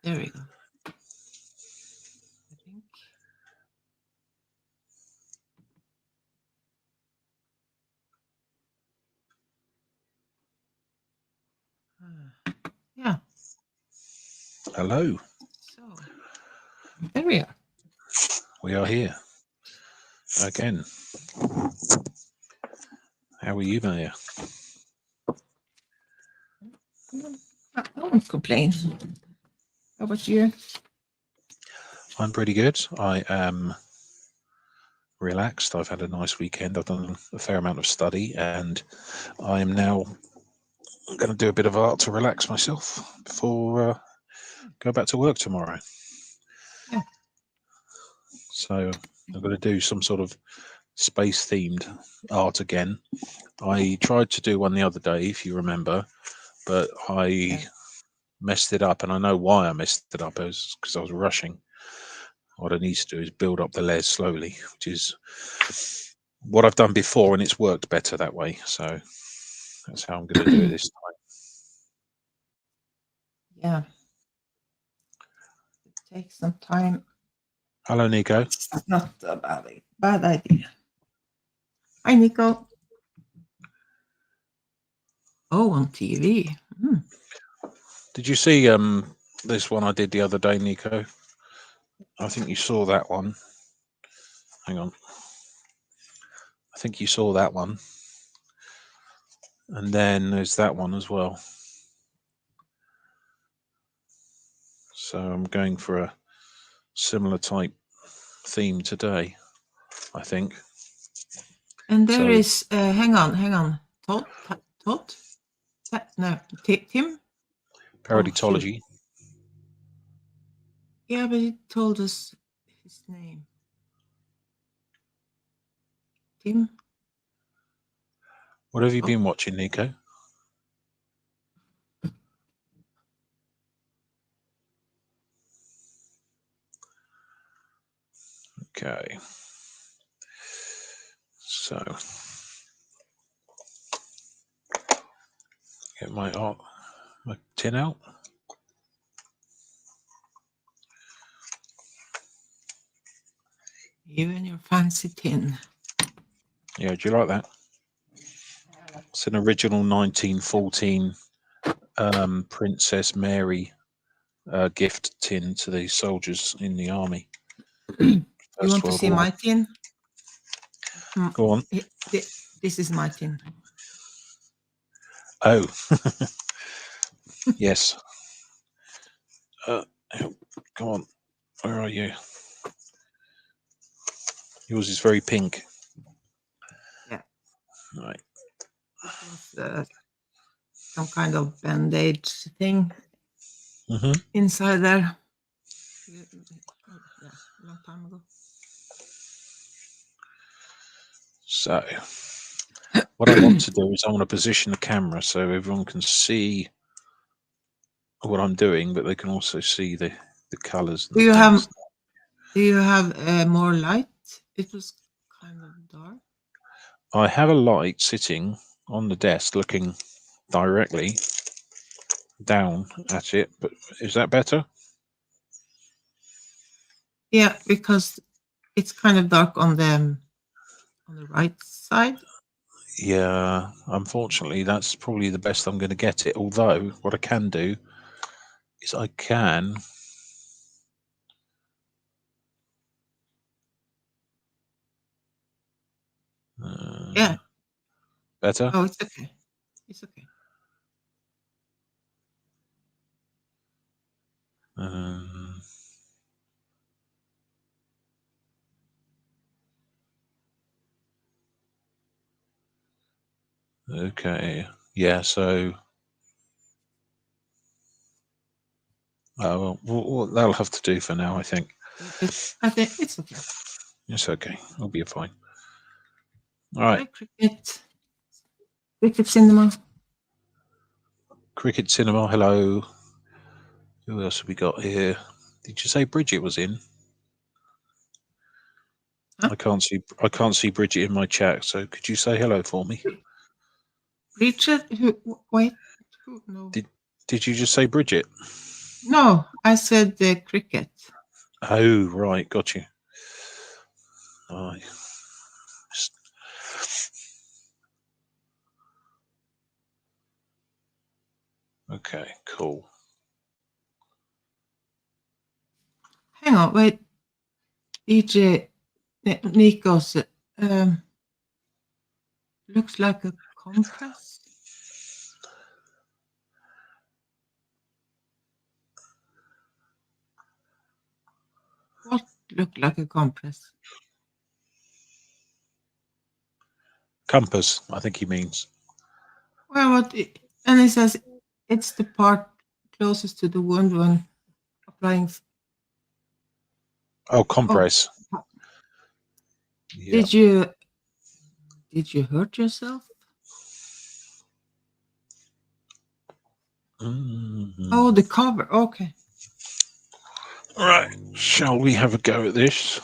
There we go. I think. Yeah. Hello. So there we are. We are here again. How are you, Maya? I won't complain. How about you? I'm pretty good. I am relaxed. I've had a nice weekend. I've done a fair amount of study, and I am now going to do a bit of art to relax myself before go back to work tomorrow. Yeah. So I'm going to do some sort of space-themed art again. I tried to do one the other day, if you remember, but I messed it up, and I know why I messed it up. It was because I was rushing. What I need to do is build up the layers slowly, which is what I've done before, and it's worked better that way. So that's how I'm going to do it this time. Yeah. It takes some time. Hello, Nico. It's not a bad idea. Hi, Nico. Oh, on TV. Did you see this one I did the other day, Nico? I think you saw that one. Hang on. I think you saw that one. And then there's that one as well. So I'm going for a similar type theme today, I think. And there is, hang on. Todd? No, Tim? Paroditology. Yeah, but he told us his name. Tim? What have you been watching, Nico? Okay. So get my tin out. You and your fancy tin. Yeah, do you like that? It's an original 1914 Princess Mary gift tin to the soldiers in the army. You want to see my tin? Go on. This is my tin. Oh, yes. Come on. Where are you? Yours is very pink. Yeah. Right. It was some kind of band-aid thing inside there. Yeah, a long time ago. So, what I want to do is I want to position the camera so everyone can see what I'm doing, but they can also see the colours. Do you have more light? It was kind of dark. I have a light sitting on the desk looking directly down at it, but is that better? Yeah, because it's kind of dark on the right side. Yeah, unfortunately, that's probably the best I'm going to get it. Although, what I can do is I can. Yeah. Better? Oh, it's okay. It's okay. Okay. Yeah, so. Well, that'll have to do for now, I think. I think it's okay. It's okay. It'll be fine. All right. Cricket Cinema. Cricket Cinema. Hello. Who else have we got here? Did you say Bridget was in? Huh? I can't see Bridget in my chat. So could you say hello for me? Bridget? Wait. No. Did you just say Bridget? No, I said the cricket. Oh, right, got you. I Okay, cool. Hang on, wait. DJ Nikos, looks like a compress. What looked like a compress? Compass, I think he means. Well, and it says it's the part closest to the wound when applying. Oh, compress. Oh, Yeah. did you hurt yourself? Oh, the cover. Okay. Right. Shall we have a go at this?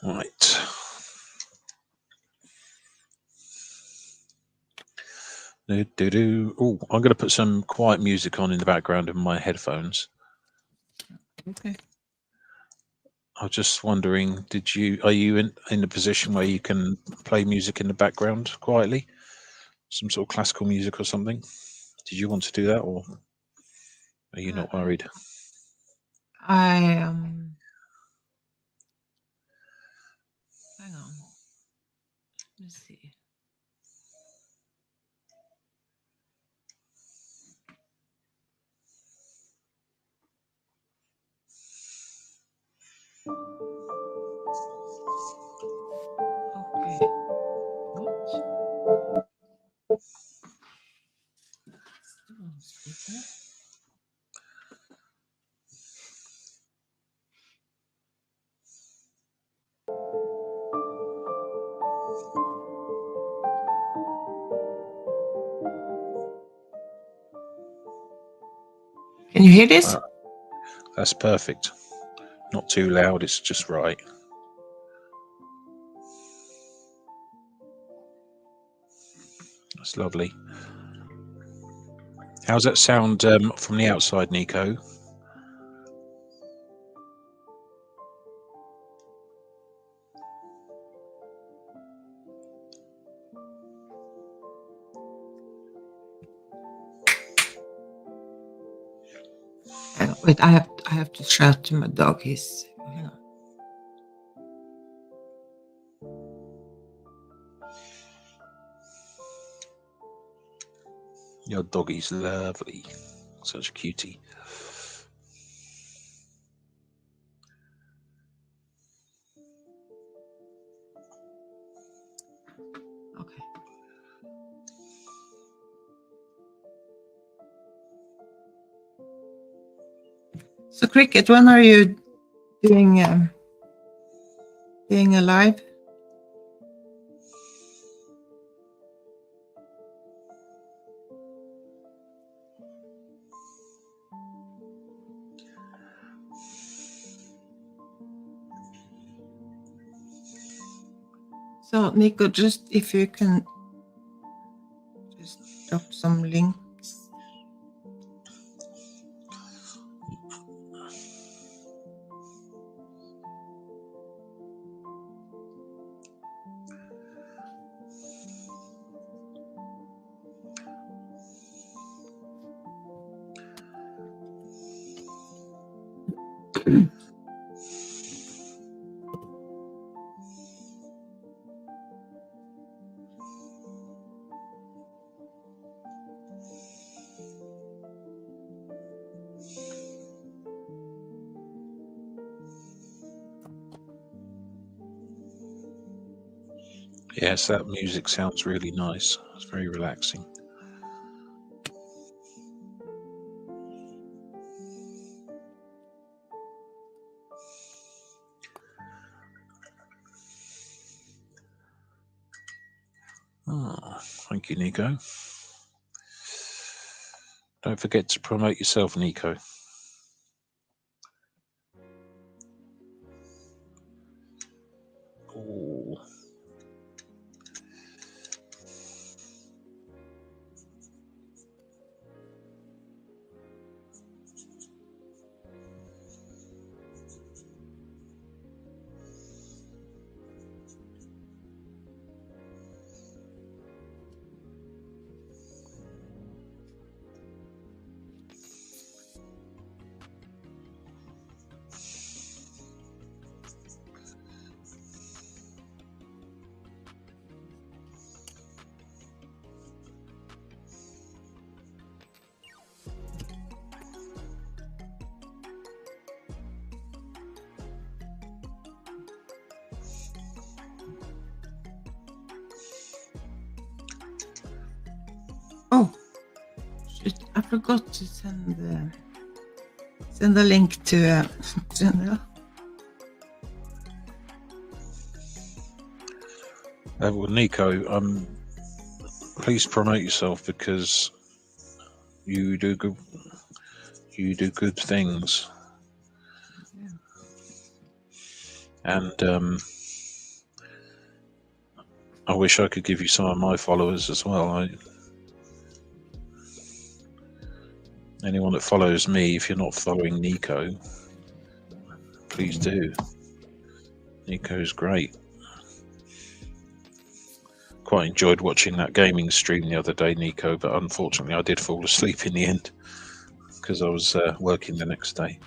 Right. Oh, I'm going to put some quiet music on in the background of my headphones. Okay. I was just wondering, are you in a position where you can play music in the background quietly? Some sort of classical music or something? Did you want to do that, or are you not worried? I hang on. Let's see. Okay. Oops. Still on speaker. Can you hear this? That's perfect. Not too loud, it's just right. That's lovely. How's that sound from the outside, Nico? Wait, I have to shout to my dog. He's hang on. Your doggy's lovely. Such a cutie. Okay. So, Cricket, when are you doing a live? So, Nico, just if you can just drop some links. Yes, that music sounds really nice. It's very relaxing. Thank you, Nico. Don't forget to promote yourself, Nico. Ooh. Oh, shit! I forgot to send the link to Janelle. Well, Nico, please promote yourself because you do good. You do good things, Yeah. and I wish I could give you some of my followers as well. Anyone that follows me, if you're not following Nico, please do. Nico's great. Quite enjoyed watching that gaming stream the other day, Nico, but unfortunately I did fall asleep in the end because I was working the next day.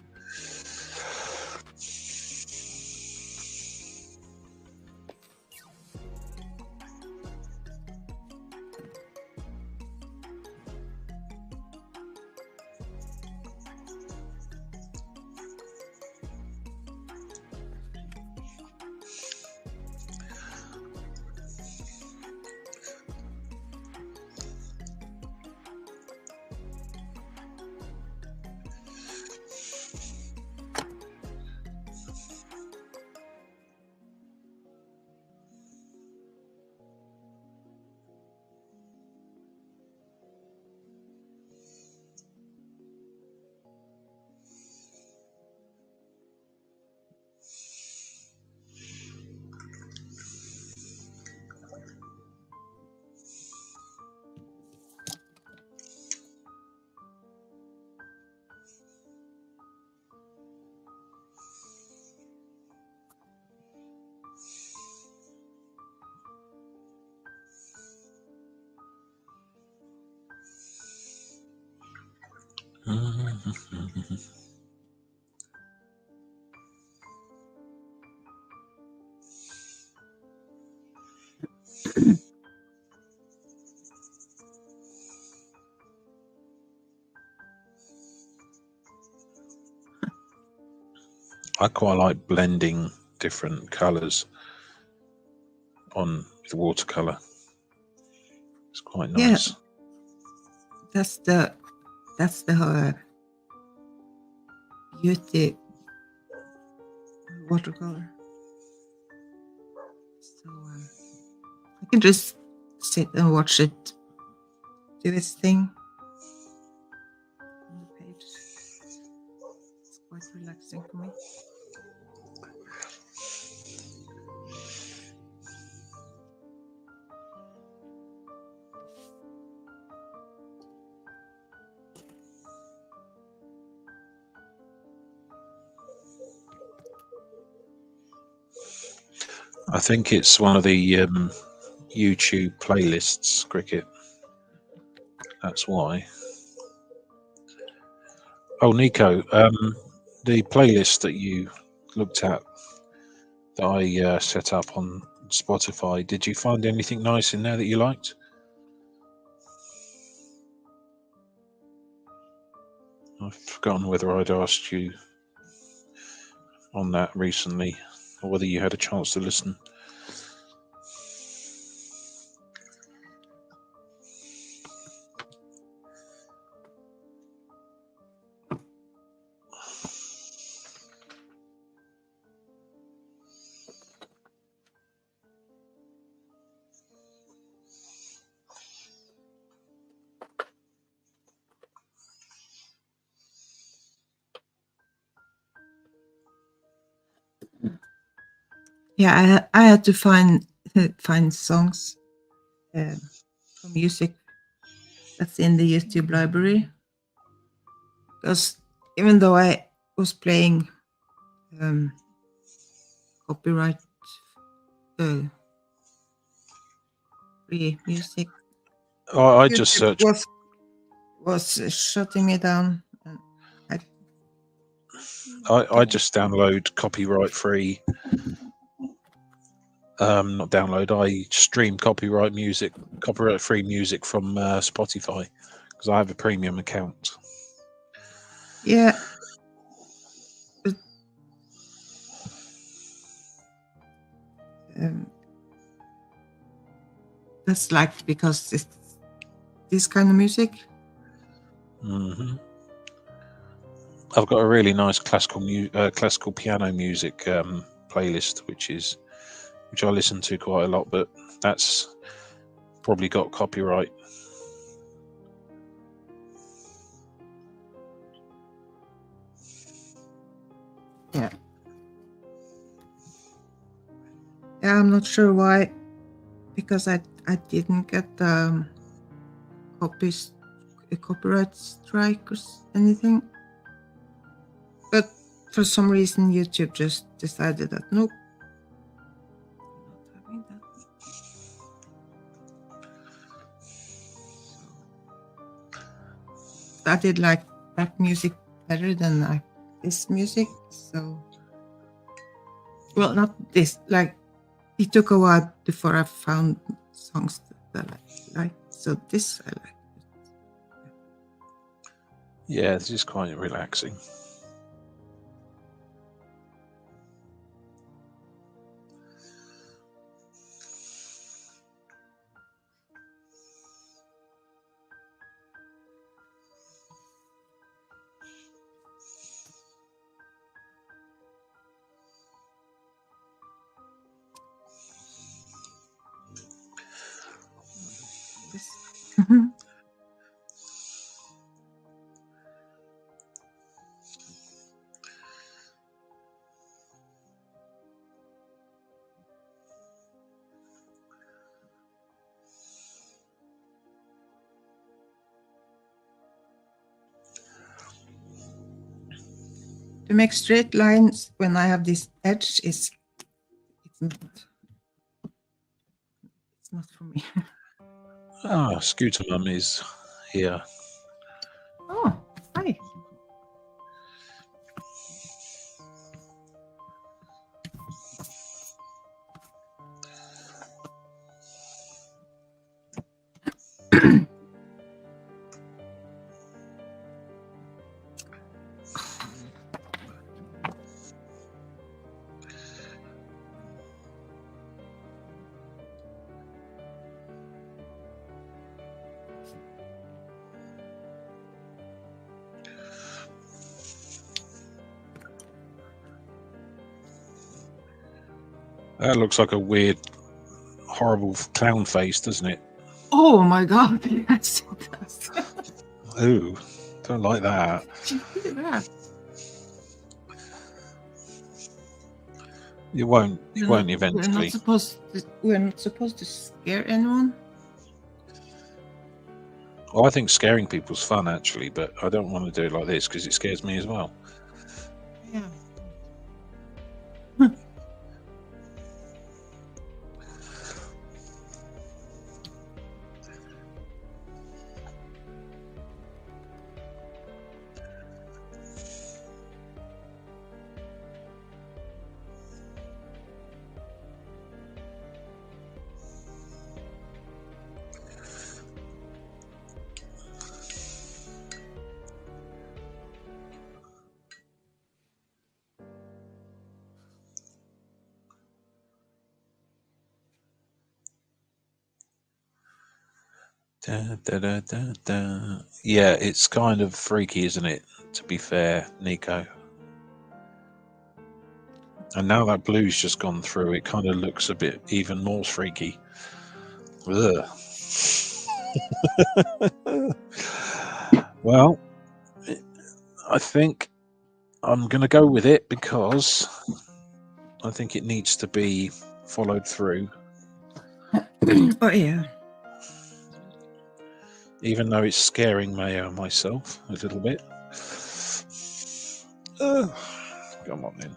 I quite like blending different colours on with watercolour. It's quite nice. Yeah, that's the beauty watercolor. So I can just sit and watch it do its thing on the page. It's quite relaxing for me. I think it's one of the YouTube playlists, Cricket. That's why. Oh, Nico, the playlist that you looked at that I set up on Spotify, did you find anything nice in there that you liked? I've forgotten whether I'd asked you on that recently or whether you had a chance to listen. Yeah, I had to find find songs for music that's in the YouTube library, because even though I was playing um, copyright uh, free music, I just YouTube search. was shutting me down, and I I just download copyright free. Not download. I stream copyright free music from Spotify because I have a premium account. yeah, but, um, that's like because it's this kind of music. hmm I've got a really nice classical piano music playlist, which I listen to quite a lot, but that's probably got copyright. Yeah, yeah, I'm not sure why, because I didn't get copies a copyright strike or anything, but for some reason YouTube just decided that nope, you're not having that. So I did like that music better than like this music. So well, not this. Like it took a while before I found songs that I like. So this I like. Yeah, this is quite relaxing. This. To make straight lines when I have this edge it's not for me. Ah, Scooter Mum is here. Oh, hi. That looks like a weird, horrible clown face, doesn't it? Oh my god, yes, it does. Ooh, don't like that. Did you do that? It won't. It We're won't not, eventually. we're not supposed to scare anyone. Well, I think scaring people's fun actually, but I don't want to do it like this because it scares me as well. Yeah. Da, da, da, da, da. Yeah, it's kind of freaky, isn't it? To be fair, Nico. And now that blue's just gone through, it kind of looks a bit even more freaky. Ugh. Well, I think I'm going to go with it because I think it needs to be followed through, Oh yeah. even though it's scaring Mayo and myself a little bit. Come on then.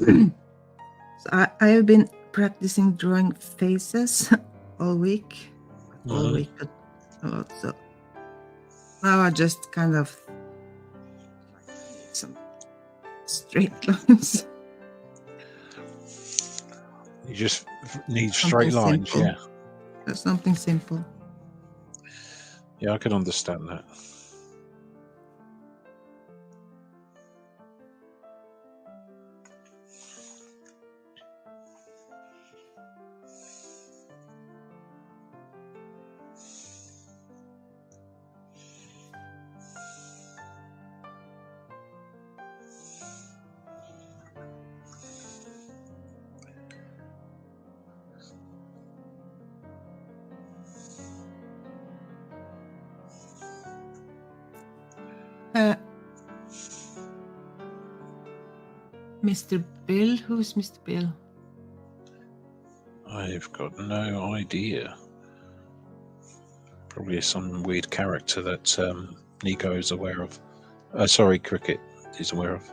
So I have been practicing drawing faces all week. All week a lot. So now I just kind of like I need some straight lines. You just need straight lines, simple. yeah. Something simple. Yeah, I can understand that. Mr. Bill? Who's Mr. Bill? I've got no idea. Probably some weird character that Nico is aware of. Sorry, Cricket is aware of.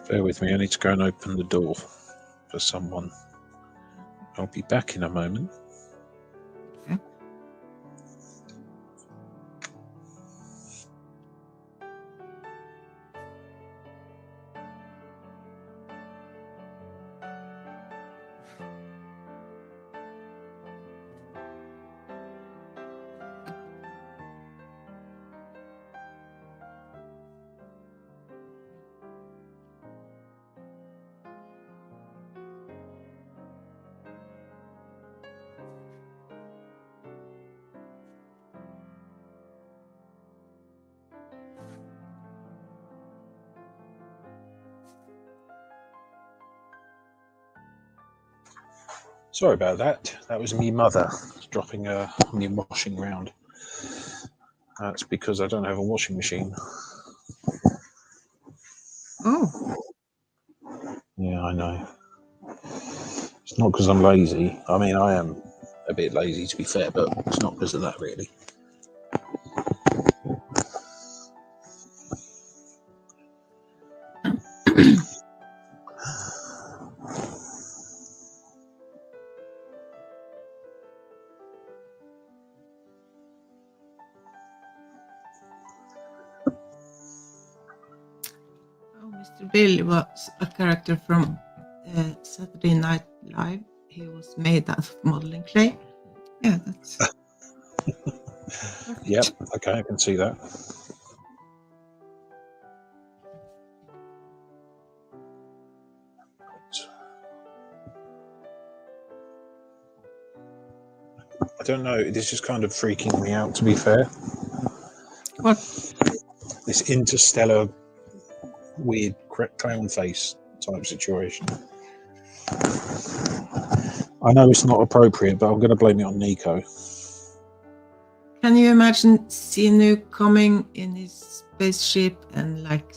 Bear with me, I need to go and open the door for someone. I'll be back in a moment. Okay. Sorry about that. That was me mother dropping me washing round. That's because I don't have a washing machine. Oh. Yeah, I know. It's not because I'm lazy. I mean, I am a bit lazy to be fair, but it's not because of that really. Mr. Bill was a character from Saturday Night Live. He was made out of modeling clay. Yeah, that's perfect. Yep, okay, I can see that. I don't know, this is kind of freaking me out, to be fair. What? This interstellar weird clown face type situation. I know it's not appropriate, but I'm going to blame it on Nico. Can you imagine Sinu coming in his spaceship and like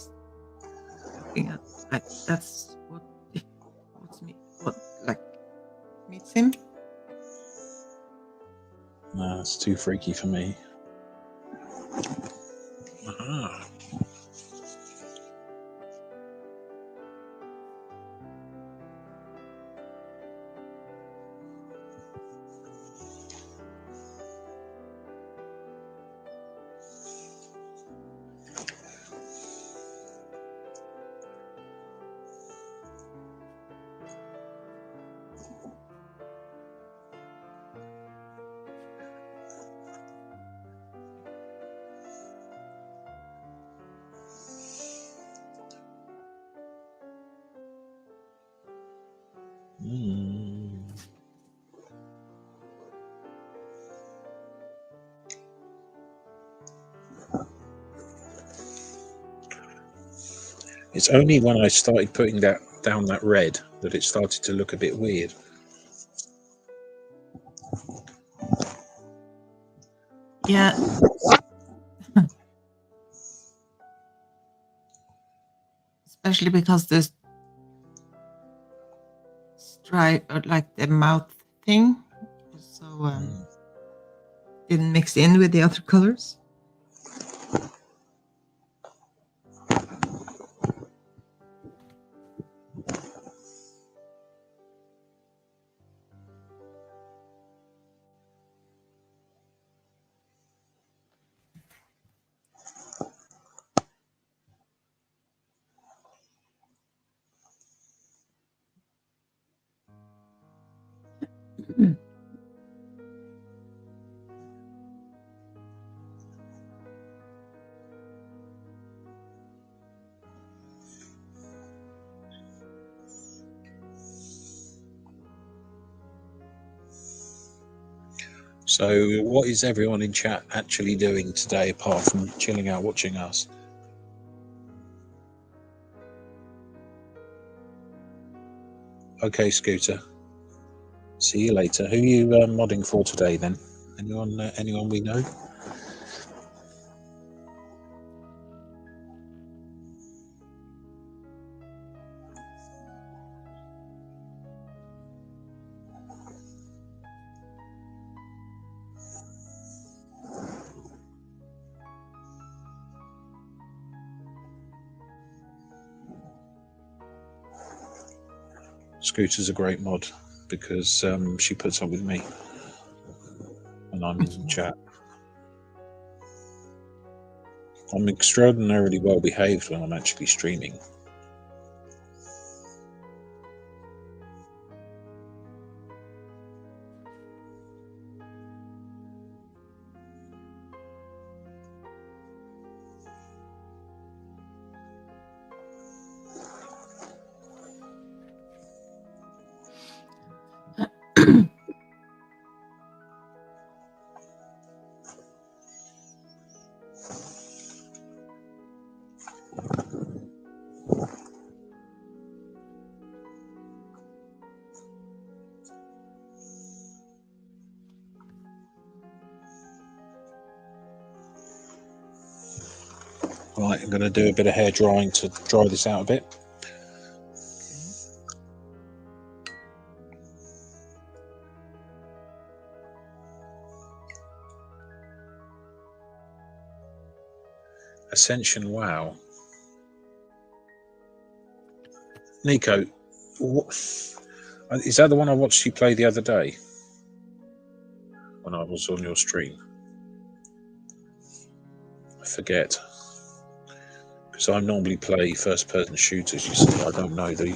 looking at like that's what meets him? No, it's too freaky for me. Ah. Mm. It's only when I started putting that down that red that it started to look a bit weird. Yeah. Especially because this stripe, or like the mouth thing, so didn't mix in with the other colors. So, what is everyone in chat actually doing today apart from chilling out watching us? Okay, Scooter. See you later. Who are you modding for today then? Anyone we know? Scooter's a great mod because she puts up with me when I'm in chat. I'm extraordinarily well behaved when I'm actually streaming. Right, I'm going to do a bit of hair drying to dry this out a bit. Ascension, wow. Nico, is that the one I watched you play the other day when I was on your stream? I forget. Because I normally play first-person shooters, you see. I don't know the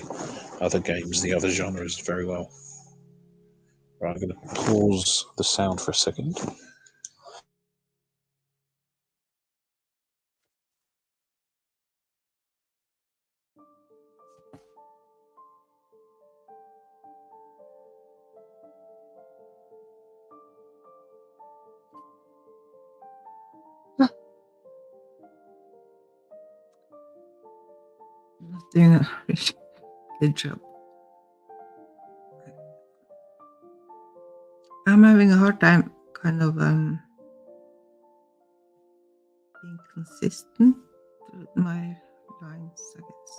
other games, the other genres very well. Right, I'm going to pause the sound for a second. Not doing a really good job. I'm having a hard time kind of being consistent with my lines, I guess.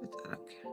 But okay.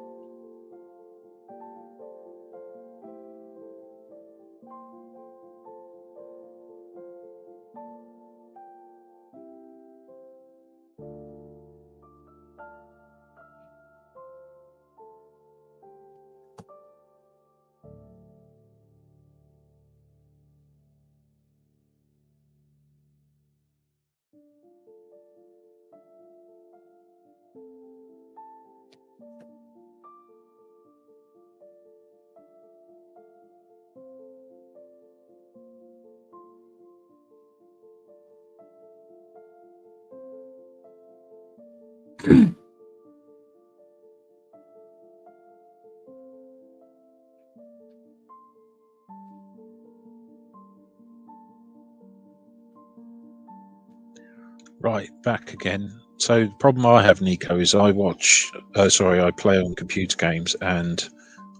Right, back again. So the problem I have, Nico, is I play on computer games, and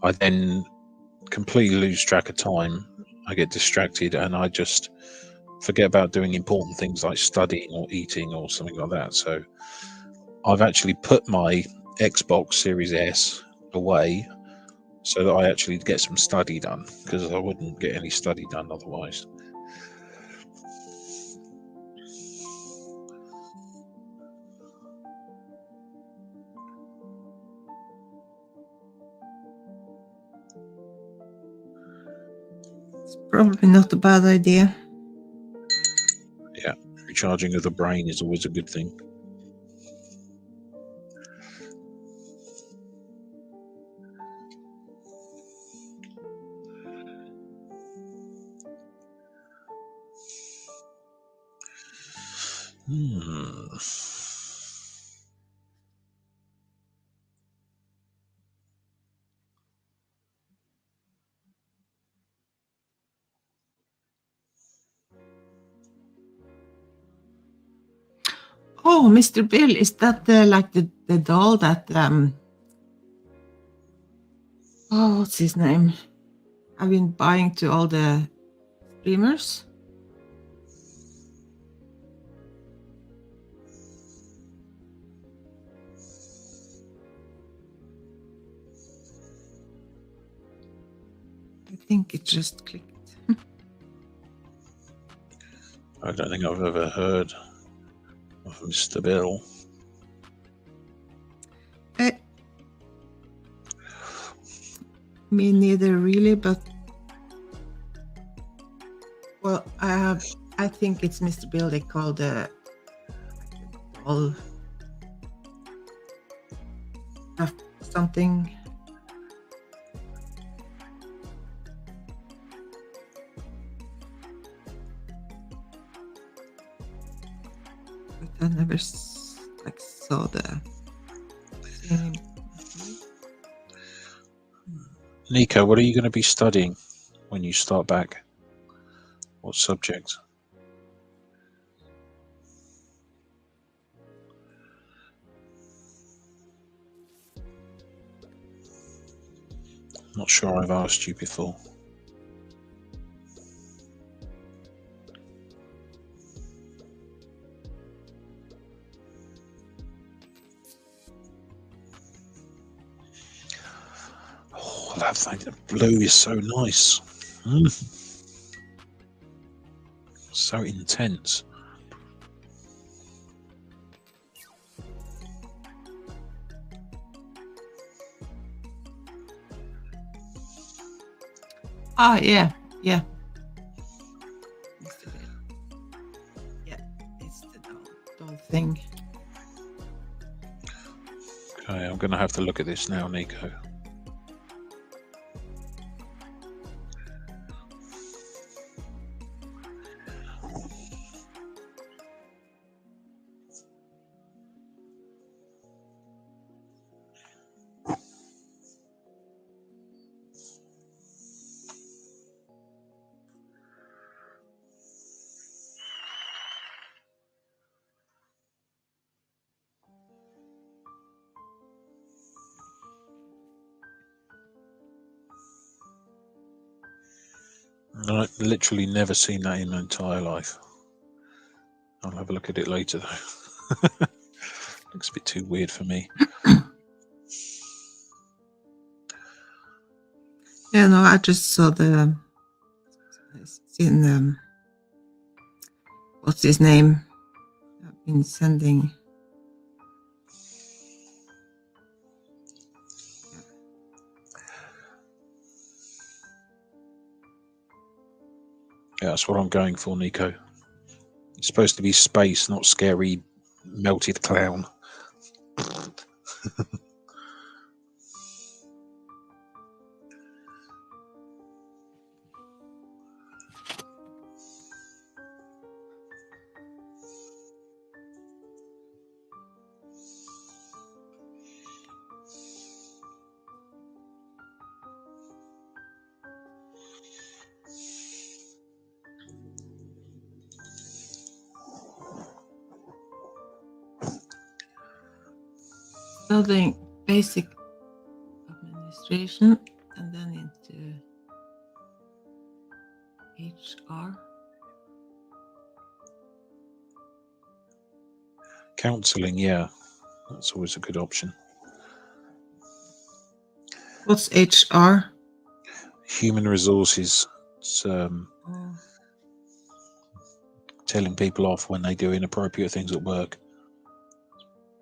I then completely lose track of time. I get distracted, and I just forget about doing important things like studying or eating or something like that. So I've actually put my Xbox Series S away so that I actually get some study done, because I wouldn't get any study done otherwise. It's probably not a bad idea. Yeah, recharging of the brain is always a good thing. Oh, Mr. Bill, is that like the doll that oh, what's his name? I've been buying to all the streamers. I think it just clicked. I don't think I've ever heard of Mr. Bill. Me neither, really, but well, I think it's Mr. Bill. They call the doll something. But I never saw the same. Nico, what are you going to be studying when you start back? What subject? Not sure I've asked you before. Oh, that thing, the blue is so nice. So intense. Ah, yeah. Mr. Bill. Yeah, it's the doll thing. Okay, I'm going to have to look at this now, Nico. I've literally never seen that in my entire life. I'll have a look at it later, though. Looks a bit too weird for me. Yeah, no, I just saw seen what's his name? I've been sending. Yeah, that's what I'm going for, Nico. It's supposed to be space, not scary, melted clown. building basic administration and then into HR. Counselling, yeah, that's always a good option. What's HR? Human resources. It's telling people off when they do inappropriate things at work.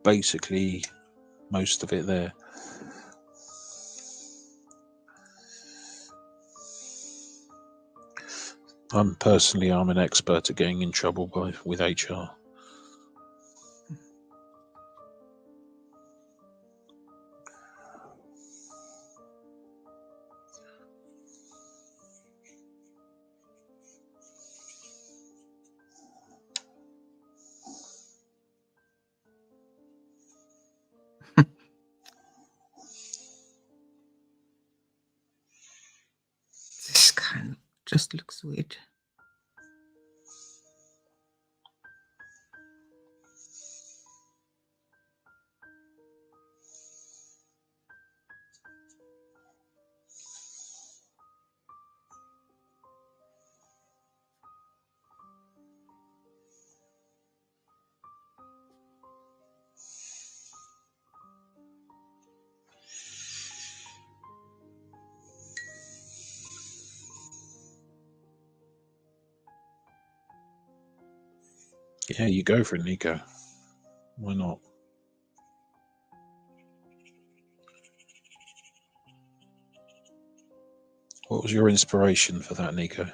Basically, most of it there. I'm an expert at getting in trouble with HR. This kind of just looks weird. Yeah, you go for it, Nico. Why not? What was your inspiration for that, Nico?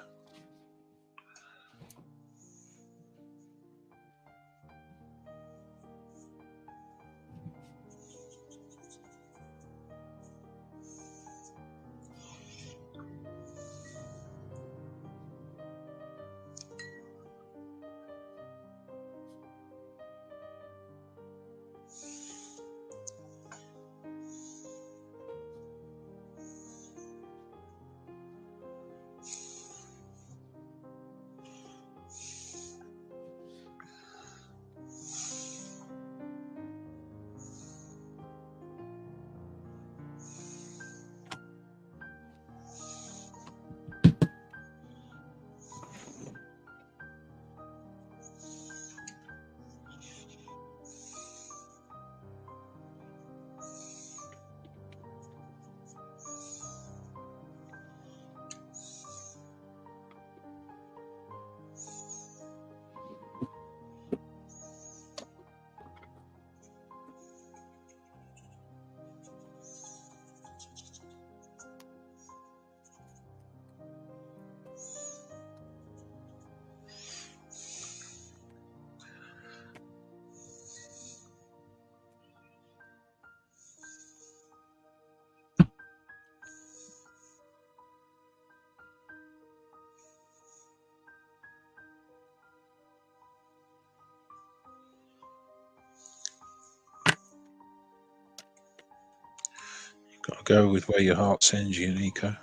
Got to go with where your heart sends you, Nico.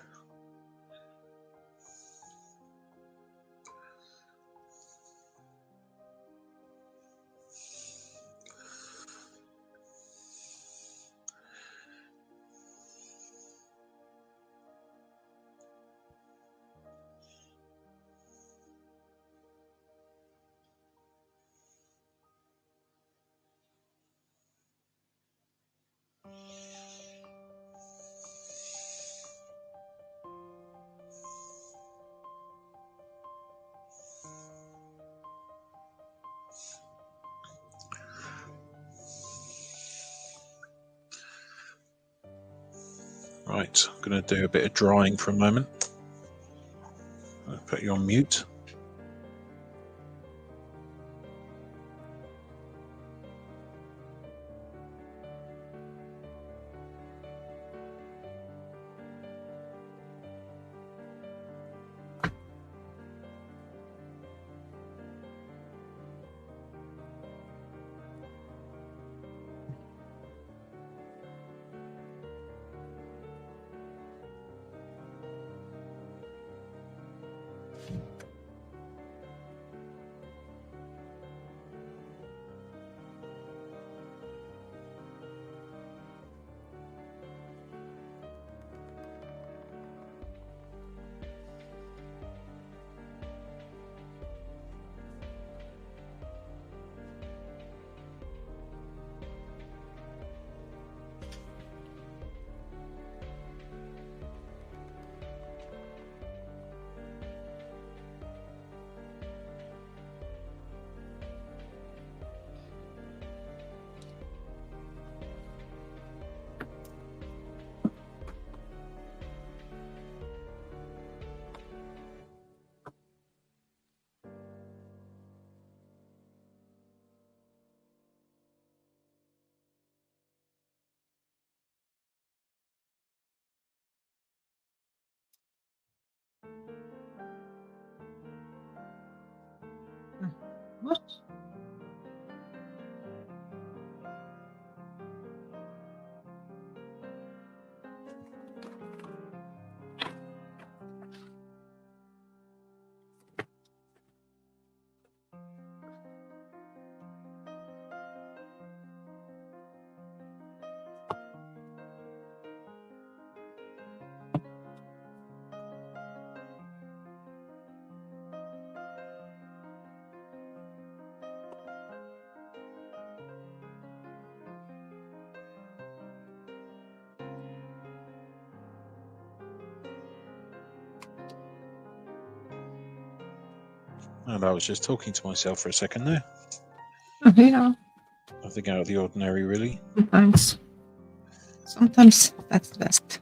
Right, I'm going to do a bit of drying for a moment. I'll put you on mute. What? And I was just talking to myself for a second there. Yeah, Nothing out of the ordinary, really. sometimes that's the best.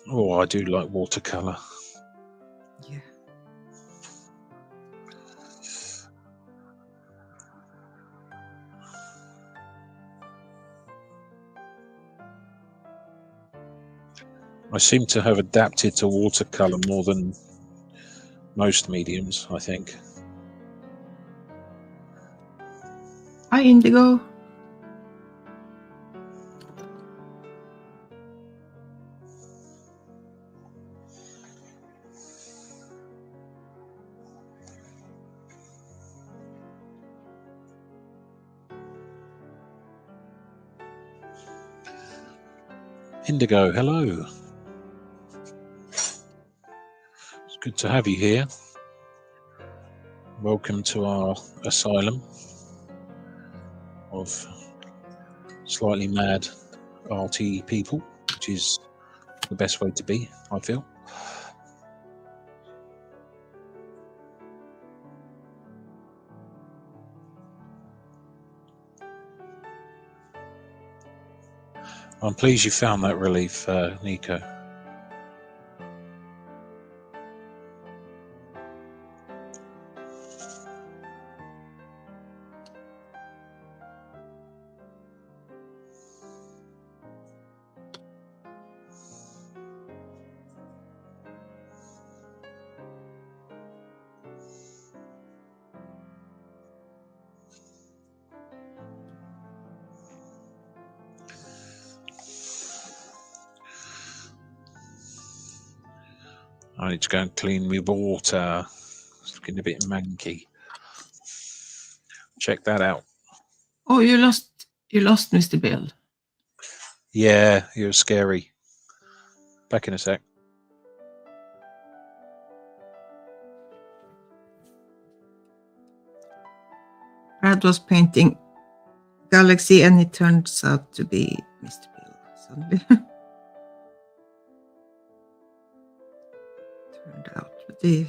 Oh, I do like watercolor. Yeah. I seem to have adapted to watercolor more than most mediums, I think. Hi, Indigo. Indigo, hello. It's good to have you here. Welcome to our asylum of slightly mad arty people, which is the best way to be, I feel. I'm pleased you found that relief, Nico. I need to go and clean my water. It's looking a bit manky. Check that out. Oh, you lost Mr. Bill. Yeah, you're scary. Back in a sec. Brad was painting Galaxy, and it turns out to be Mr. Bill suddenly. Turned out, but yeah.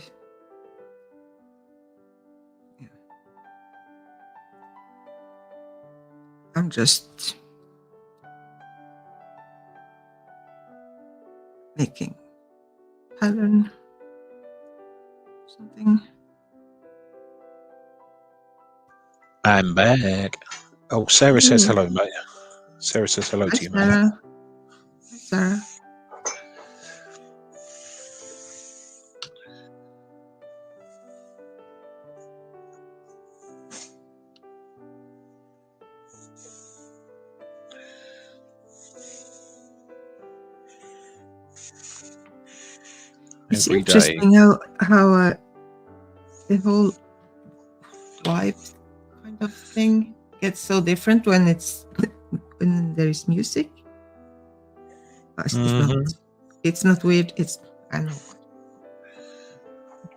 I'm just making pattern something. I'm back. Oh, Sarah says hello, mate. Sarah says hello to you, mate. Sarah. Hi, Sarah. It's Every day. interesting how the whole vibe kind of thing gets so different when there is music. It's not weird. I know.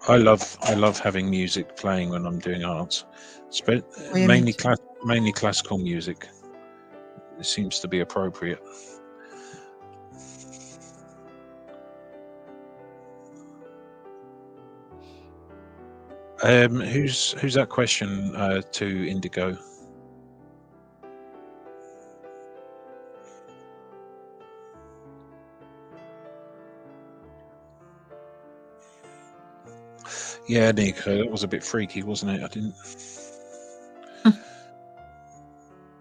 I love having music playing when I'm doing art. Oh, yeah, me too. Mainly classical music. It seems to be appropriate. Who's that question to Indigo? Yeah, Nico, that was a bit freaky, wasn't it? I didn't.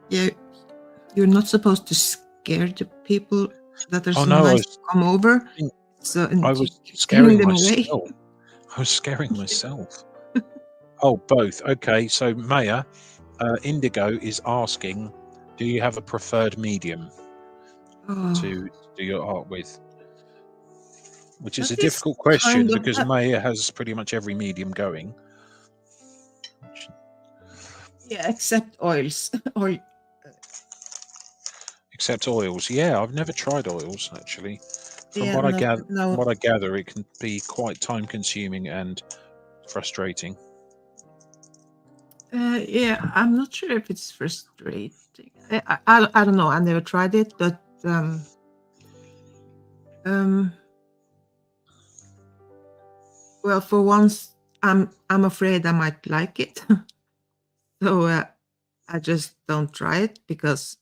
Yeah, you're not supposed to scare the people that are Oh so no, nice to come over. So I and was you're scaring scaring them away. myself. I was scaring myself. Oh, both. Okay, so Maya, Indigo is asking, do you have a preferred medium Oh, to do your art with? Which is a that is difficult question kind of because Maya has pretty much every medium going. yeah, except oils. Oil. Except oils. Yeah, I've never tried oils actually. From Yeah, what I no, gather, no. it can be quite time consuming and frustrating. Yeah, I'm not sure if it's frustrating. I don't know. I never tried it, but um, well, for once, I'm afraid I might like it, so I just don't try it because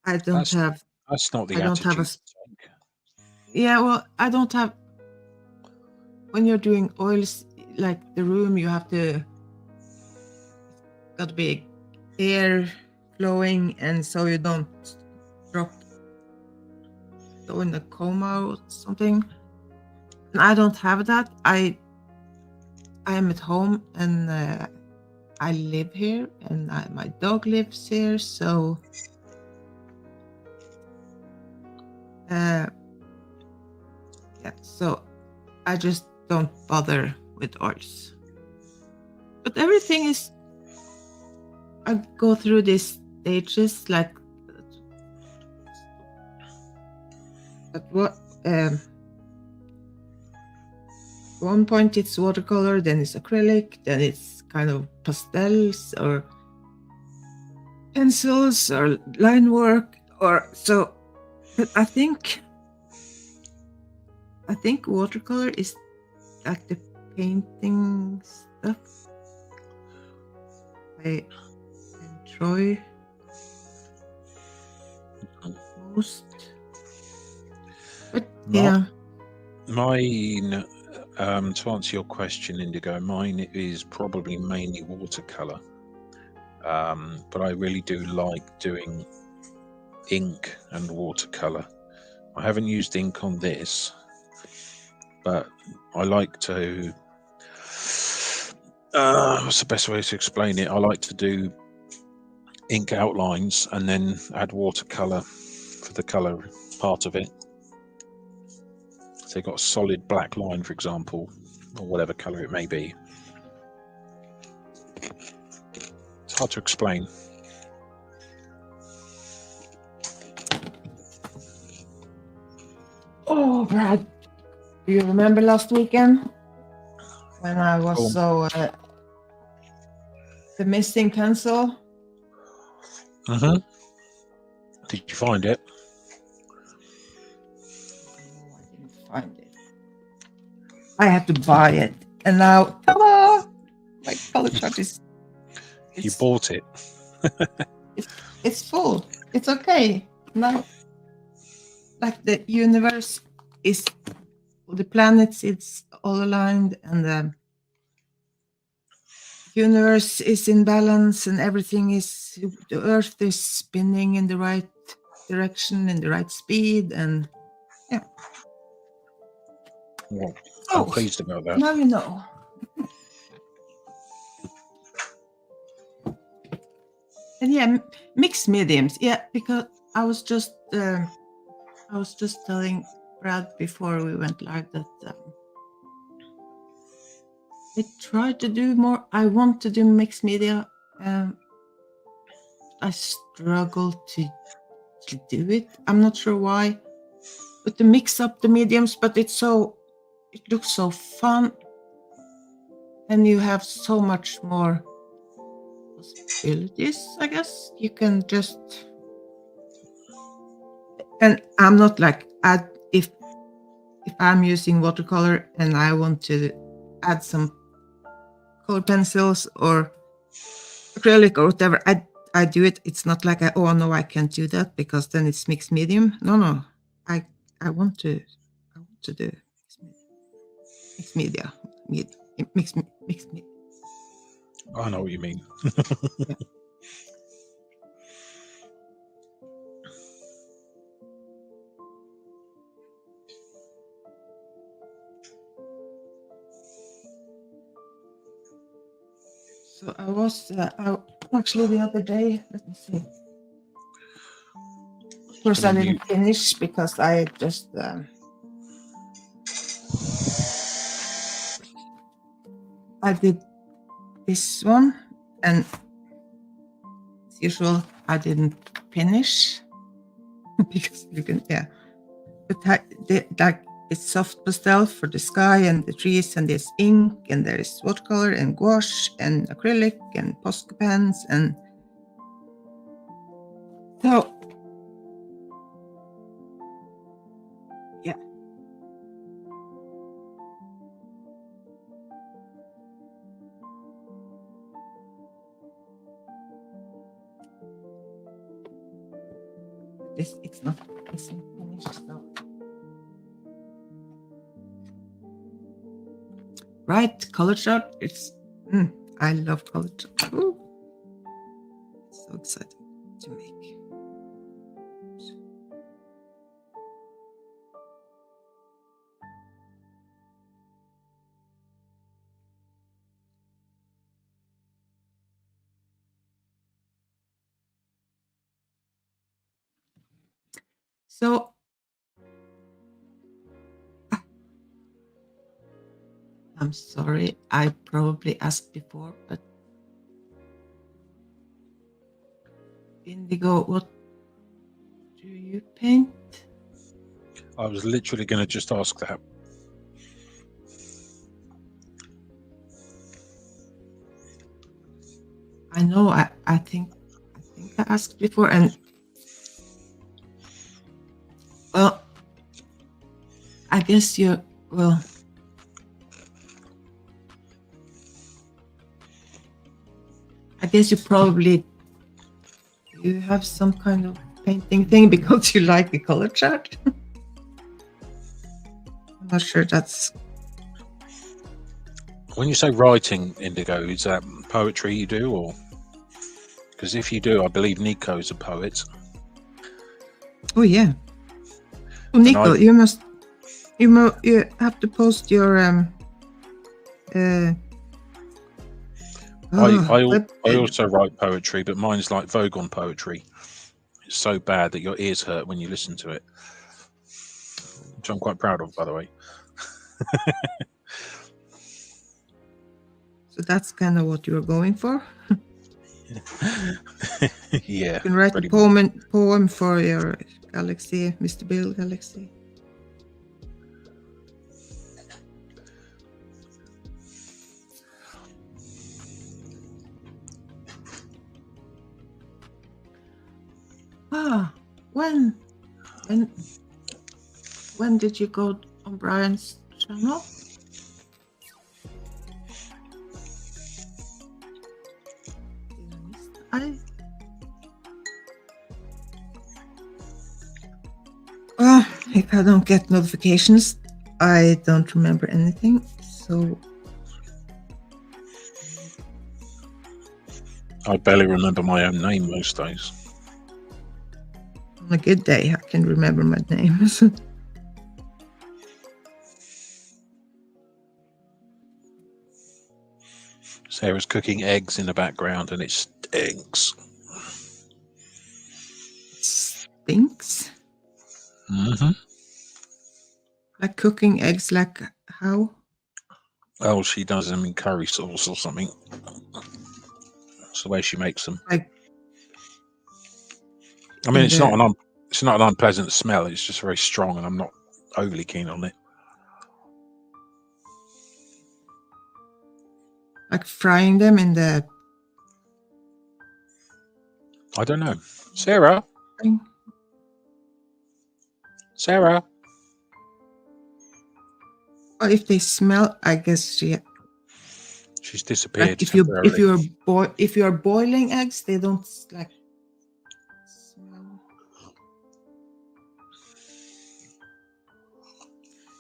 I don't That's have not the I don't have a attitude to take. yeah. Well, I don't have when you're doing oils like the room. You have to got to be air flowing, and so you don't drop go in a coma or something. And I don't have that. I am at home and I live here and my dog lives here. So yeah, so I just don't bother with oils. But everything is, I go through these stages like at what one point it's watercolor, then it's acrylic, then it's kind of pastels or pencils or line work or so. But I think watercolor is like the painting stuff I enjoy most. But yeah, Mine, to answer your question, Indigo, mine is probably mainly watercolor. But I really do like doing ink and watercolor. I haven't used ink on this, but I like to. What's the best way to explain it? I like to do ink outlines and then add watercolor for the color part of it. So you've got a solid black line, for example, or whatever color it may be. It's hard to explain. oh, Brad, do you remember last weekend when I was so the missing pencil? Mm-hmm. Did you find it? No, I didn't find it. I had to buy it, and now, ta-da! My color chart is. You bought it. It's full. It's okay now. Like the universe is, the planets, it's all aligned, and the universe is in balance, and everything is. The Earth is spinning in the right direction, in the right speed, and yeah. Well, I'm pleased about that. Now you know. And yeah, mixed mediums. Yeah, because I was just telling Brad before we went live that I tried to do more. I want to do mixed media. I struggle to do it. I'm not sure why, but to mix up the mediums. But it's so it looks so fun, and you have so much more possibilities. I guess you can just, and I'm not like add if I'm using watercolor and I want to add some color pencils or acrylic or whatever, I do it. It's not like oh no, I can't do that because then it's mixed medium. No, I want to do mixed media, mixed media. I know what you mean. Yeah. So I was actually the other day. Let me see. Of course, I didn't finish because I just I did this one, and as usual, I didn't finish because you can But like it's soft pastel for the sky and the trees, and there's ink, and there's watercolor and gouache and acrylic and Posca pens, and so yeah. It's not finished now. Right, color chart. It's I love color chart. Ooh. So excited to make. So I'm sorry, I probably asked before, but Indigo, what do you paint? I was literally going to just ask that. I know. I think I asked before, and well, I guess you well. I guess you probably you have some kind of painting thing because you like the color chart. I'm not sure that's. When you say writing, Indigo, is that poetry you do, or because if you do, I believe Nico's a poet. Oh yeah. Oh, Nico, you have to post your I also write poetry, but mine's like Vogon poetry. It's so bad that your ears hurt when you listen to it, which I'm quite proud of, by the way. So that's kind of what you're going for. Yeah. You can write a poem for your Galaxy, Mr. Bill Galaxy. When did you go on Brian's channel? If I don't get notifications, I don't remember anything. So I barely remember my own name most days. On a good day, I can remember my name. Sarah's cooking eggs in the background, and it stinks. Stinks? Mm-hmm. Like cooking eggs, like how? Oh, she does them in curry sauce or something. That's the way she makes them. Like, I mean, it's not an unpleasant smell. It's just very strong, and I'm not overly keen on it. like frying them in the I don't know. Sarah? thing? Sarah? Or if they smell, I guess She's like disappeared if temporarily. you are boiling eggs, they don't like smell.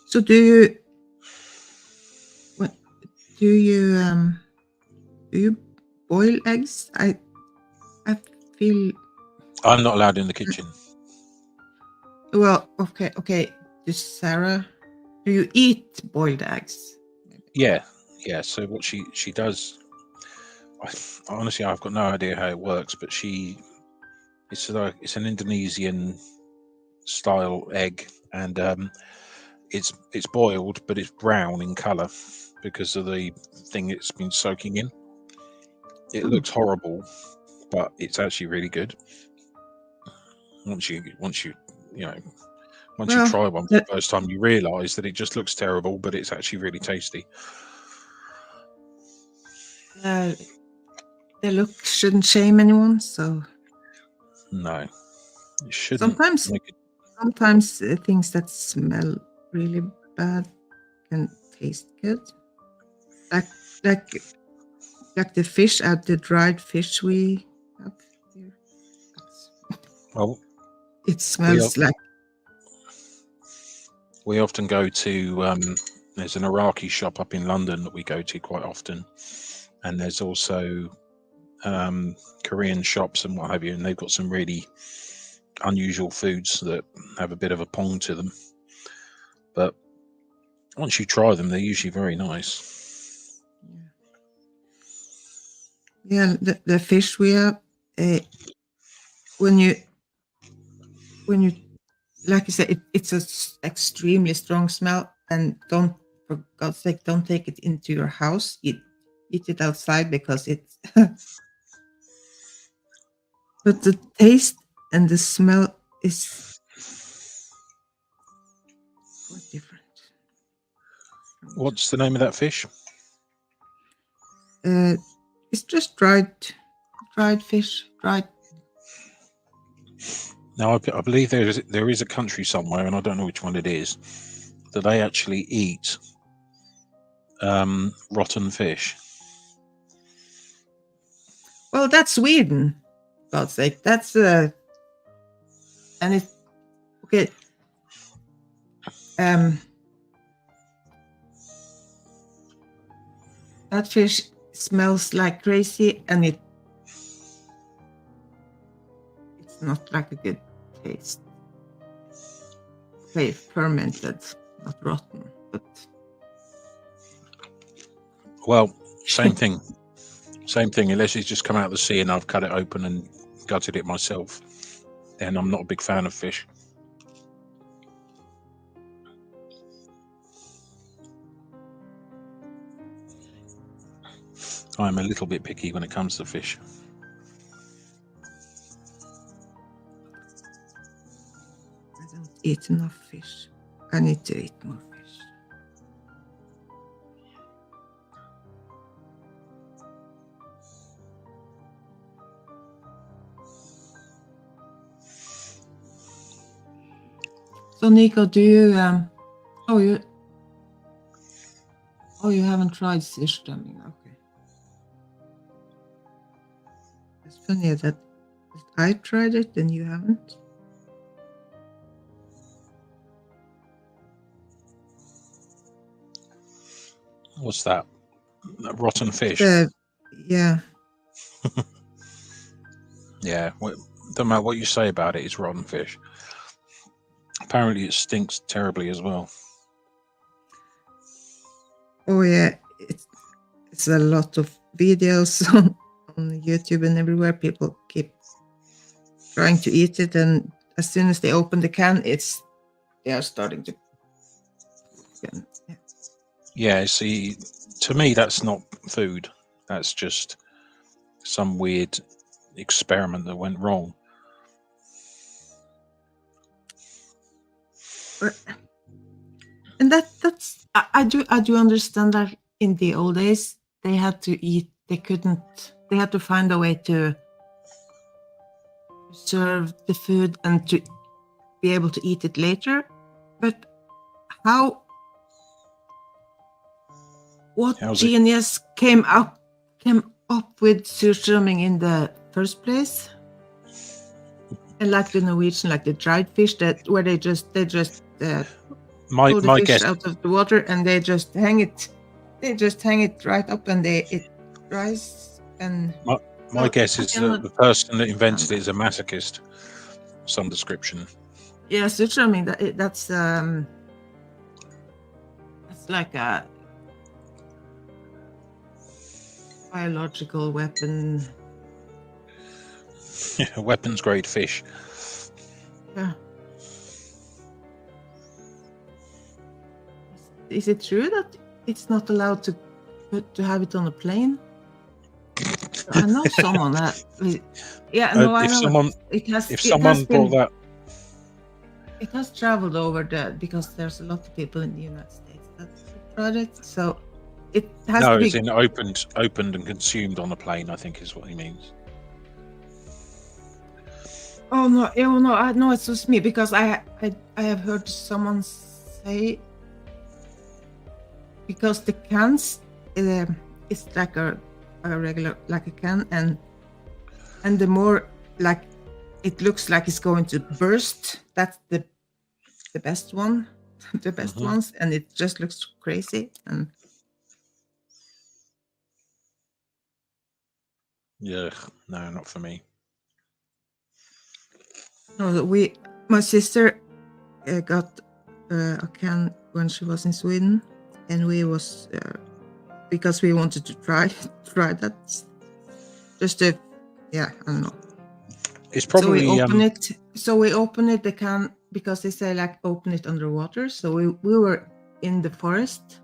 So do you boil eggs? I feel I'm not allowed in the kitchen. well. Okay. Just Sarah, do you eat boiled eggs? Yeah. So what she does, honestly, I've got no idea how it works, but it's an Indonesian style egg, and it's boiled, but it's brown in color because of the thing it's been soaking in. It Oh. looks horrible, but it's actually really good. Once you Well, try one for the first time, you realise that it just looks terrible, but it's actually really tasty. the look shouldn't shame anyone. So No, it shouldn't. sometimes things that smell really bad can taste good. Like the fish, the dried fish we have here. Well, It smells like. We often go to. There's an Iraqi shop up in London that we go to quite often, and there's also Korean shops and what have you, and they've got some really unusual foods that have a bit of a pong to them. But once you try them, they're usually very nice. Yeah, the fish we have, when you like you said, it's an extremely strong smell, and for God's sake, don't take it into your house. Eat it outside because it's. But the taste and the smell is quite different. What's the name of that fish? It's just dried fish, dried. Now, I believe there is a country somewhere, and I don't know which one it is, that they actually eat rotten fish. Well, that's Sweden. For God's sake, that's and it's okay. That fish smells like crazy, and it's not like a good taste. Okay, fermented, not rotten, but. Well, same thing. Same thing, unless it's just come out of the sea and I've cut it open and gutted it myself. Then I'm not a big fan of fish. I'm a little bit picky when it comes to fish. I don't eat enough fish. I need to eat more fish. So Nico, do you you haven't tried surströmming? Okay. It's funny that I tried it and you haven't. What's that? Rotten fish? Yeah. Yeah. Don't matter what you say about it, it's rotten fish. Apparently it stinks terribly as well. Oh yeah, it's a lot of videos on YouTube and everywhere. People keep trying to eat it, and as soon as they open the can, they are starting to. Yeah. See, to me, that's not food. That's just some weird experiment that went wrong. And that's I do understand that in the old days they had to eat. They couldn't. They had to find a way to serve the food and to be able to eat it later. But how? What How's it? genius came up with surströmming in the first place? And like the Norwegian, like the dried fish, that where they just pull the My fish guess. out of the water and they just hang it. They just hang it right up and it dries. And My guess I is that cannot the person that invented it is a masochist, of some description. yeah, surströmming. That's like a biological weapon. Weapons grade fish. Yeah. Is it true that it's not allowed to have it on a plane? I know someone that. Yeah, no, I If know. someone brought that, It has traveled over because there's a lot of people in the United States that tried it. So it has no, to be. it's in opened and consumed on a plane, I think is what he means. Oh no! Oh no! I know it's just me because I have heard someone say because the cans it's like a regular like a can and the more like it looks like it's going to burst. That's the best one, the best ones, and it just looks crazy and. Yeah, no, not for me. No, my sister got a can when she was in Sweden, and we was because we wanted to try that. Just to, yeah, I don't know. It's probably so we open it. So we open it the can because they say like open it underwater. So we were in the forest,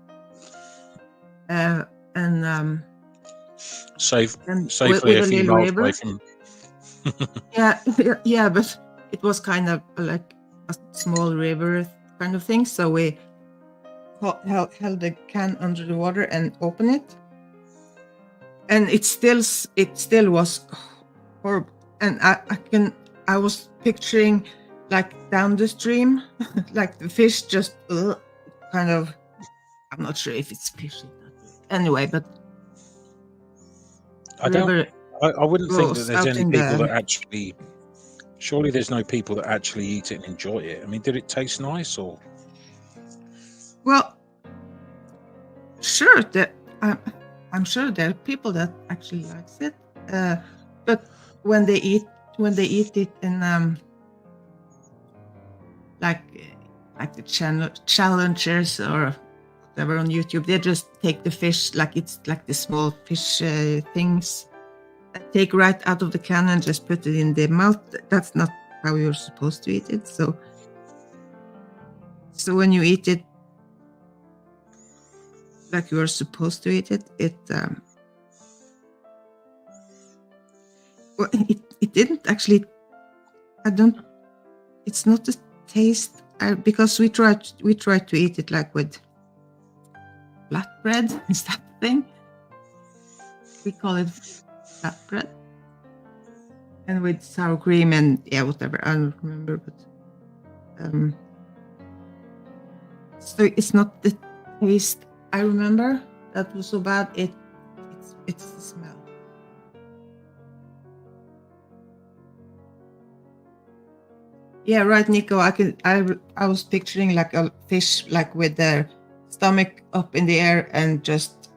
and safely with a a few little miles river. away from. yeah, but it was kind of like a small river kind of thing. So we held the can under the water and open it, and it still was horrible. And I was picturing like down the stream, like the fish just kind of. I'm not sure if it's fishy anyway, but I wouldn't think that there's any people that actually. Surely there's no people that actually eat it and enjoy it. I mean, did it taste nice or? Well, sure that I'm sure there are people that actually likes it, but when they eat it in like the challengers or whatever on YouTube, they just take the fish like it's like the small fish things, take right out of the can and just put it in the mouth. That's not how you're supposed to eat it. So when you eat it like you are supposed to eat it, well, it didn't actually. It's not the taste because we tried to eat it like with flatbread. Is that the thing? We call it flatbread, and with sour cream and whatever. I don't remember, but so it's not the taste I remember that was so bad. It's the smell. Yeah, right, Nico. I was picturing like a fish, like with their stomach up in the air and just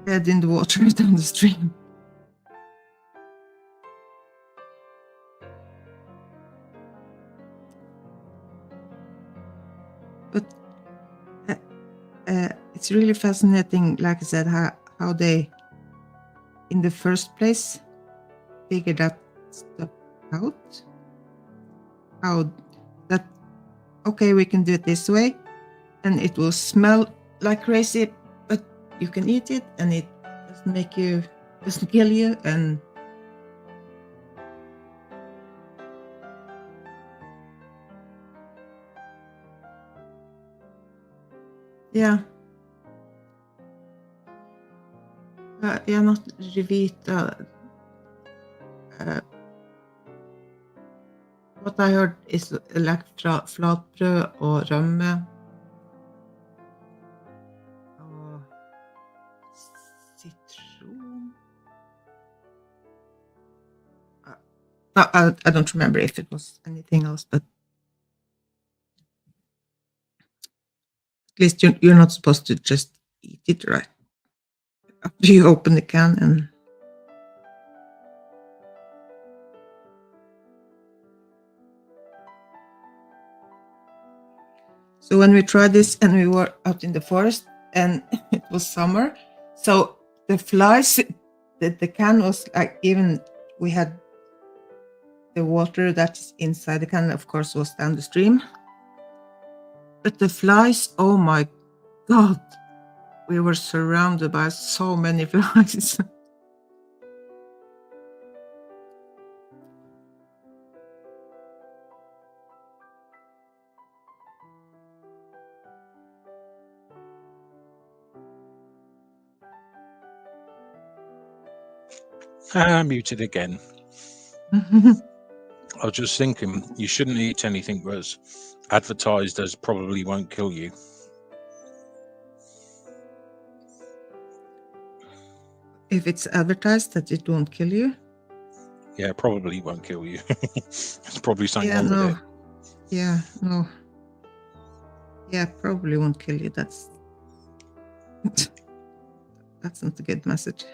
head in the water down the stream. But it's really fascinating, like I said, how they, in the first place, figured that stuff out. How that, okay, we can do it this way, and it will smell like crazy, but you can eat it, and it doesn't kill you, and Yeah. Not Revita. What I heard is like flatbrød og rømme. Og citron. No, I don't remember if it was anything else, but at least you're not supposed to just eat it right after you open the can. And so when we tried this and we were out in the forest and it was summer, so the flies, the can was like, even we had the water that's inside the can, of course, was down the stream. But the flies, oh my God, we were surrounded by so many flies. Muted again. I was just thinking, you shouldn't eat anything that's advertised as probably won't kill you. If it's advertised that it won't kill you? Yeah, probably won't kill you. There's probably something wrong no. with it. Yeah, no. Yeah, probably won't kill you. That's not a good message.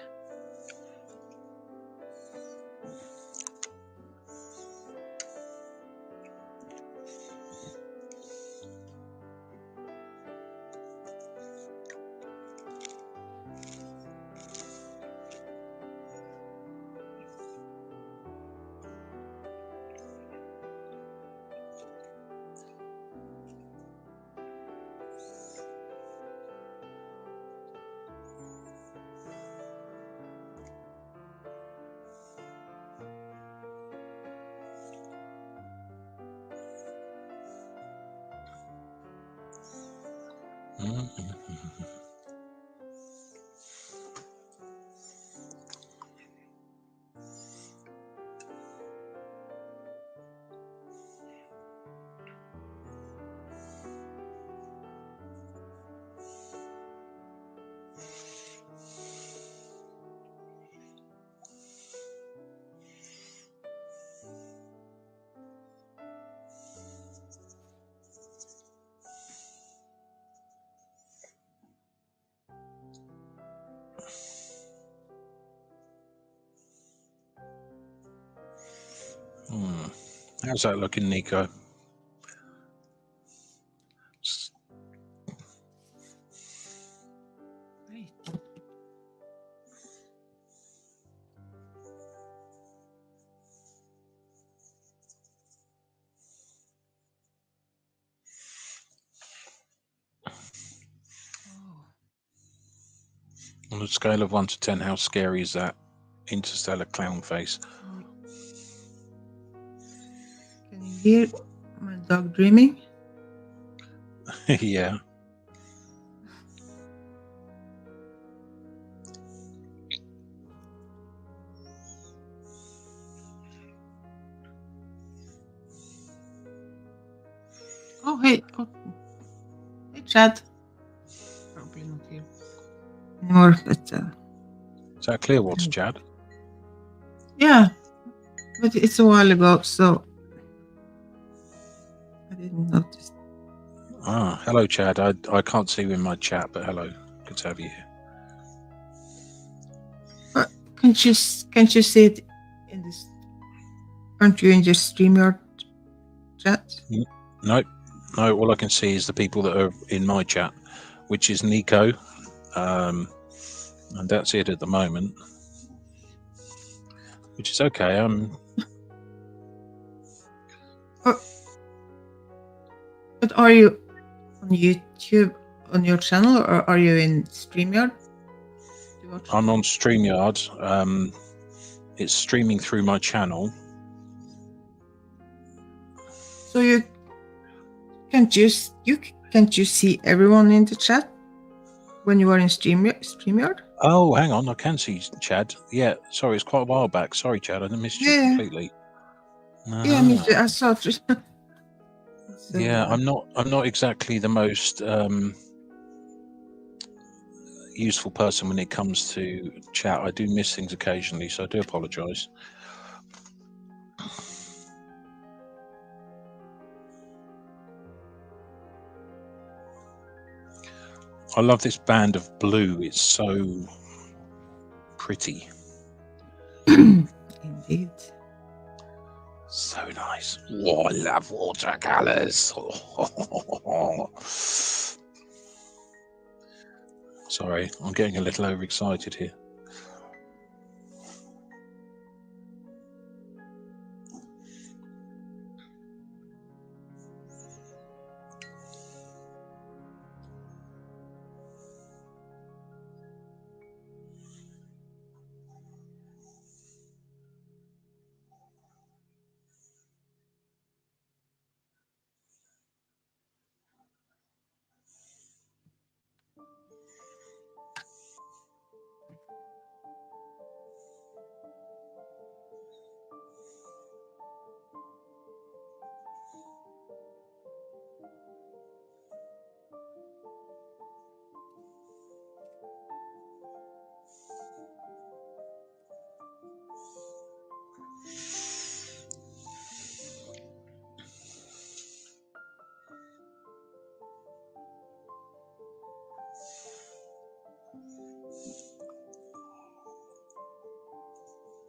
How's that looking, Nico? Great. On a scale of 1 to 10, how scary is that interstellar clown face? Can you hear my dog dreaming? Yeah. Oh, hey. Oh. Hey, Chad. Probably not here anymore, but Is that Clearwater, Chad? yeah, but it's a while ago, so I didn't notice. Ah, hello, Chad. I can't see you in my chat, but hello. Good to have you here. Can't you see it in this? Aren't you in your StreamYard chat? No, all I can see is the people that are in my chat, which is Nico, and that's it at the moment, which is okay. But are you on YouTube on your channel, or are you in StreamYard? I'm on StreamYard. It's streaming through my channel. So you can't you see everyone in the chat when you are in StreamYard? Oh, hang on, I can see Chad. Yeah, sorry, it's quite a while back. Sorry, Chad, I missed you Yeah. completely. Yeah, me Ah. too. I saw it. So, Yeah, I'm not exactly the most useful person when it comes to chat. I do miss things occasionally, so I do apologise. I love this band of blue. It's so pretty. indeed. So nice. Oh, I love watercolours. Sorry, I'm getting a little overexcited here.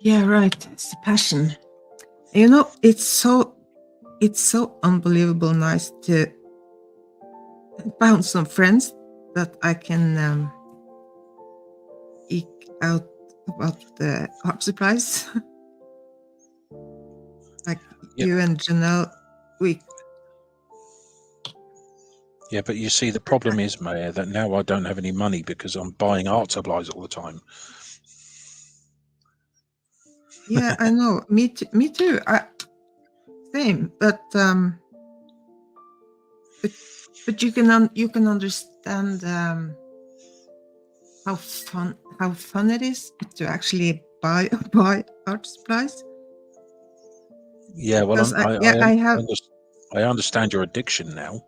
Yeah, right. It's the passion. You know, it's so unbelievable nice to found some friends that I can eke out about the art supplies. Like Yep. you and Janelle, Yeah, but you see, the problem is, Maya, that now I don't have any money because I'm buying art supplies all the time. yeah, I know. Me too. Same, but you can understand how fun it is to actually buy art supplies. Yeah, well, Because I understand your addiction now.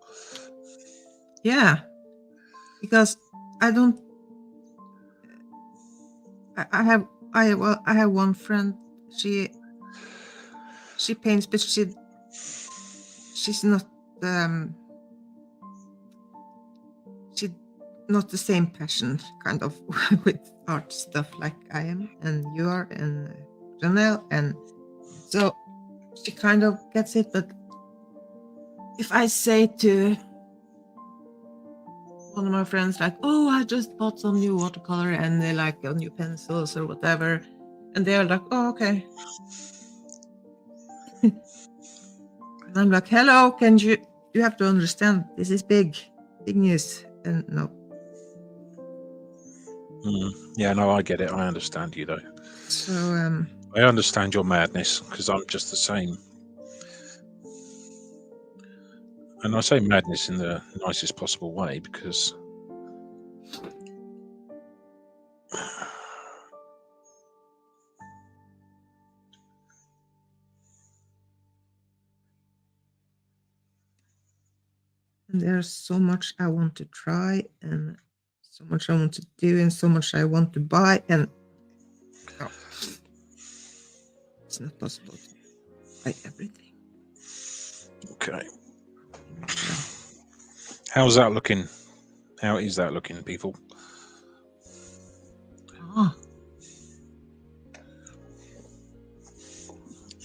Yeah, because I don't. I have one friend. She paints, but she's not she not the same passion kind of with art stuff like I am and you are and Janelle, and so she kind of gets it. But if I say to one of my friends like, "Oh, I just bought some new watercolor and they like new pencils or whatever," and they're like, "Oh, okay." And I'm like, "Hello, can you have to understand this is big news." And no. Yeah, no, I get it. I understand you, though. So I understand your madness because I'm just the same. And I say madness in the nicest possible way because there's so much I want to try and so much I want to do and so much I want to buy, and it's not possible to buy everything. Okay. How's that looking? How is that looking, people?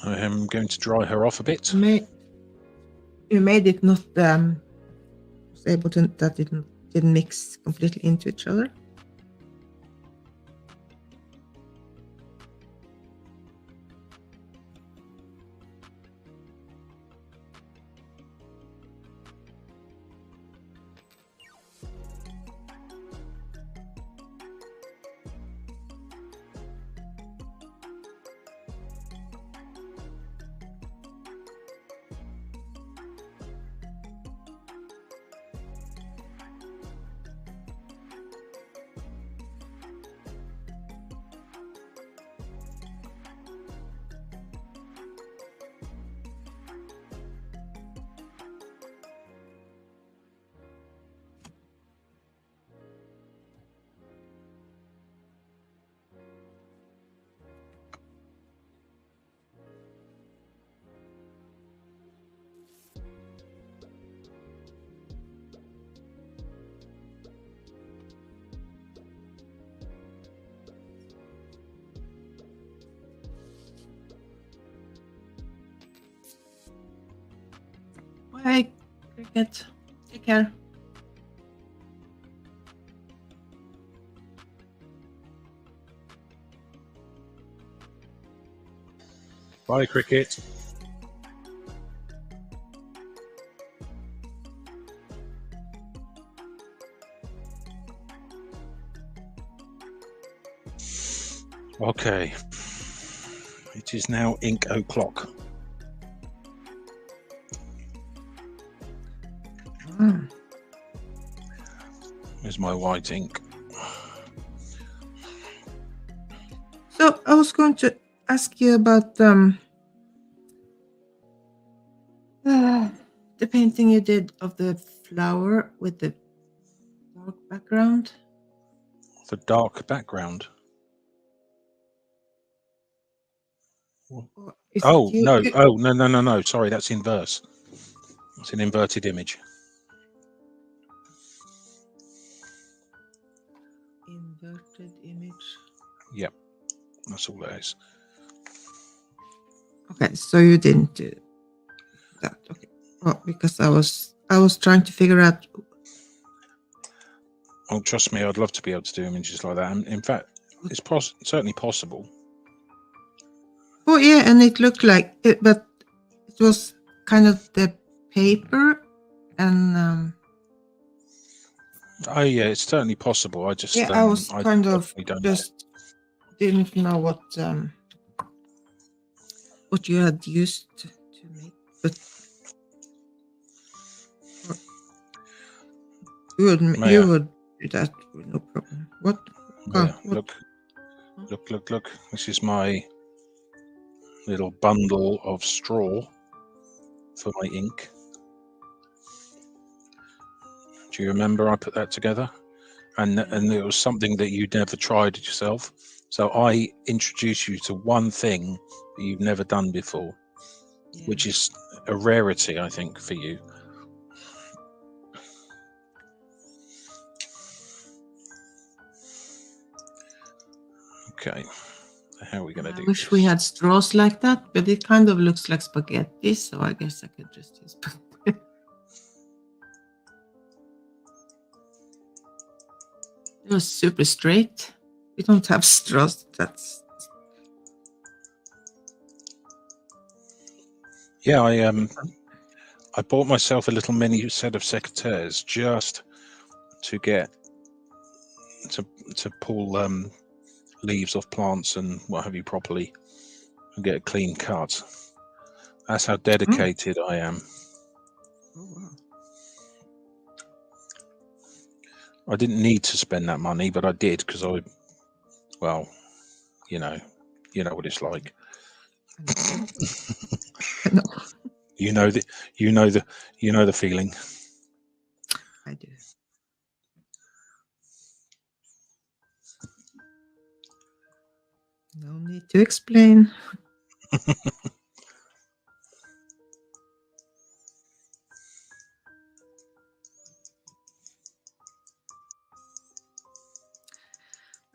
I am going to dry her off a bit. You made it not was able to that it didn't mix completely into each other. Cricket. Take care. Bye, Cricket. Okay. It is now ink o'clock. Here's my white ink. So I was going to ask you about the painting you did of the flower with the dark background. The dark background. Or is Oh, it you? no. Oh, no. Sorry, that's inverse. It's an inverted image. Inverted image. Yep. That's all that is. Okay, so you didn't do that. Okay. Well, because I was trying to figure out. Oh, trust me, I'd love to be able to do images like that. And in fact, it's certainly possible. Oh yeah, and it looked like it, but it was kind of the paper and. Oh yeah, it's certainly possible. I just Yeah, I was kind of don't just didn't know what you had used to make, but you would do that with no problem. What? Yeah, what? Look. This is my little bundle of straw for my ink. Do you remember I put that together? And it was something that you'd never tried yourself. So I introduced you to one thing that you've never done before, which is a rarity, I think, for you. Okay, how are we going to do I wish this? we had straws like that, but it kind of looks like spaghetti, so I guess I could just use spaghetti. It was super straight. We don't have straws. That's yeah. I bought myself a little mini set of secateurs just to get to pull leaves off plants and what have you properly and get a clean cut. That's how dedicated I am. Oh wow. I didn't need to spend that money, but I did because well, you know what it's like. No. you know the feeling. I do. No need to explain.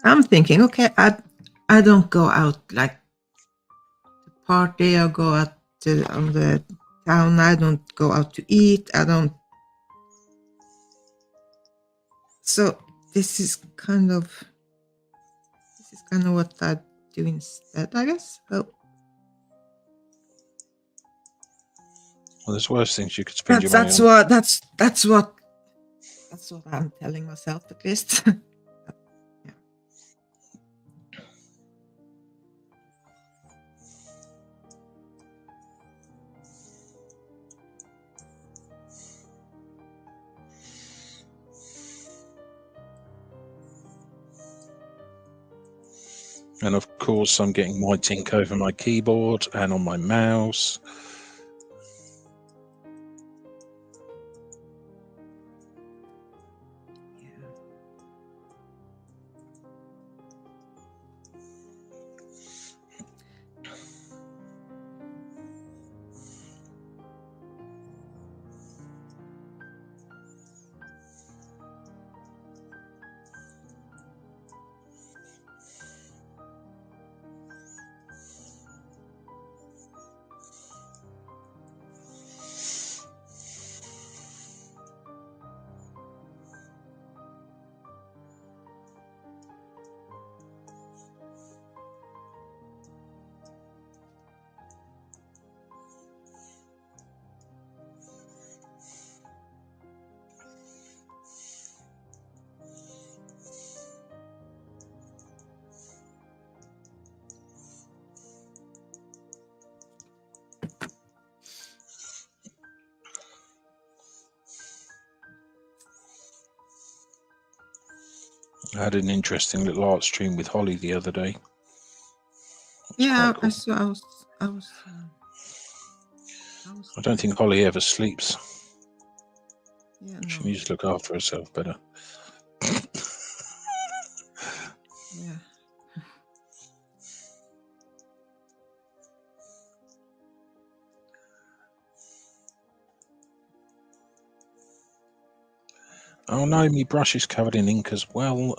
I'm thinking, okay, I don't go out like to party or go out on the town. I don't go out to eat. I don't. So this is kind of what I do instead, I guess. Oh. Well, there's worse things you could spend your money That's on. what I'm telling myself at least. Yeah. And of course, I'm getting white ink over my keyboard and on my mouse. I had an interesting little art stream with Holly the other day. Yeah, quite cool. I don't think Holly ever sleeps. Yeah, She no. needs to look after herself better. Yeah. Oh no, my brush is covered in ink as well.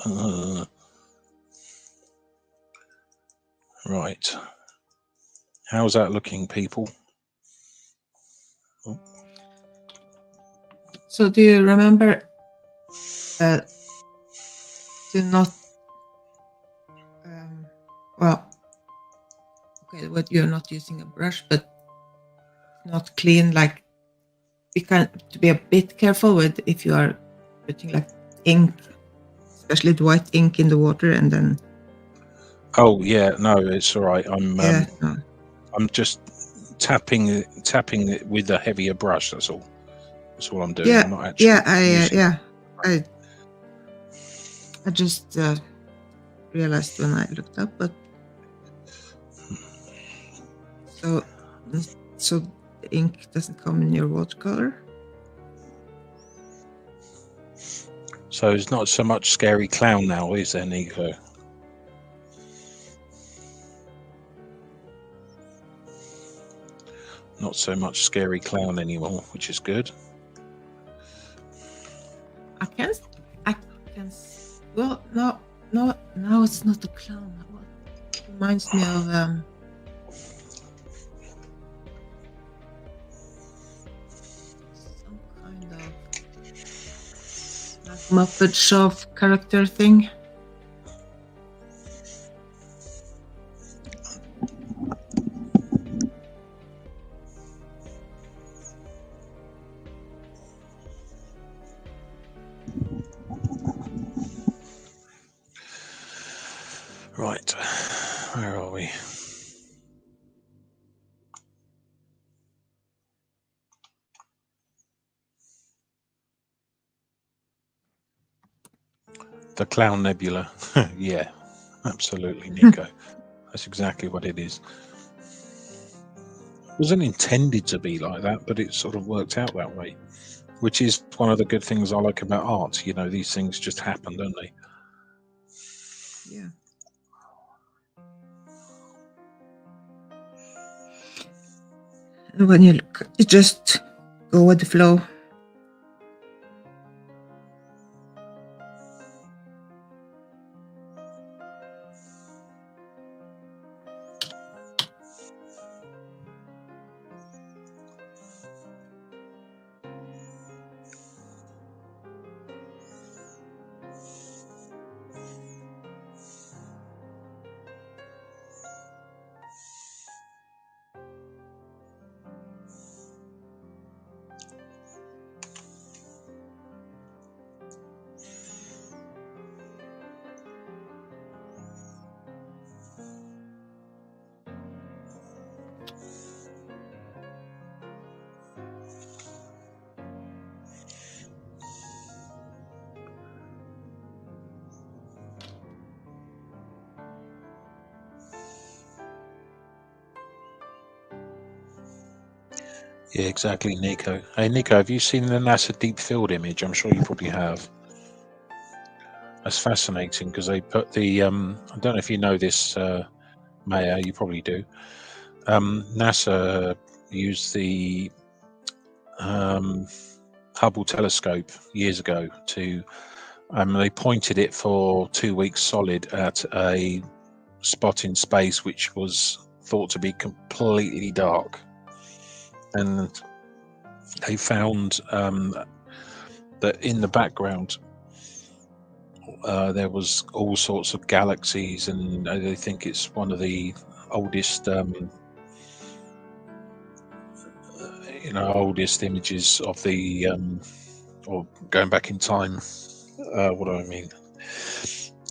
Right. How's that looking, people? Oh. So do you remember to not well, okay, what you're not using a brush, but not clean, like to be a bit careful with if you are putting like ink, especially the white ink in the water, and then. Oh yeah, no, it's all right. I'm just tapping it with a heavier brush. That's all. That's all I'm doing. Yeah, I'm not actually using. I just realized when I looked up, but so the ink doesn't come in your watercolor. So it's not so much scary clown now, is there, Nico? Not so much scary clown anymore, which is good. I can. Well, no, now it's not a clown. It reminds me of some kind of like Muppet Show character thing. Right, where are we? The Clown Nebula. Yeah, absolutely, Nico. That's exactly what it is. It wasn't intended to be like that, but it sort of worked out that way, which is one of the good things I like about art. You know, these things just happen, don't they? Yeah. And when you just go with the flow. Yeah, exactly, Nico. Hey, Nico, have you seen the NASA Deep Field image? I'm sure you probably have. That's fascinating because they put the. I don't know if you know this, Maya. You probably do. NASA used the Hubble telescope years ago to. They pointed it for 2 weeks solid at a spot in space which was thought to be completely dark, and they found that in the background there was all sorts of galaxies, and they think it's one of the oldest oldest images of the or going back in time. What do I mean?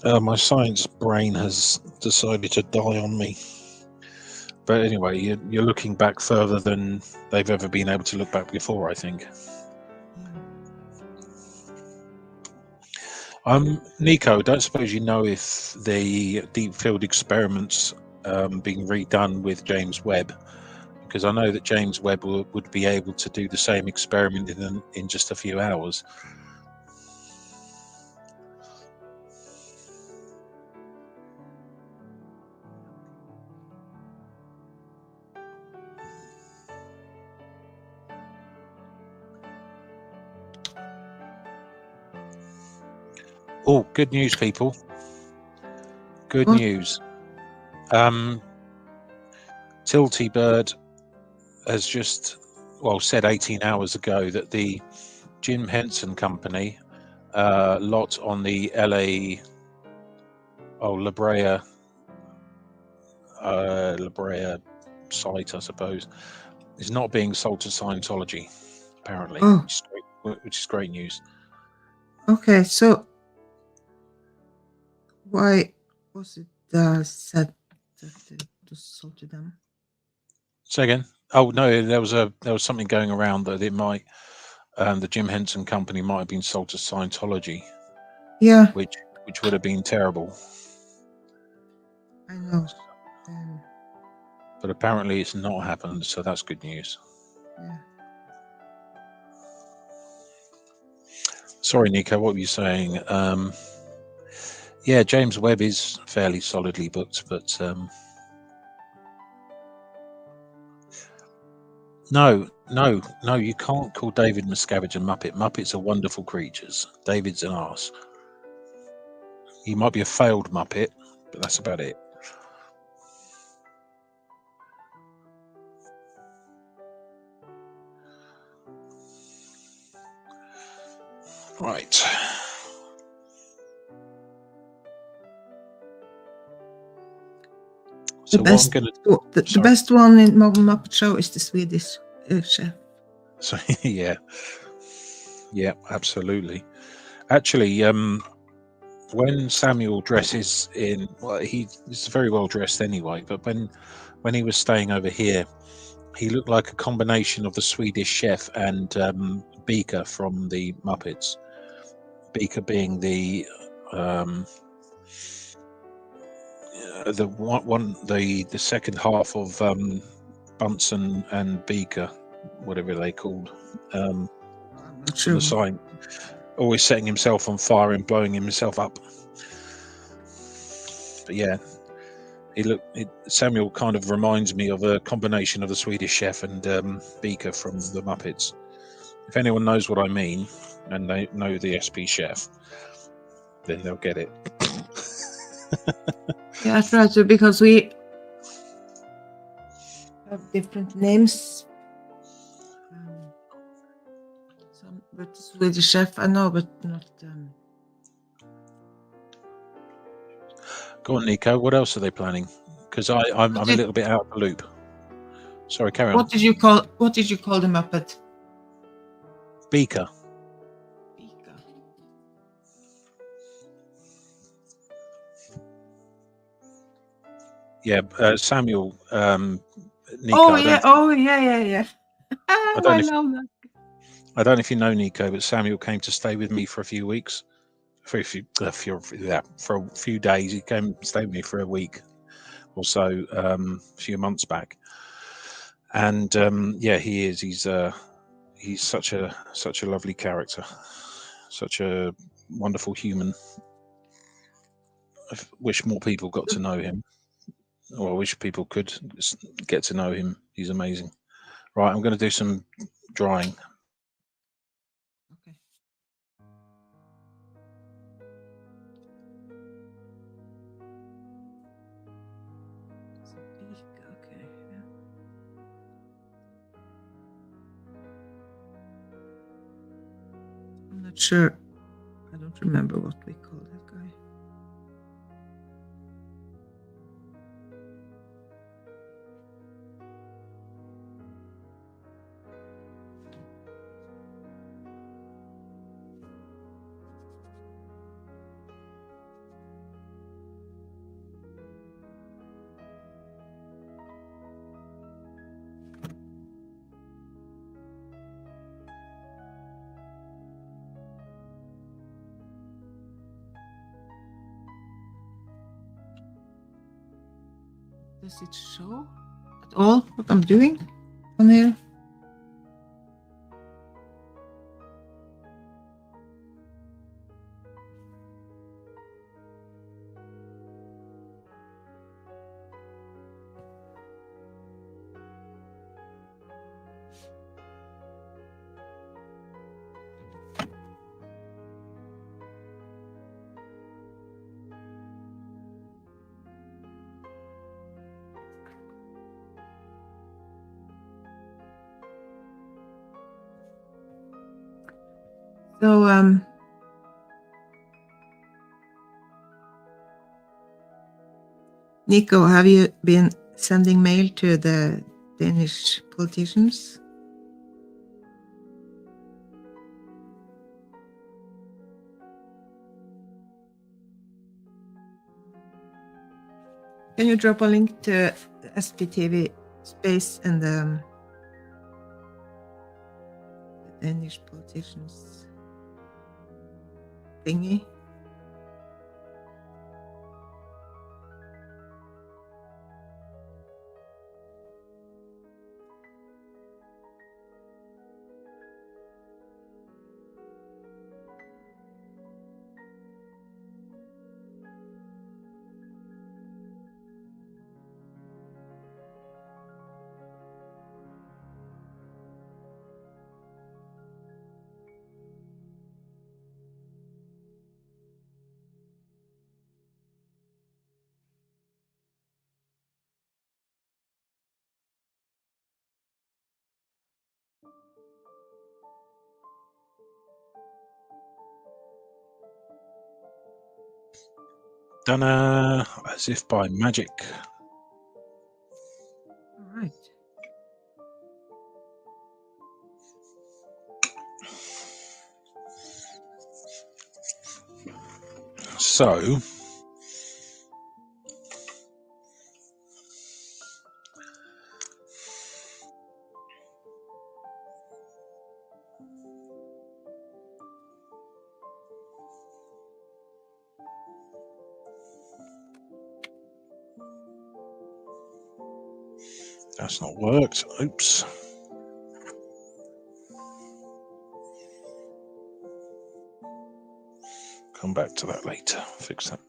My science brain has decided to die on me. But anyway, you're looking back further than they've ever been able to look back before, I think. Nico, I don't suppose you know if the deep field experiments being redone with James Webb? Because I know that James Webb would be able to do the same experiment in just a few hours. Oh, good news, people. Good What? news. Tilty Bird has just, said 18 hours ago that the Jim Henson Company lot on the La Brea site, I suppose, is not being sold to Scientology, apparently, Oh, which is great news. okay. So why was it said that it was sold to them? Say again? Oh no, there was something going around that it might the Jim Henson Company might have been sold to Scientology, Yeah, which would have been terrible. I know. But apparently it's not happened, so that's good news. Yeah. Sorry, Nico, what were you saying? Yeah, James Webb is fairly solidly booked, but no, you can't call David Miscavige a Muppet. Muppets are wonderful creatures. David's an arse. He might be a failed Muppet, but that's about it. Right. The So best, what I'm going to... the best one in Muppet Show is the Swedish chef. So yeah, absolutely. Actually, when Samuel dresses in, well, he's very well dressed anyway. But when he was staying over here, he looked like a combination of the Swedish chef and Beaker from the Muppets. Beaker being the second half of Bunsen and Beaker, whatever they called. I'm not From sure. the sign, always setting himself on fire and blowing himself up. But yeah, Samuel kind of reminds me of a combination of the Swedish chef and Beaker from the Muppets. If anyone knows what I mean and they know the SP chef, then they'll get it. Yeah, I try to, because we have different names. Some, but the Swedish chef I know, but not. Go on, Nico. What else are they planning? Because I'm a little bit out of the loop. Sorry, carry on. What did you call the Muppet? Beaker. Beaker. Yeah, Samuel. Nico. Oh yeah! I know that. I don't know if you know Nico, but Samuel came to stay with me for a few weeks. For a few days. He came to stay with me for a week or so, a few months back. And yeah, he is. He's such a lovely character, such a wonderful human. I wish more people got to know him, or I wish people could get to know him. He's amazing. Right, I'm going to do some drawing. Okay. Okay. Yeah. I'm not sure. I don't remember what we call that guy. Does it show at all what I'm doing on here? So Nico, have you been sending mail to the Danish politicians? Can you drop a link to SPTV space and the Danish politicians thingy? Done as if by magic. All right. So that's not worked. Oops. Come back to that later. Fix that.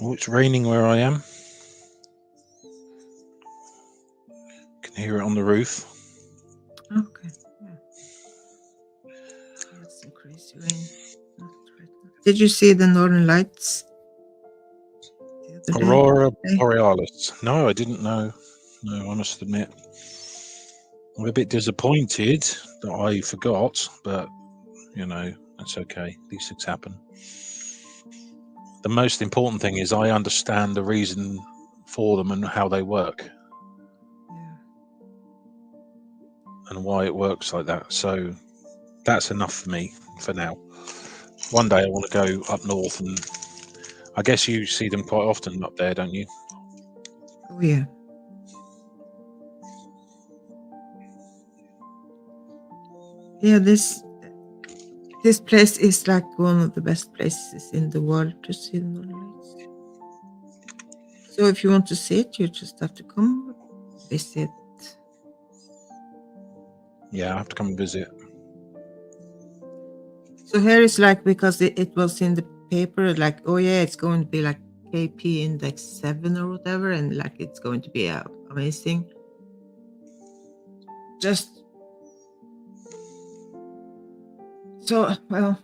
Oh, it's raining where I am. Can hear it on the roof. Okay. Yeah. We had some crazy rain. Not right now. Did you see the Northern Lights the other day? Aurora Hey. Borealis. No, I didn't know. No, I must admit. I'm a bit disappointed that I forgot, but you know, that's okay. These things happen. The most important thing is I understand the reason for them and how they work Yeah. and why it works like that. So that's enough for me for now. One day I want to go up north, and I guess you see them quite often up there, don't you? Oh yeah. Yeah, this place is like one of the best places in the world to see the Northern Lights. So if you want to see it, you just have to come visit. Yeah, I have to come and visit. So here is like, because it was in the paper, like, oh yeah, it's going to be like KP index 7 or whatever, and like it's going to be amazing. Just so well.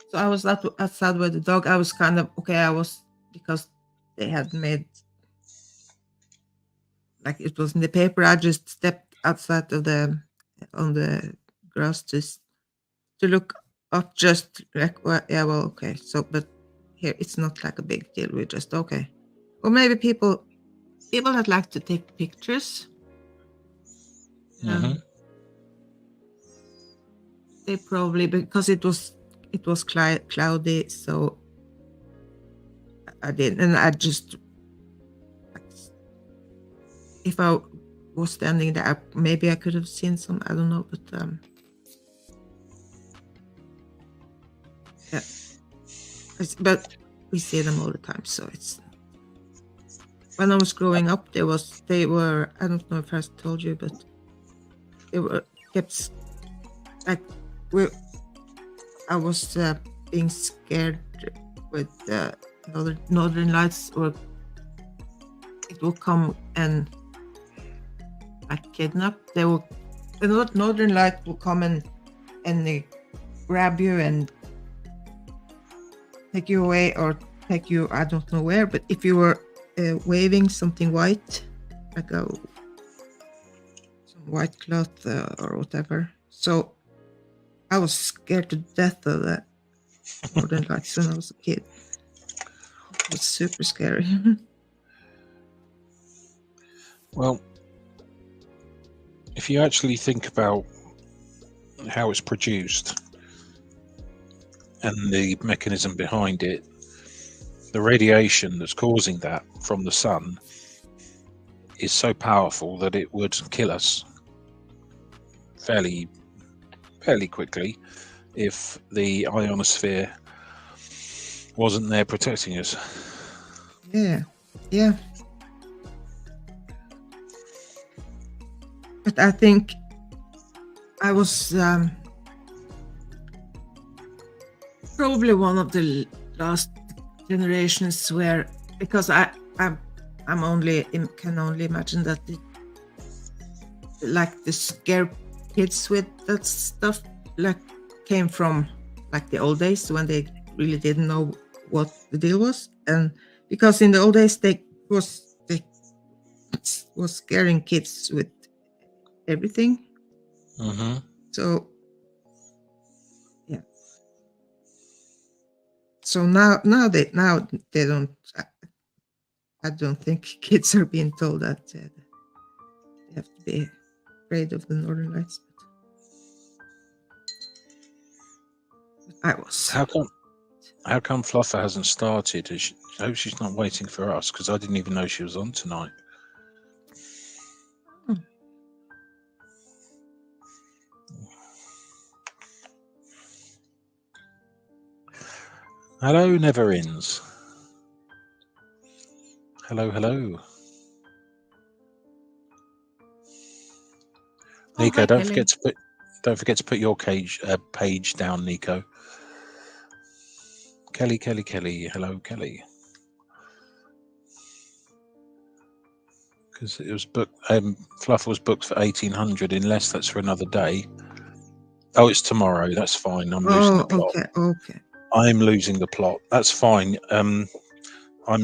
So I was outside with the dog. I was kind of okay. I was, because they had made, like, it was in the paper. I just stepped outside of on the grass to look up, just like, well, yeah, well, okay. So, but here it's not like a big deal. We're just okay. Or maybe people that like to take pictures. Mhm. They probably, because it was cloudy, so I did, and I just if I was standing there, maybe I could have seen some. I don't know, but yeah, but we see them all the time. So it's when I was growing up, they were. I don't know if I told you, but they were kept like I was being scared with northern lights, or it will come and like kidnap. The northern light will come and they grab you and take you away, or take you, I don't know where. But if you were waving something white, like some white cloth or whatever, so I was scared to death of that northern lights when I was a kid. It was super scary. Well, if you actually think about how it's produced and the mechanism behind it, the radiation that's causing that from the sun is so powerful that it would kill us fairly quickly if the ionosphere wasn't there protecting us. Yeah. But I think I was probably one of the last generations where, because can only imagine that like the scare kids with that stuff like came from like the old days when they really didn't know what the deal was, and because in the old days they was scaring kids with everything. Mm-hmm. So yeah. So now they don't. I don't think kids are being told that they have to be afraid of the northern lights. But I was. How come Fluffer hasn't started? I hope she's not waiting for us, because I didn't even know she was on tonight. Oh. Hello, Neverins. Hello. Oh, Nico, hi, don't Kelly. forget to put your page down, Nico. Kelly. Hello, Kelly. Because it was booked. Fluff was booked for 1800. Unless that's for another day. Oh, it's tomorrow. That's fine. I'm losing the plot. Okay. I'm losing the plot. That's fine. I'm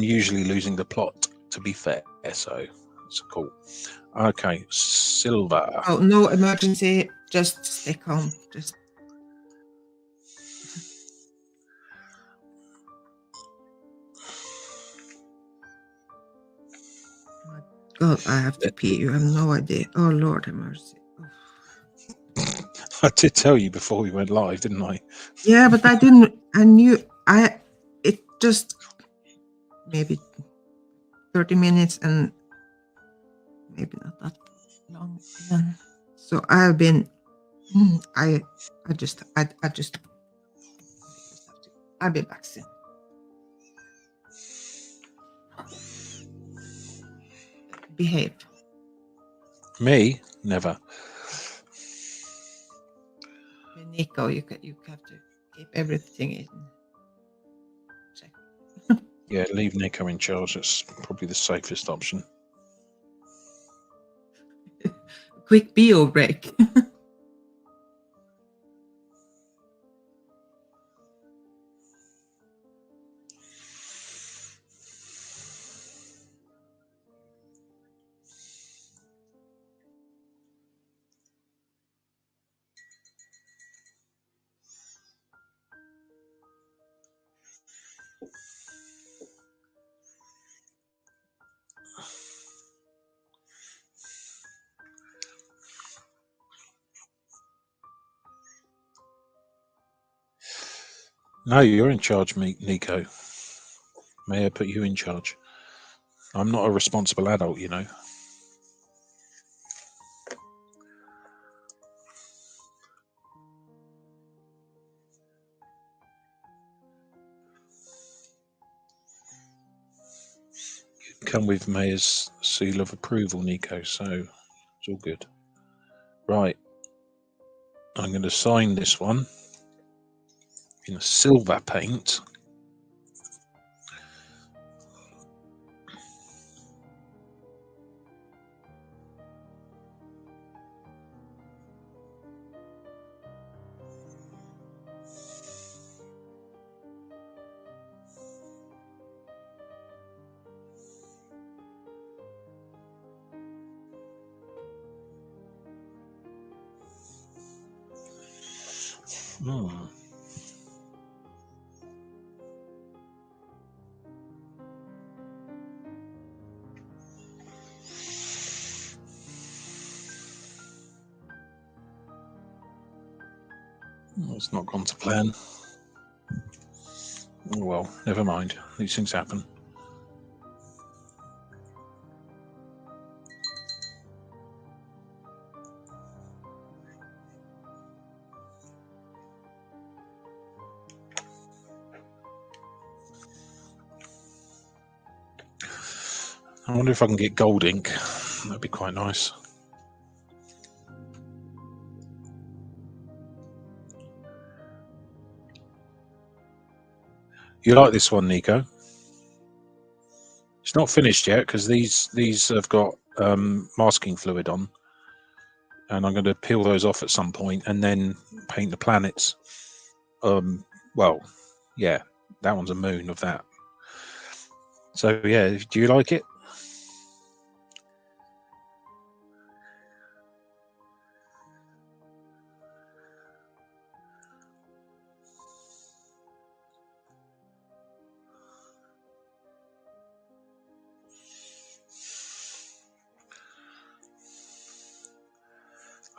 usually losing the plot, to be fair. So it's cool. Okay, Silver. Oh, no emergency. Just stay calm. Just. My God, I have to pee. You have no idea. Oh, Lord have mercy. I did tell you before we went live, didn't I? Yeah, but I didn't. I knew. It just maybe 30 minutes and maybe not that long again. So I've been. I'll be back soon. Behave. Me? Never. Nico, you have to keep everything in check. Yeah, leave Nico in charge. That's probably the safest option. Quick bio break. No, you're in charge, Nico. May I put you in charge? I'm not a responsible adult, you know. come with Mayor's seal of approval, Nico, so it's all good. Right. I'm going to sign this one in a silver paint. It's not gone to plan. Oh, well, never mind. These things happen. I wonder if I can get gold ink. That'd be quite nice. You like this one, Nico? It's not finished yet because these have got masking fluid on, and I'm going to peel those off at some point and then paint the planets. Well, yeah, that one's a moon of that. So yeah, do you like it?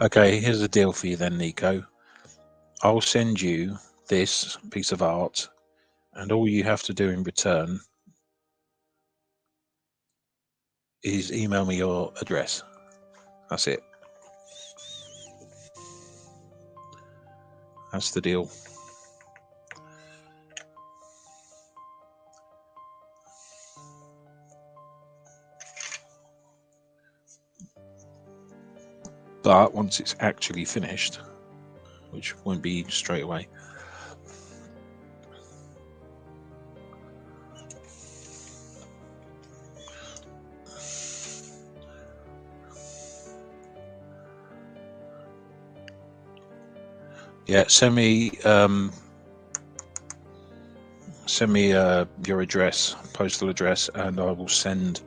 Okay, here's the deal for you then, Nico. I'll send you this piece of art, and all you have to do in return is email me your address. That's it. That's the deal. But once it's actually finished, which won't be straight away, yeah, send me your address, postal address, and I will send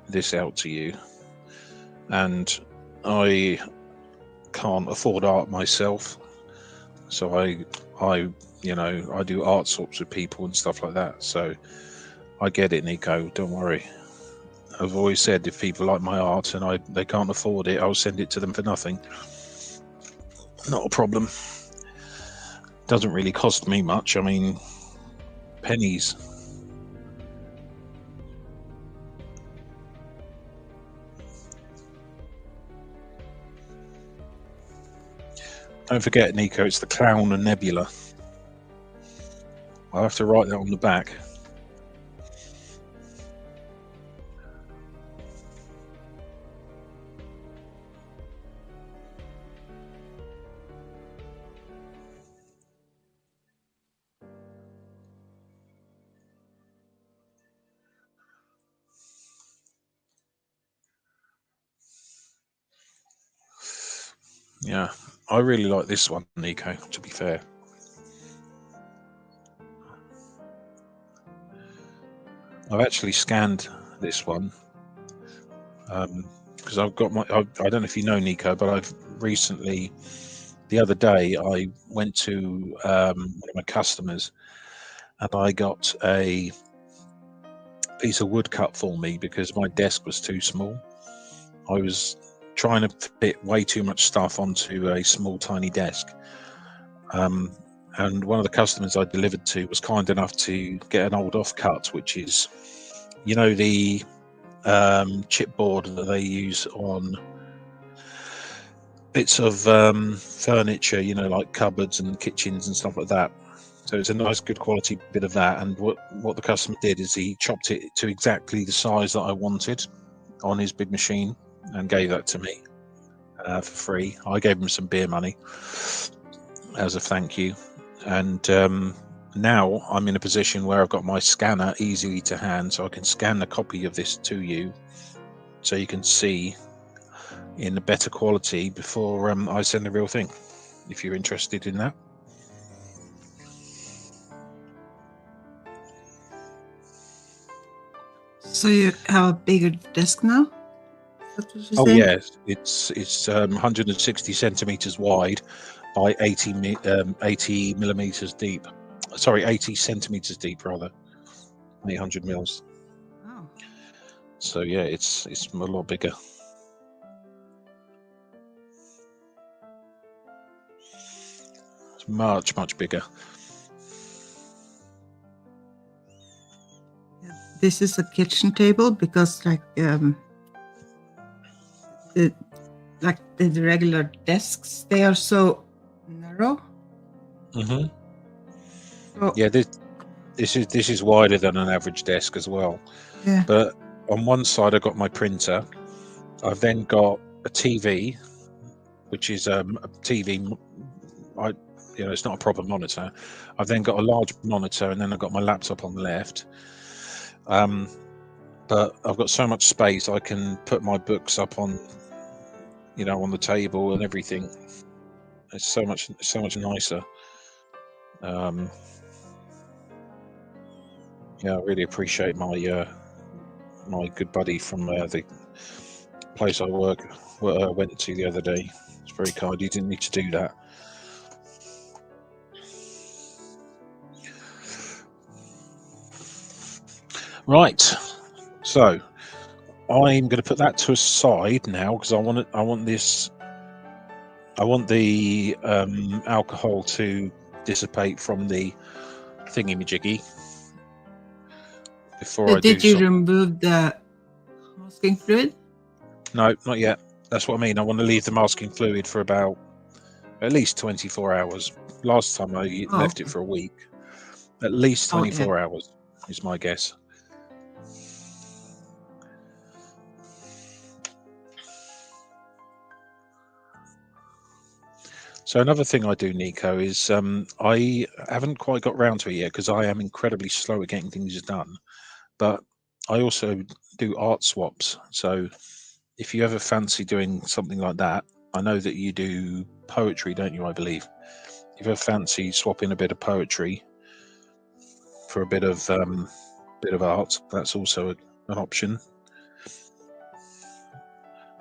this out to you. And I can't afford art myself, so I do art swaps with people and stuff like that. So I get it, Nico. Don't worry. I've always said if people like my art and they can't afford it, I'll send it to them for nothing. Not a problem. Doesn't really cost me much. I mean, pennies. Don't forget, Nico, it's the Clown and Nebula. I'll have to write that on the back. Yeah, I really like this one, Nico, to be fair. I've actually scanned this one because I've got I don't know if you know, Nico, but I've recently, the other day, I went to one of my customers and I got a piece of wood cut for me because my desk was too small. I was trying to fit way too much stuff onto a small, tiny desk. And one of the customers I delivered to was kind enough to get an old offcut, which is, you know, the chipboard that they use on bits of furniture, you know, like cupboards and kitchens and stuff like that. So it's a nice, good quality bit of that. And what the customer did is he chopped it to exactly the size that I wanted on his big machine and gave that to me for free. I gave him some beer money as a thank you. And now I'm in a position where I've got my scanner easily to hand, so I can scan a copy of this to you so you can see in a better quality before I send the real thing, if you're interested in that. So you have a bigger desk now? That's what you're Oh saying? yes, it's 160 centimeters wide by 80 millimeters deep. Sorry, 80 centimeters deep rather. 800 mils. Wow. So yeah, it's a lot bigger. It's much bigger. This is a kitchen table because like the regular desks, they are so narrow. Mm-hmm. So, Yeah, this is wider than an average desk as well. yeah. But on one side, I've got my printer. I've then got a TV, which is a TV. It's not a proper monitor. I've then got a large monitor, and then I've got my laptop on the left. But I've got so much space, I can put my books up on, on the table and everything. It's so much nicer. Yeah, I really appreciate my my good buddy from the place I went to the other day. It's very kind. You didn't need to do that. Right. So I'm going to put that to a side now because I want the alcohol to dissipate from the thingy-majiggy before I do. Did you remove the masking fluid? No, not yet. That's what I mean. I want to leave the masking fluid for about at least 24 hours. Last time I left it for a week. At least 24 hours is my guess. So another thing I do, Nico, is I haven't quite got round to it yet because I am incredibly slow at getting things done. But I also do art swaps. So if you ever fancy doing something like that, I know that you do poetry, don't you? I believe. If you ever fancy swapping a bit of poetry for a bit of art, that's also an option.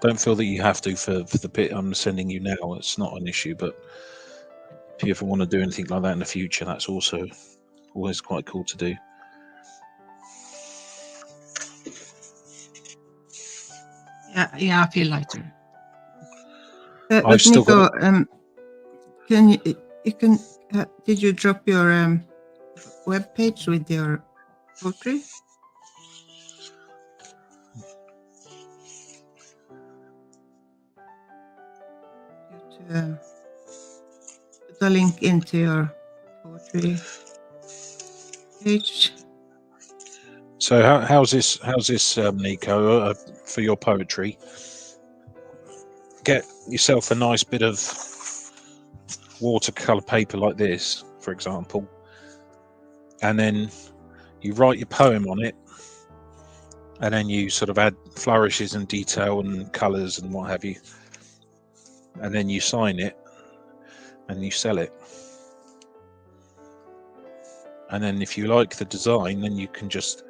Don't feel that you have to for the bit I'm sending you now. It's not an issue, but if you ever want to do anything like that in the future, that's also always quite cool to do. Yeah, I feel lighter. I've still Nico, got. can you can did you drop your web page with your poetry? To put a link into your poetry page. So how's this, Nico, for your poetry? Get yourself a nice bit of watercolor paper like this, for example, and then you write your poem on it, and then you sort of add flourishes and detail and colors and what have you, and then you sign it and you sell it. And then if you like the design, then you can just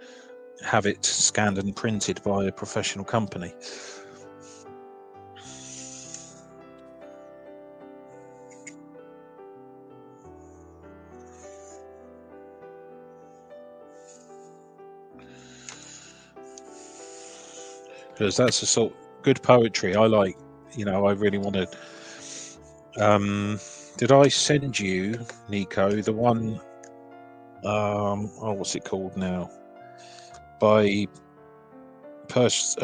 have it scanned and printed by a professional company. Because that's a sort of good poetry I like. I really want to. Did I send you, Nico, the one? What's it called now? By Percy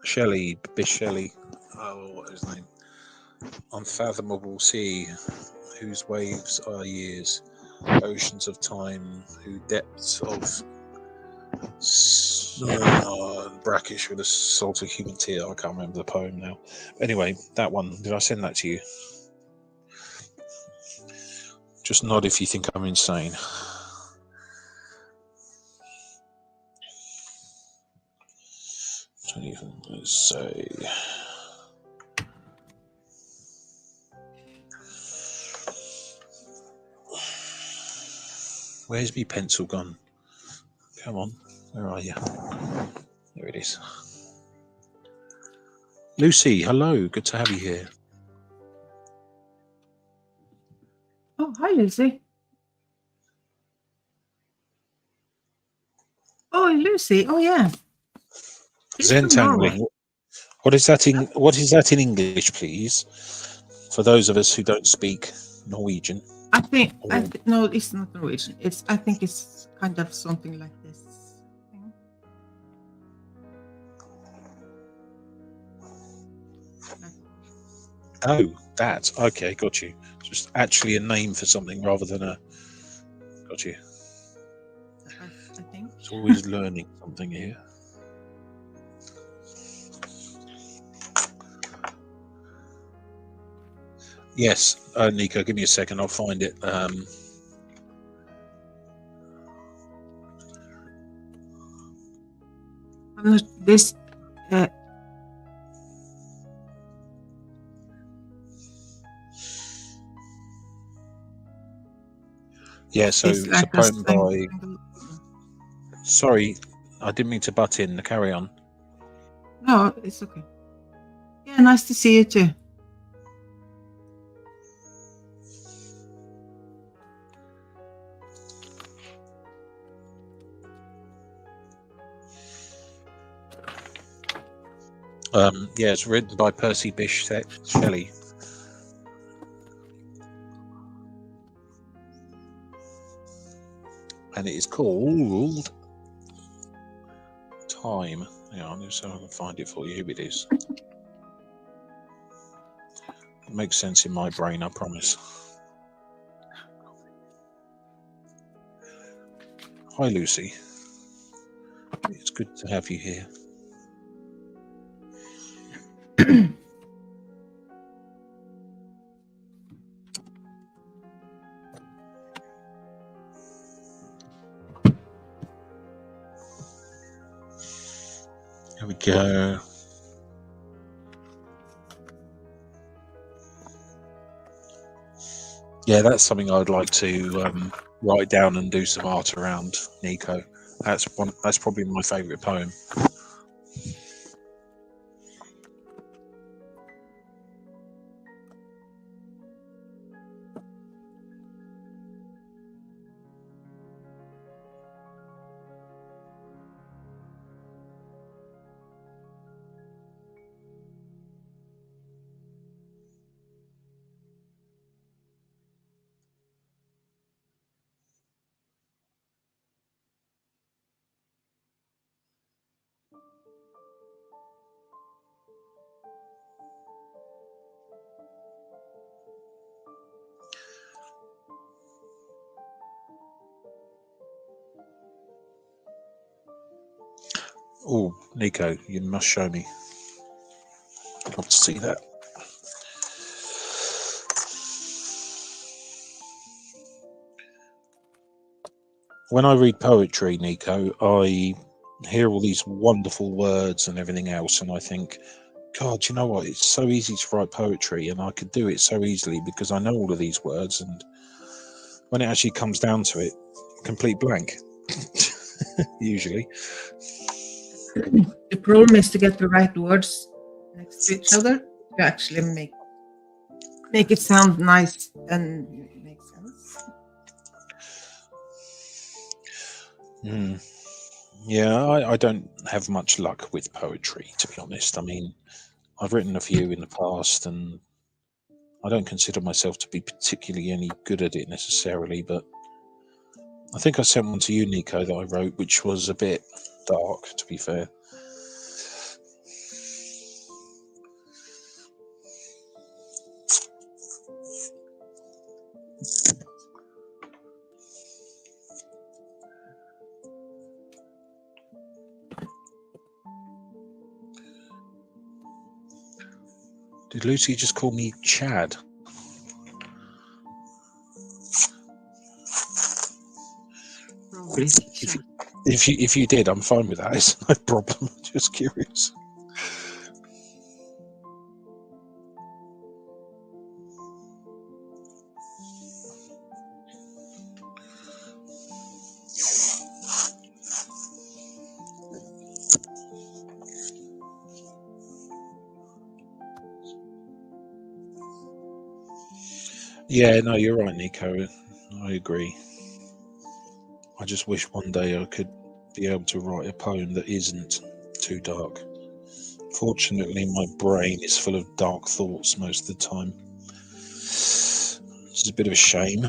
Shelley, Bish Shelley. Oh, what is his name? Unfathomable Sea. whose waves are years, oceans of time, whose depths of brackish with a salt of human tear. I can't remember the poem now. Anyway, that one. Did I send that to you? Just nod if you think I'm insane. Let's say. Where's my pencil gone? Come on, where are you? There it is. Lucy, hello. Good to have you here. Oh, hi, Lucy. Oh, Lucy. Oh, yeah. She's from Norway. Zentangling. What is that in? What is that in English, please? For those of us who don't speak Norwegian. I think no, it's not Norwegian. I think it's kind of something like this. Oh, that. Okay, got you. Just actually a name for something rather than a. Got you. I think. It's always learning something here. Yes, Nico, give me a second. I'll find it. I'm not this. Yeah, so it's like a poem by. Sorry, I didn't mean to butt in. Carry on. No, it's okay. Yeah, nice to see you too. Yeah, it's written by Percy Bysshe Shelley. And it is called Time. Hang on, let's see if I can find it for you. Here it is. It makes sense in my brain, I promise. Hi, Lucy. It's good to have you here. Here we go. Yeah, that's something I'd like to write down and do some art around, Nico. That's probably my favourite poem. Oh, Nico, you must show me. I'd love to see that. When I read poetry, Nico, I hear all these wonderful words and everything else, and I think, God, you know what? It's so easy to write poetry, and I could do it so easily because I know all of these words. And when it actually comes down to it, complete blank. Usually. The problem is to get the right words next to each other to actually make it sound nice and make sense. Yeah, I don't have much luck with poetry, to be honest. I mean, I've written a few in the past, and I don't consider myself to be particularly any good at it necessarily, but I think I sent one to you, Nico, that I wrote, which was a bit dark, to be fair. Did Lucy just call me Chad? Probably. If you did, I'm fine with that. It's no problem. Just curious. Yeah, no, you're right, Nico. I agree. I just wish one day I could be able to write a poem that isn't too dark. Fortunately, my brain is full of dark thoughts most of the time. It's a bit of a shame.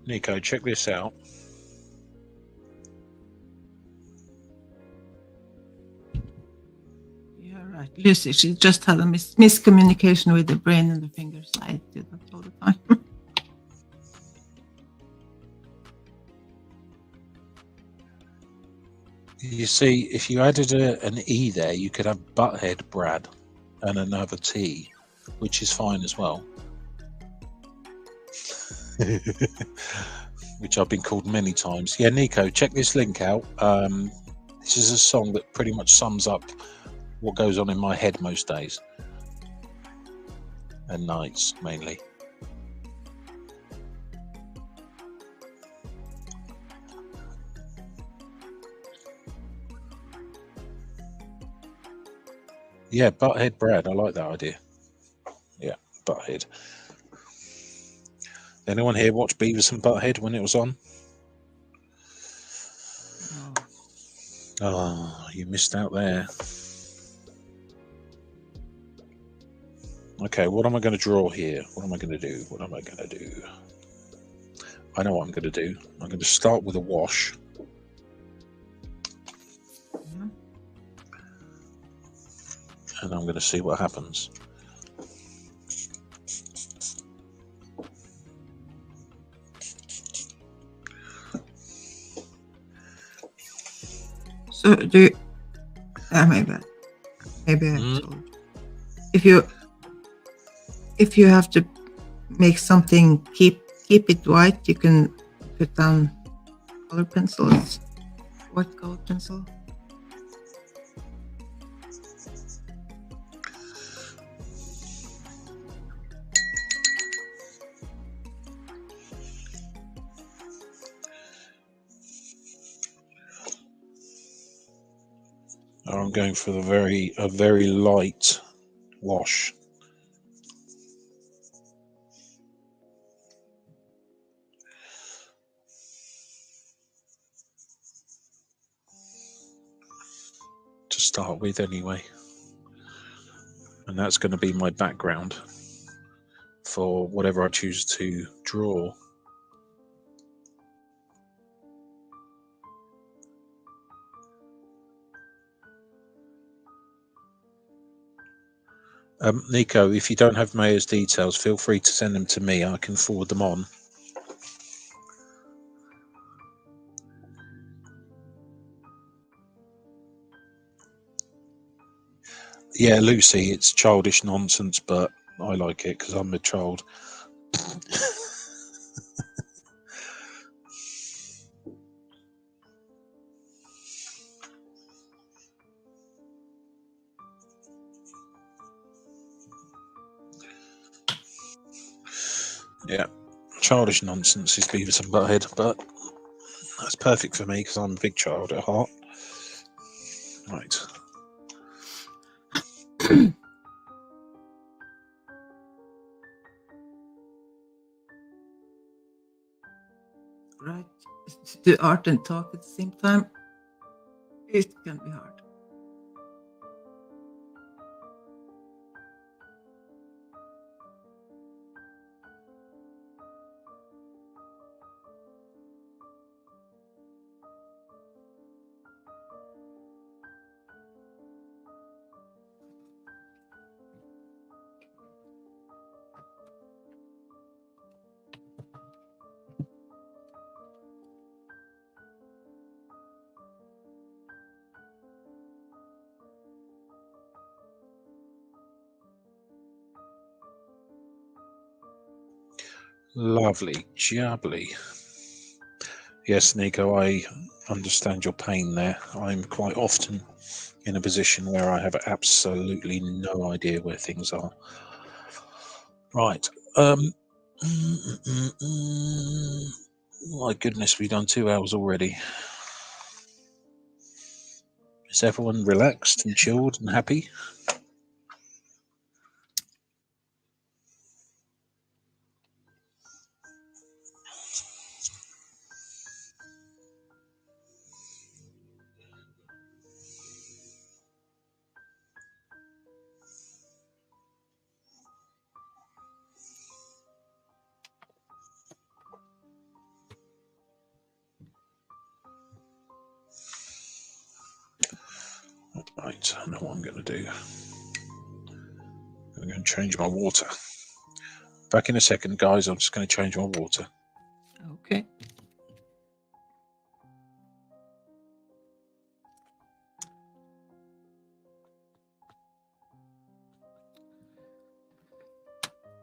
Nico, check this out. You're right. Lucy, she just had a miscommunication with the brain and the fingers. I do that all the time. You see, if you added an E there, you could have Butthead Brad and another T, which is fine as well. Which I've been called many times. Yeah, Nico, check this link out. This is a song that pretty much sums up what goes on in my head most days and nights mainly. Yeah, Butthead Brad. I like that idea. Yeah, Butthead. Anyone here watch Beavis and Butthead when it was on? Oh, you missed out there. Okay, what am I going to draw here? What am I going to do? What am I going to do? I know what I'm going to do. I'm going to start with a wash. And I'm going to see what happens. So do you, maybe I told. If you have to make something keep it white, you can put down color pencils. What color pencil? I'm going for a very light wash. To start with anyway. And that's going to be my background for whatever I choose to draw. Nico, if you don't have Maya's details, feel free to send them to me. I can forward them on. Yeah, Lucy, it's childish nonsense, but I like it because I'm a child. Yeah, childish nonsense is Beavis and Butthead, but that's perfect for me because I'm a big child at heart. Right. Right. To do art and talk at the same time, it can be hard. Lovely, jubbly. Yes, Nico, I understand your pain there. I'm quite often in a position where I have absolutely no idea where things are. Right. My goodness, we've done 2 hours already. Is everyone relaxed and chilled and happy? Right, I know what I'm going to do. I'm going to change my water. Back in a second, guys. I'm just going to change my water. Okay.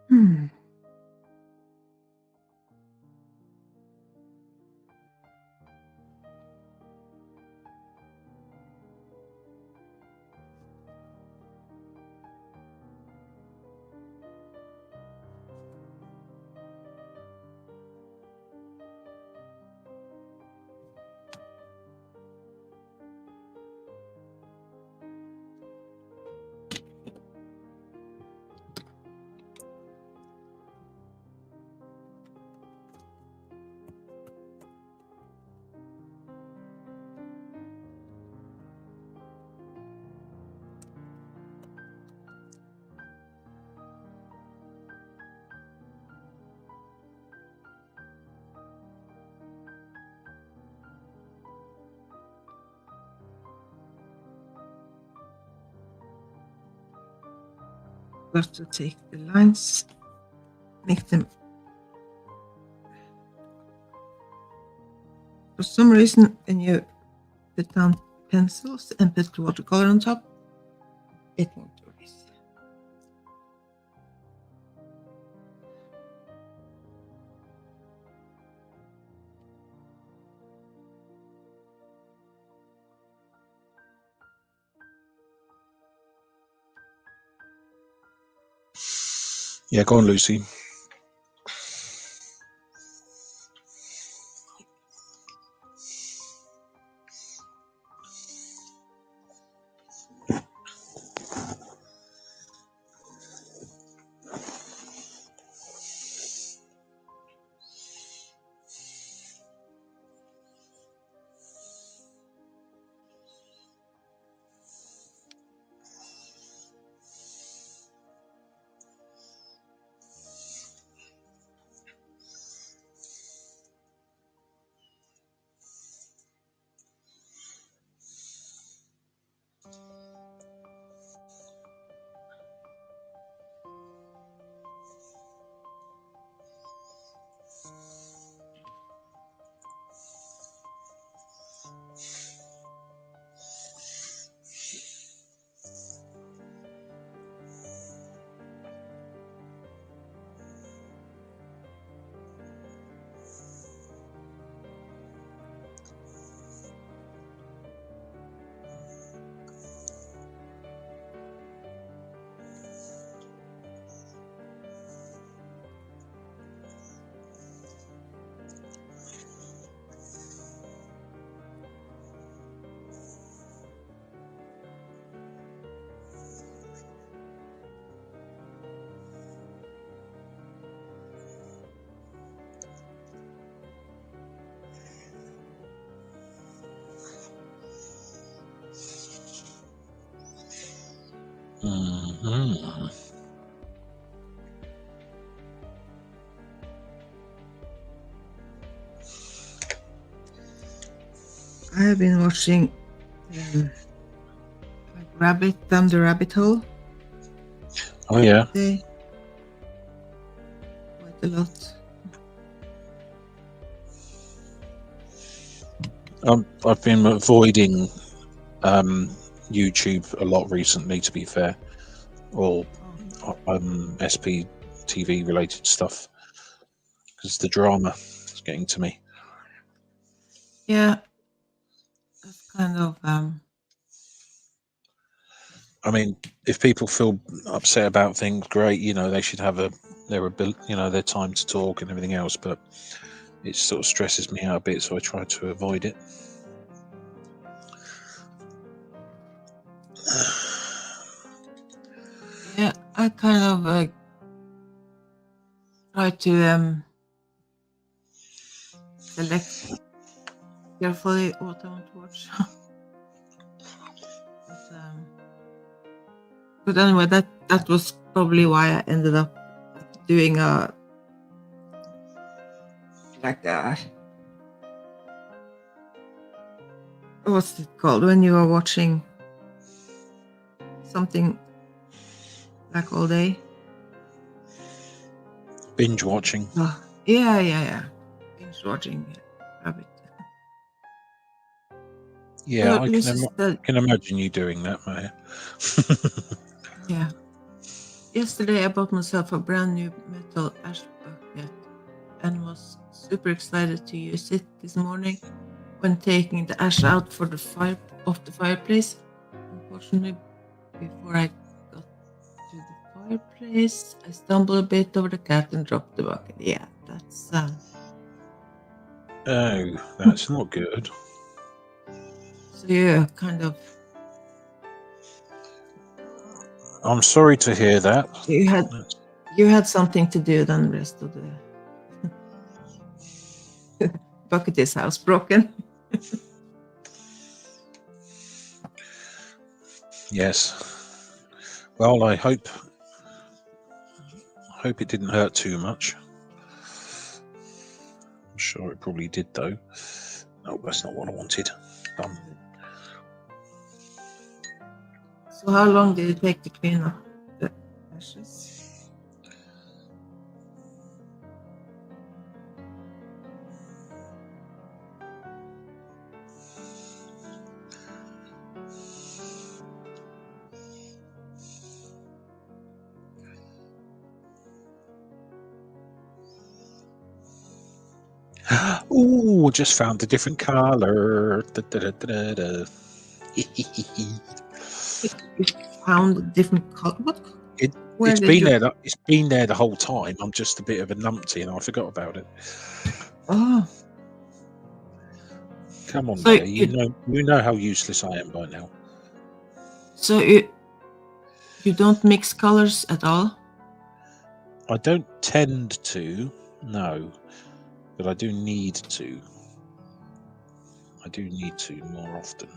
Hmm. Got to take the lines, make them. For some reason, when you put down pencils and put watercolor on top, it won't erase. Yeah, go on, Lucy. Mm. I have been watching like Rabbit Down the Rabbit Hole. Oh yeah. They quite a lot. I've been avoiding YouTube a lot recently, to be fair, or SP TV related stuff, because the drama is getting to me. Yeah, that's kind of I mean, if people feel upset about things, great. You know, they should have their time to talk and everything else. But it sort of stresses me out a bit, so I try to avoid it. yeah. I kind of try to select carefully what I want to watch. But anyway, that was probably why I ended up doing what's it called when you are watching something like all day? Binge watching. Yeah. Binge watching Rabbit. Yeah, I So can imagine you doing that, Maya. yeah. Yesterday I bought myself a brand new metal ash bucket and was super excited to use it this morning when taking the ash out for the fireplace. Unfortunately, before I got to the fireplace, I stumbled a bit over the cat and dropped the bucket. Yeah, that's Oh, that's not good. so yeah, kind of. I'm sorry to hear that. You had something to do than the rest of the bucket is housebroken. Yes. Well, I hope it didn't hurt too much. I'm sure it probably did, though. No, that's not what I wanted. So how long did it take to clean up the ashes? Ooh, just found a different color. You found a different color. What? It's been there. It's been there the whole time. I'm just a bit of a numpty, and I forgot about it. Oh, come on, so Maya. You know how useless I am by now. So you don't mix colors at all? I don't tend to, no, but I do need to. I do need to more often.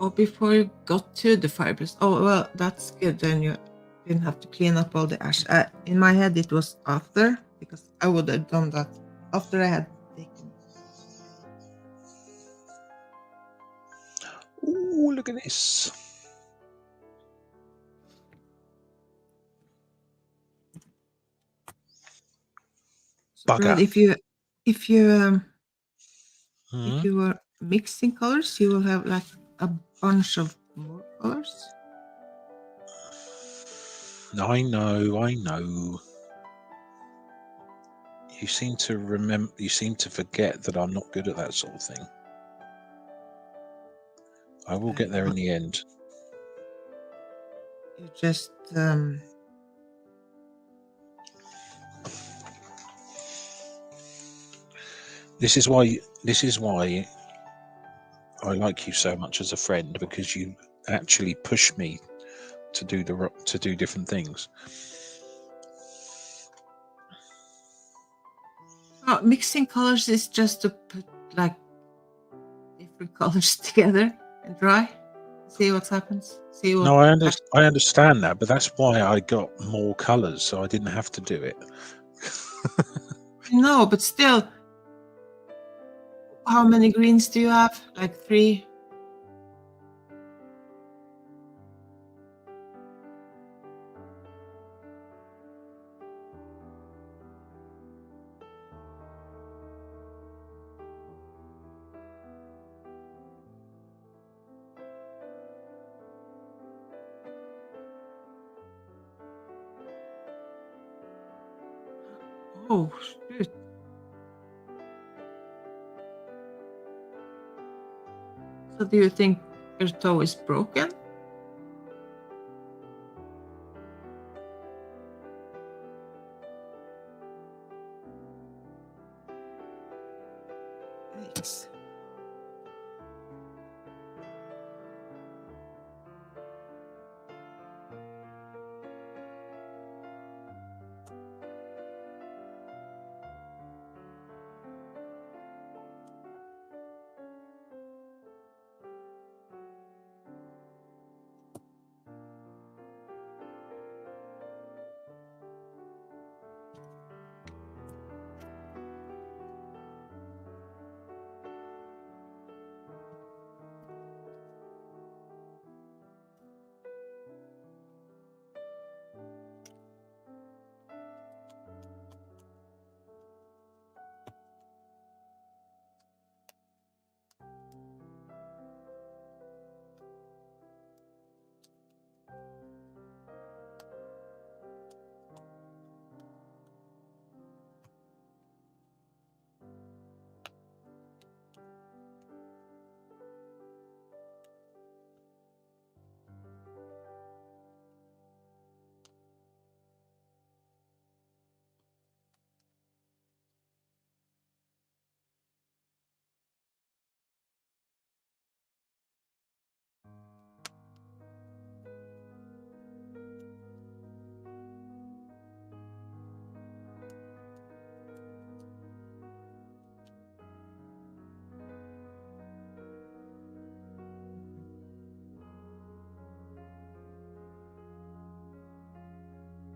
Or before you got to the fireplace? Oh, well, that's good. Then you didn't have to clean up all the ash. In my head, it was after, because I would have done that after I had taken. Ooh, look at this. So, Brad, if you were mixing colors, you will have like a bunch of more colors. I know. You seem to forget that I'm not good at that sort of thing. I will get there in the end. You just This is why I like you so much as a friend because you actually push me to do different things. Oh, mixing colors is just to put like different colors together and dry. See what happens. See what. No, I understand that, but that's why I got more colours, so I didn't have to do it. No, but still, how many greens do you have? Like 3? Oh, shoot. So do you think your toe is broken? Thanks.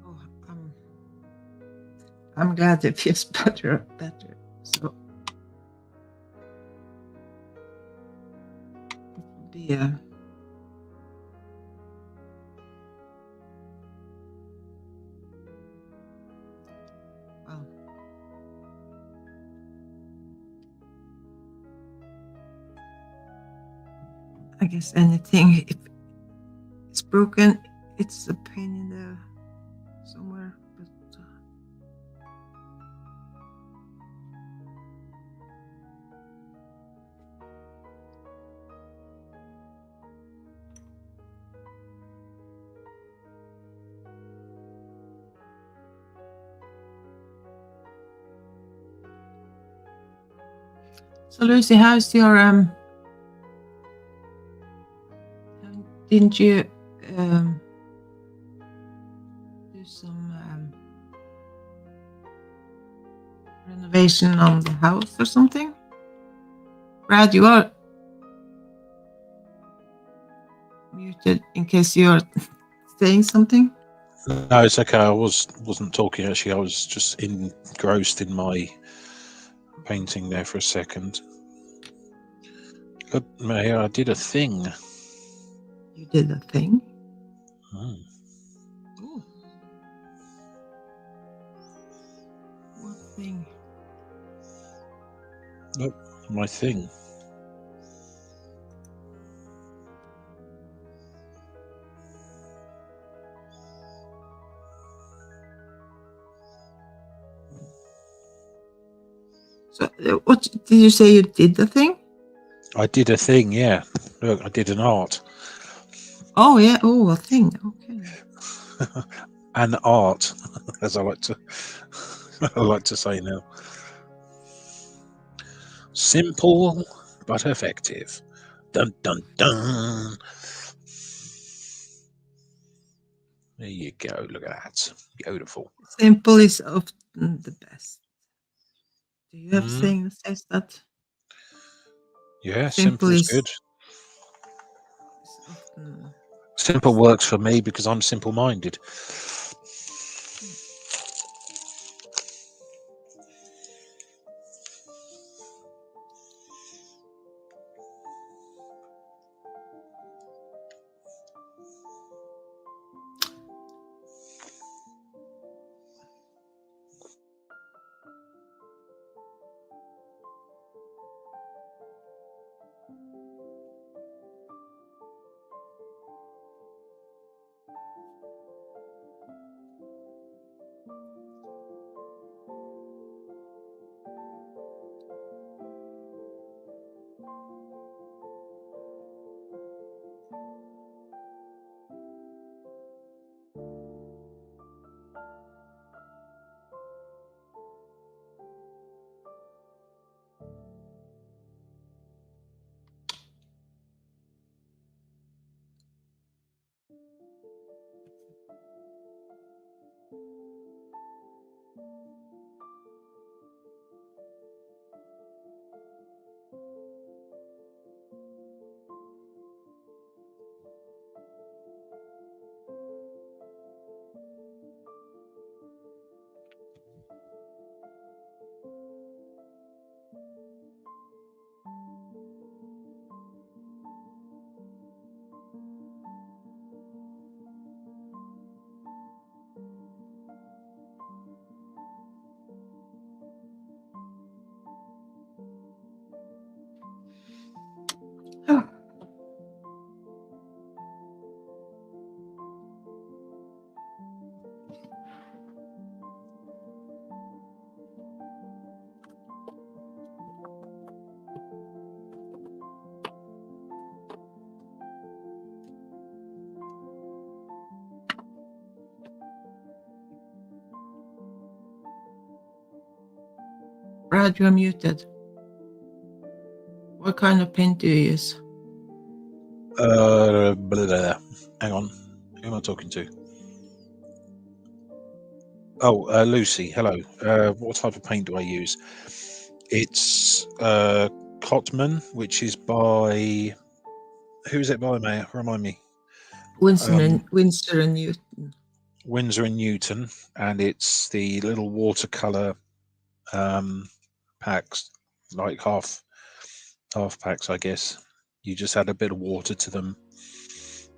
Oh, I'm glad it feels better. So it will be a. Well, I guess anything if it's broken, it's a pain in the somewhere. But so Lucy, how's your didn't you do some renovation on the house or something? Brad, you are muted in case you're saying something. No, it's okay. I wasn't talking actually. I was just engrossed in my painting there for a second. Look, Maya, I did a thing. You did a thing? Hmm. Ooh. What thing? Look, my thing. So, what did you say? You did the thing? I did a thing, yeah. Look, I did an art. Oh yeah. Oh, a thing. Okay. An art, as I like to say now. Simple but effective. Dun dun dun. There you go. Look at that. Beautiful. Simple is often the best. Do you have a Mm, saying that says that? yeah, Simple simple's good. is often Simple works for me because I'm simple-minded. Brad, you're muted. What kind of paint do you use? Blah, blah, blah. Hang on. Who am I talking to? Oh, Lucy. Hello. What type of paint do I use? It's Cotman, which is by... Who is it by, Maya? Remind me. Winsor and Newton. Winsor and Newton, and it's the little watercolor packs, like half packs, I guess. You just add a bit of water to them,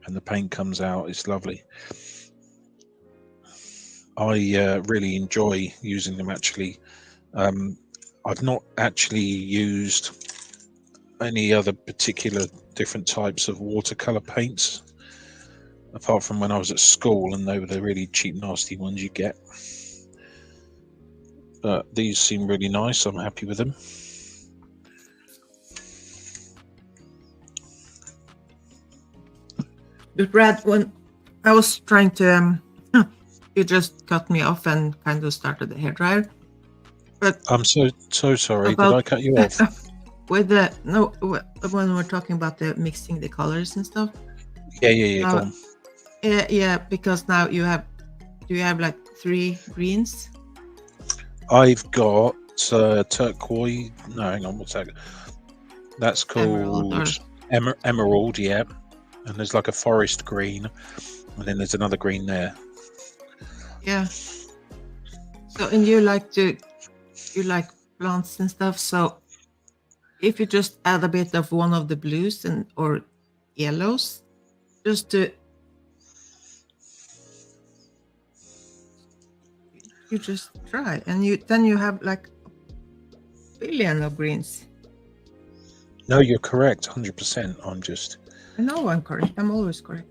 and the paint comes out. It's lovely. I really enjoy using them. Actually, I've not actually used any other particular different types of watercolor paints, apart from when I was at school, and they were the really cheap, nasty ones you get. But these seem really nice. I'm happy with them. But Brad, when I was trying to, you just cut me off and kind of started the hairdryer. But I'm so sorry. Did I cut you off? With when we're talking about the mixing the colors and stuff. Yeah. Go on. Yeah, because now do you have like 3 greens? I've got turquoise. No, hang on. What's that? That's called emerald. Yeah, and there's like a forest green, and then there's another green there. Yeah. So, and you like plants and stuff. So, if you just add a bit of one of the blues or yellows, just to you just try, and then you have like a billion of greens. No, you're correct, 100%. I know I'm correct. I'm always correct.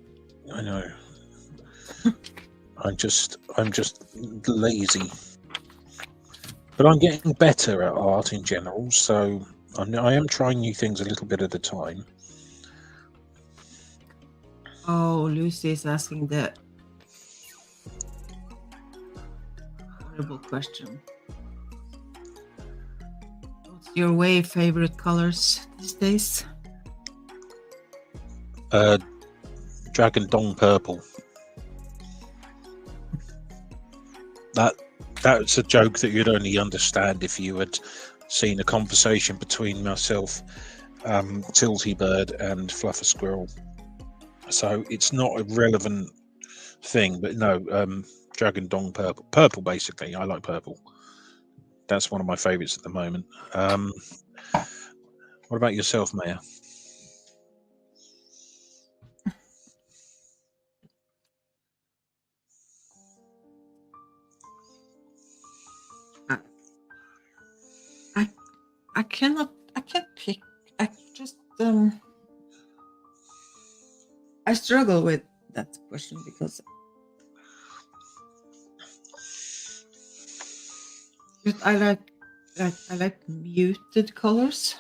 I know. I'm just lazy, but I'm getting better at art in general. So I am trying new things a little bit at a time. Oh, Lucy is asking the horrible question. What's your favorite colors these days? Dragon Dong Purple. That's a joke that you'd only understand if you had seen a conversation between myself, Tilty Bird, and Fluffer Squirrel. So it's not a relevant thing, but no, Dragon Dong Purple. Purple, basically. I like purple. That's one of my favourites at the moment. What about yourself, Maya? I can't pick. I just I struggle with that question because but I like muted colors.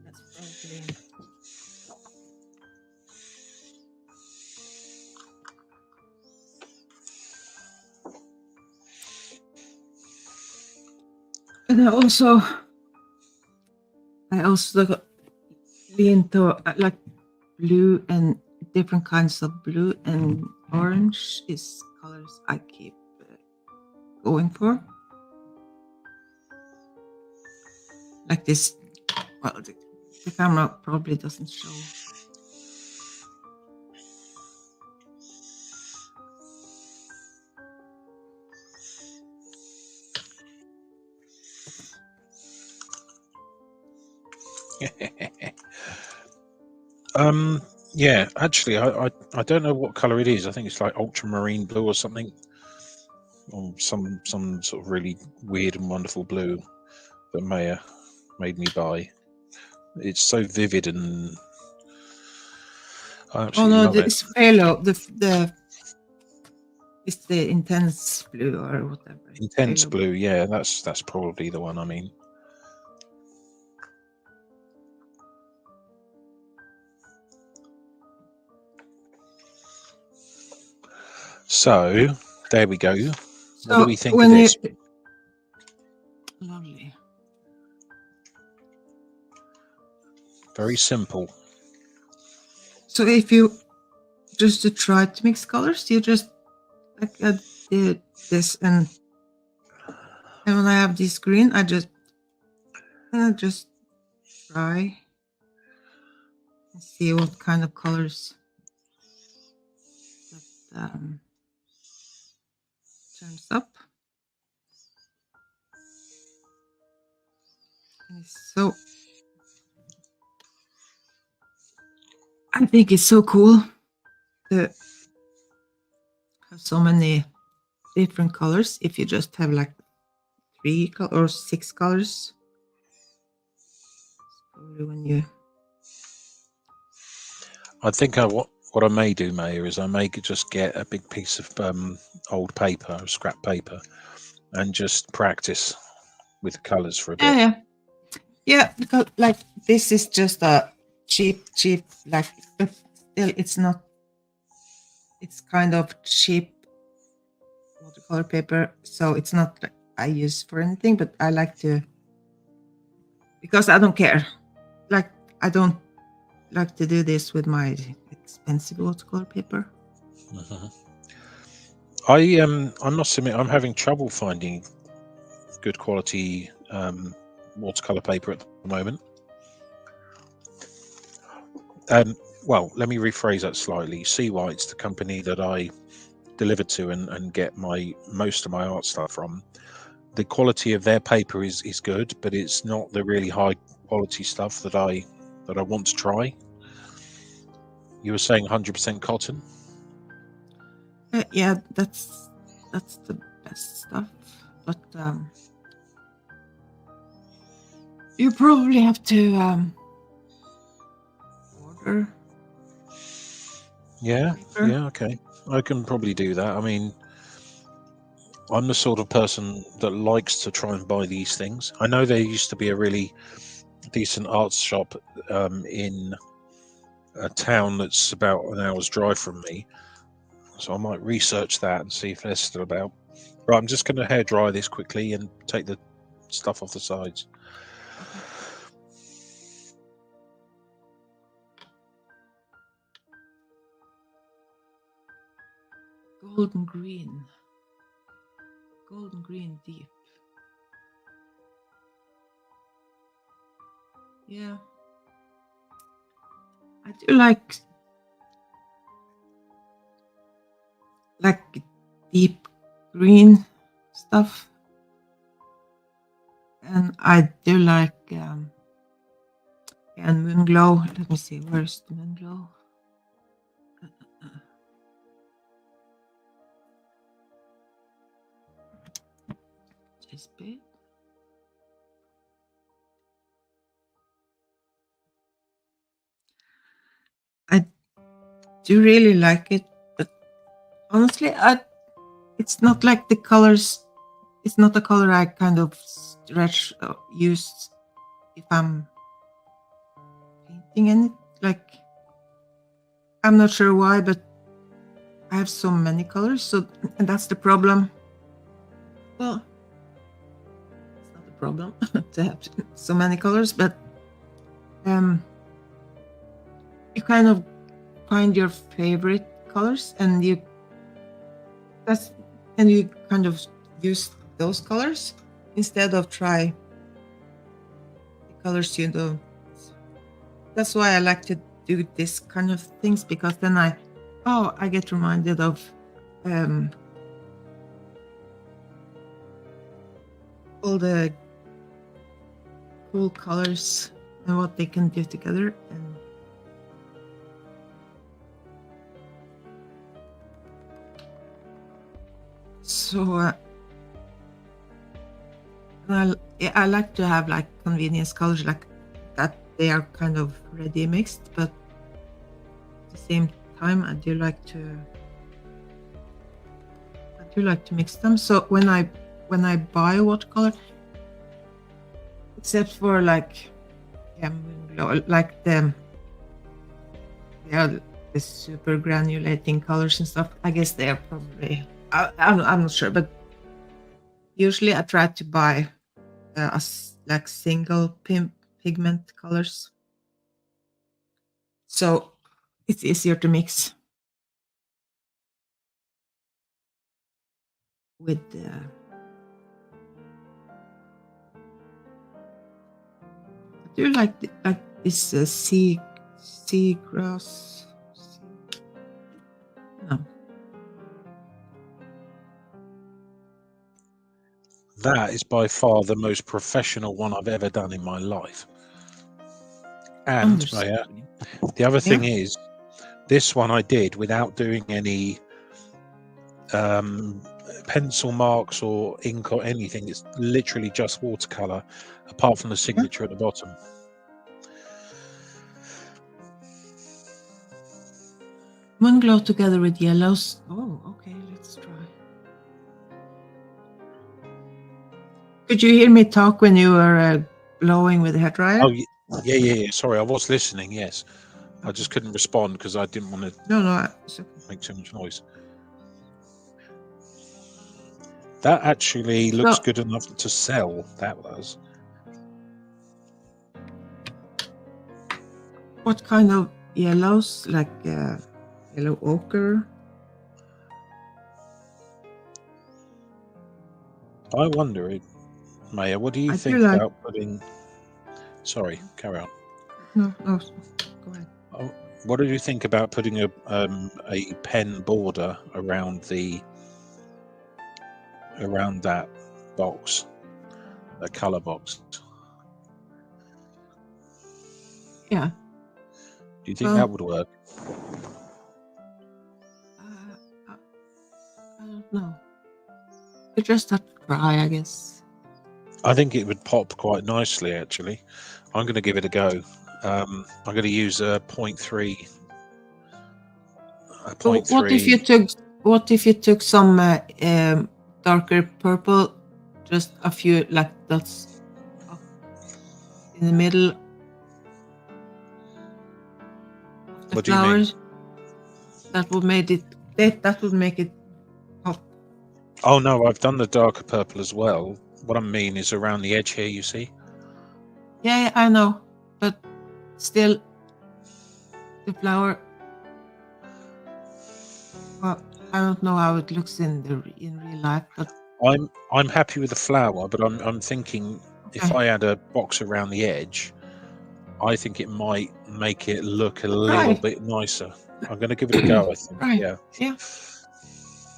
That's probably and I also lean to like blue and different kinds of blue and orange is colors I keep going for. Like this, well, the camera probably doesn't show. Yeah, actually, I don't know what color it is. I think it's like ultramarine blue or something, or some sort of really weird and wonderful blue that Maya made me buy. It's so vivid and I Oh absolutely no, love it. it's phthalo. The it's the intense blue or whatever. Intense Phthalo. blue, yeah, that's probably the one I mean. So there we go. What do we think of this? Lovely. Very simple. So if you just to try to mix colors, you just like did this and when I have this green, I just try and see what kind of colors that turns up. And so I think it's so cool to have so many different colors. If you just have like 3 or 6 colors, probably when you. I think what I may do, Maya, is I may just get a big piece of old paper, scrap paper, and just practice with the colours for a bit. Yeah. Because like this is just a cheap like, but still it's not. It's kind of cheap watercolor paper, so it's not like I use for anything. But I like to because I don't care. Like I don't like to do this with my expensive watercolor paper. Mm-hmm. I must admit I'm having trouble finding good quality watercolor paper at the moment. Well, let me rephrase that slightly. Sea White's the company that I deliver to and get most of my art stuff from. The quality of their paper is good, but it's not the really high quality stuff that I want to try. You were saying 100% cotton? Yeah, that's the best stuff. But you probably have to order. Yeah, paper. yeah, okay. I can probably do that. I mean, I'm the sort of person that likes to try and buy these things. I know there used to be a really decent art shop in a town that's about an hour's drive from me, so I might research that and see if they're still about. Right, I'm just going to hair dry this quickly and take the stuff off the sides. Okay. Golden green. Golden green deep. Yeah. I do like deep green stuff. And I do like and moon glow. Let me see, where's the moon glow? This bit. I do really like it, but honestly, it's not like the colors. It's not a color I kind of stretch use if I'm painting in it. Like, I'm not sure why, but I have so many colors, and that's the problem. Well, it's not a problem to have so many colors, but you kind of find your favorite colors, and you kind of use those colors instead of try the colors you don't. That's why I like to do this kind of things, because then I get reminded of all the cool colors and what they can do together. And so I like to have like convenience colors like that. They are kind of ready mixed, but at the same time I do like to mix them. So when I buy watercolor, except for like like the super granulating colors and stuff, I guess they are probably I'm not sure, but usually I try to buy like single pigment colors, so it's easier to mix with I do like this sea grass. No. That is by far the most professional one I've ever done in my life. And Maya, the other thing is, this one I did without doing any pencil marks or ink or anything. It's literally just watercolor, apart from the signature at the bottom. Moon glow together with yellows. Oh, okay, let's try. Could you hear me talk when you were blowing with the hairdryer? Oh, yeah. Sorry, I was listening. Yes, okay. I just couldn't respond because I didn't want to make too much noise. That actually looks good enough to sell. That was. What kind of yellows? Like yellow ochre? I wonder, Maya, what do you think about putting... Sorry, carry on. No, go ahead. What do you think about putting a pen border around that box, a color box? Yeah. Do you think that would work? I don't know. You just have to try, I guess. I think it would pop quite nicely, actually. I'm going to give it a go. I'm going to use a 0.3. What if you took some darker purple, just a few like dots up in the middle of the what flowers? Do you mean? That would make it pop. Oh no, I've done the darker purple as well. what I mean is around the edge here. You see? Yeah, I know, but still, the flower. Well, I don't know how it looks in real life, but I'm happy with the flower, but I'm thinking if okay. I add a box around the edge, I think it might make it look a Try. little bit nicer. I'm going to give it a go. I think. Right. Yeah. Yeah.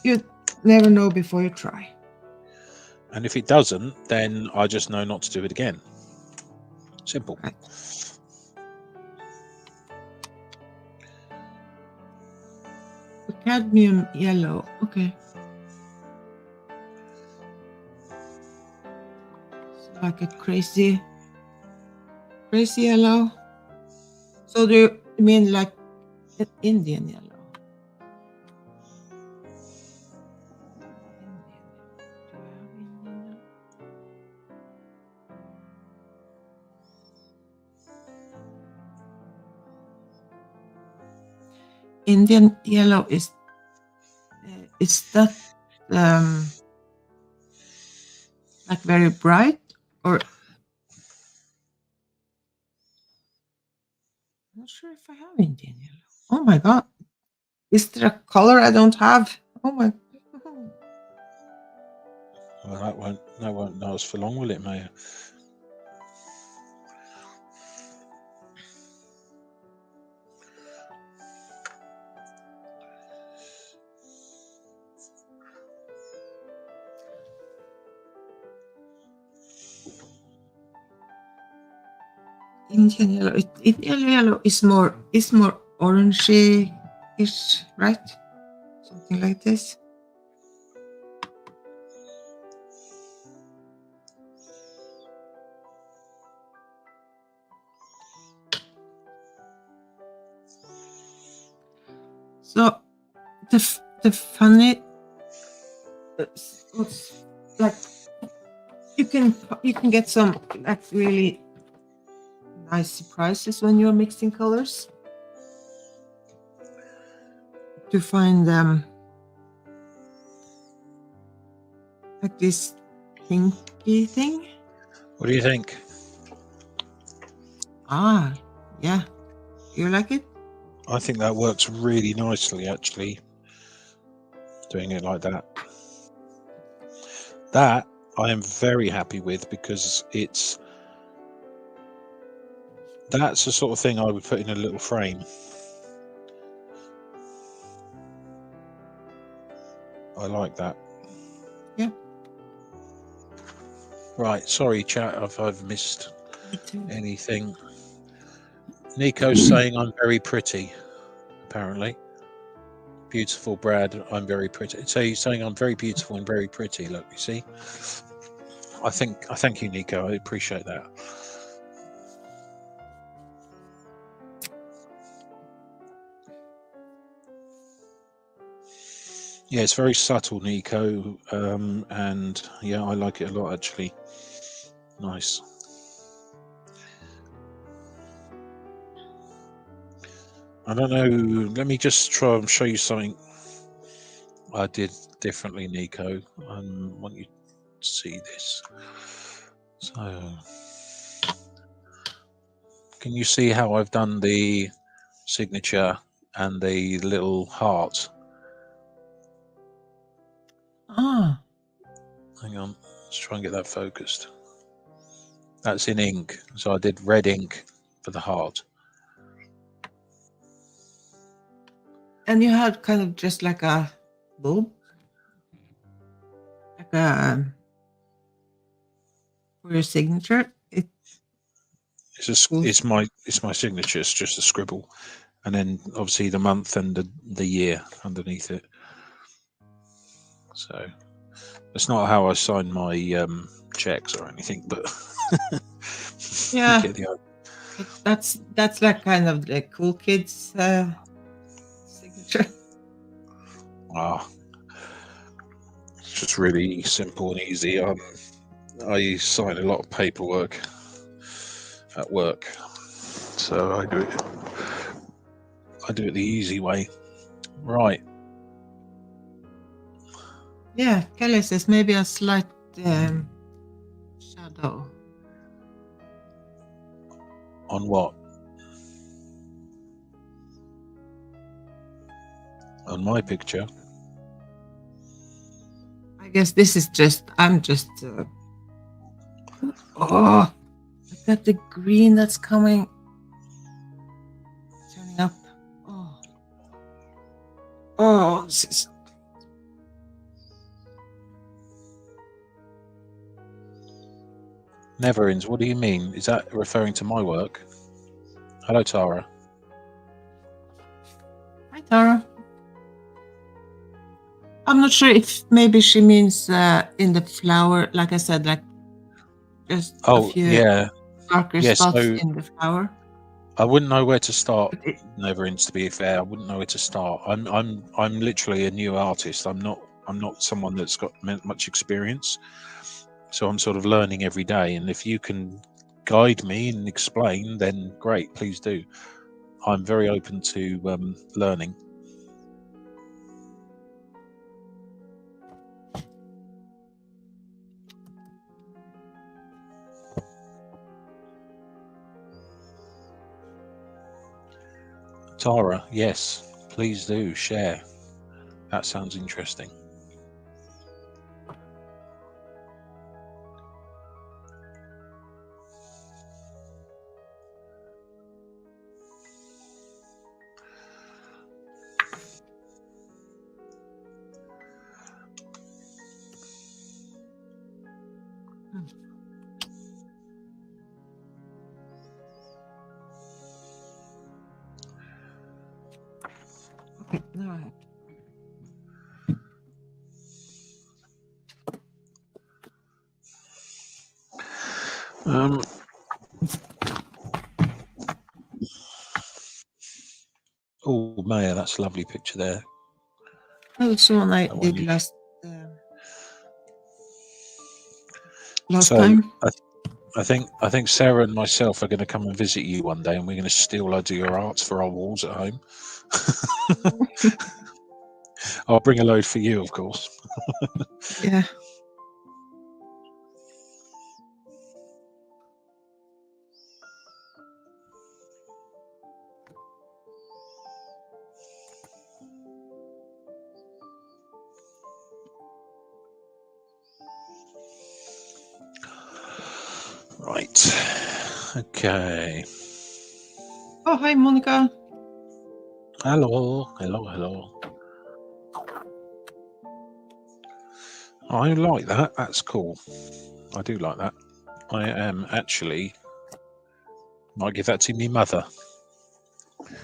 You never know before you try. And if it doesn't, then I just know not to do it again. Simple. Right. The cadmium yellow. Okay. It's like a crazy yellow. So do you mean like an Indian yellow? Indian yellow is that like very bright, or I'm not sure if I have Indian yellow. Oh my god, is there a color I don't have? Oh my. Well, that won't last for long, will it, Maya? Indian yellow. Indian yellow is more orangey-ish, right? Something like this. So the funny, what's like you can get some like really nice surprises when you're mixing colors. To find like this pinky thing. What do you think? Ah, yeah. You like it? I think that works really nicely, actually. Doing it like that. That I am very happy with because that's the sort of thing I would put in a little frame. I like that. Yeah. Right, sorry, chat, I've missed anything. Nico's saying I'm very pretty, apparently. Beautiful, Brad, I'm very pretty. So he's saying I'm very beautiful and very pretty. Look, you see? I thank you, Nico. I appreciate that. Yeah, it's very subtle, Nico, and yeah, I like it a lot, actually. Nice. I don't know. Let me just try and show you something I did differently, Nico. I want you to see this. So, can you see how I've done the signature and the little heart? Ah. Hang on, let's try and get that focused. That's in ink, so I did red ink for the heart. And you had kind of just like a bulb, like a for your signature. It's my signature. It's just a scribble, and then obviously the month and the year underneath it. So it's not how I sign my checks or anything, but Yeah, you get the that's like kind of the cool kids signature. It's just really simple and easy. I sign a lot of paperwork at work, so I do it the easy way. Right. Yeah, Kelly says maybe a slight shadow. On what? On my picture? I guess this is just. I'm just. Oh, look at the green that's coming. Turning up. Oh. Oh, this is. Neverins, what do you mean? Is that referring to my work? Hello, Tara. Hi, Tara. I'm not sure if maybe she means in the flower, like I said, like just a few yeah. darker Yeah, spots so in the flower. I wouldn't know where to start, But it, Neverins, to be fair. I wouldn't know where to start. I'm literally a new artist. I'm not someone that's got much experience. So I'm sort of learning every day, and if you can guide me and explain, then great, please do. I'm very open to learning. Tara, yes, please do share. That sounds interesting. okay, now I have. Oh, Maya, that's a lovely picture there. That was the one I That one did you- last So time. I think Sarah and myself are going to come and visit you one day, and we're going to steal loads of your arts for our walls at home. I'll bring a load for you, of course. Yeah. Right. Okay. Oh, hi, Monica. Hello. I like that. That's cool. I do like that. I am actually might give that to me mother. I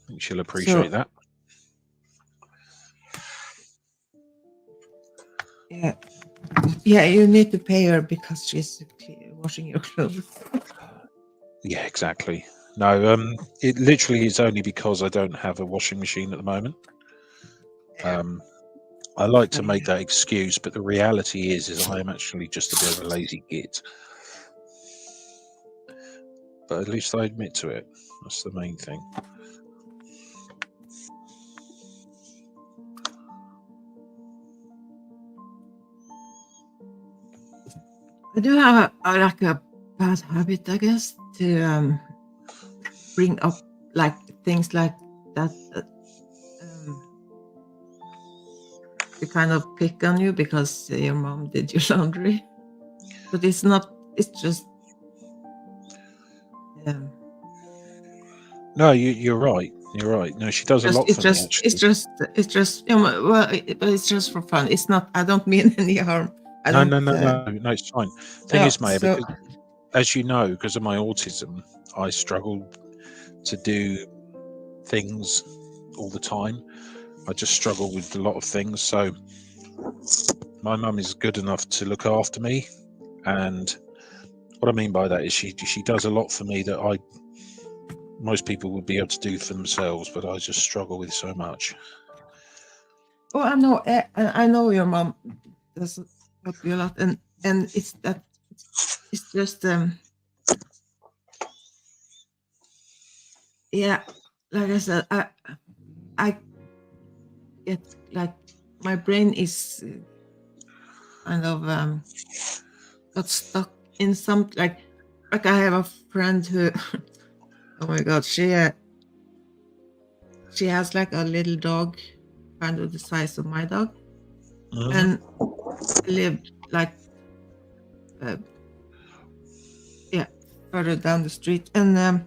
think she'll appreciate that. Yeah. Yeah, you need to pay her because she's washing your clothes. Yeah, exactly. No, it literally is only because I don't have a washing machine at the moment. I like to make that excuse, but the reality is I am actually just a bit of a lazy git. But at least I admit to it. That's the main thing. I do have like a bad habit, I guess, to bring up like things like that. To kind of pick on you because your mom did your laundry, but it's not. It's just. No, you're right. You're right. No, she does a lot for me, actually. It's just. Well, but it's just for fun. It's not. I don't mean any harm. No, it's fine. Thing is, Maya, so, because as you know, because of my autism, I struggle to do things all the time. I just struggle with a lot of things. So my mum is good enough to look after me, and what I mean by that is she does a lot for me that most people would be able to do for themselves, but I just struggle with so much. Oh, I know your mom does help you a lot, and it's that. It's just yeah, like I said, I get like my brain is kind of got stuck in some like I have a friend who oh my god, she has like a little dog kind of the size of my dog and lived like yeah, further down the street, and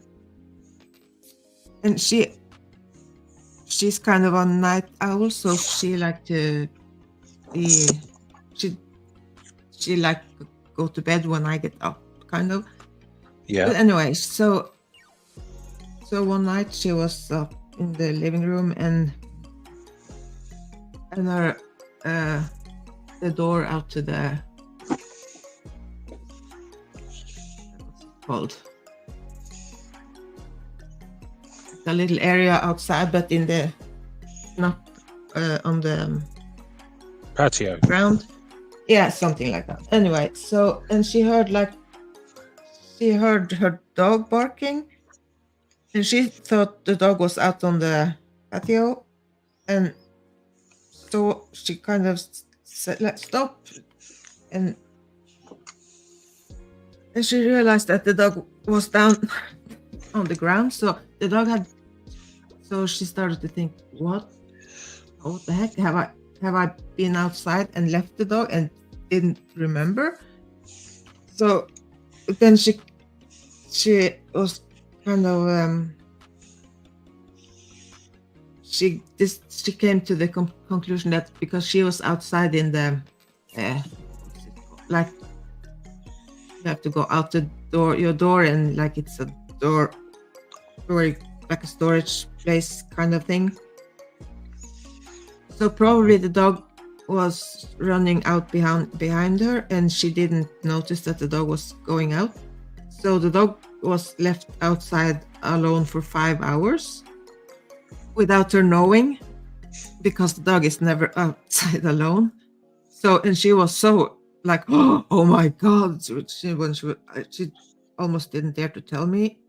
she's kind of a night owl, so she like to be she like go to bed when I get up, kind of. Yeah. But anyway, so one night she was up in the living room and her the door out to the what's it called? The little area outside, but in the not on the Patio. ground. Yeah, something like that. Anyway, so and she heard her dog barking, and she thought the dog was out on the patio, and so she kind of said, "Let's stop," and she realized that the dog was down on the ground. So the dog had. So she started to think, what the heck have I been outside and left the dog and didn't remember? So then she was kind of she came to the conclusion that because she was outside in the what's it called? Like you have to go out your door, and like it's a door like a storage place kind of thing. So probably the dog was running out behind her, and she didn't notice that the dog was going out. So the dog was left outside alone for 5 hours without her knowing, because the dog is never outside alone. So, and she was so like, oh my god, she almost didn't dare to tell me.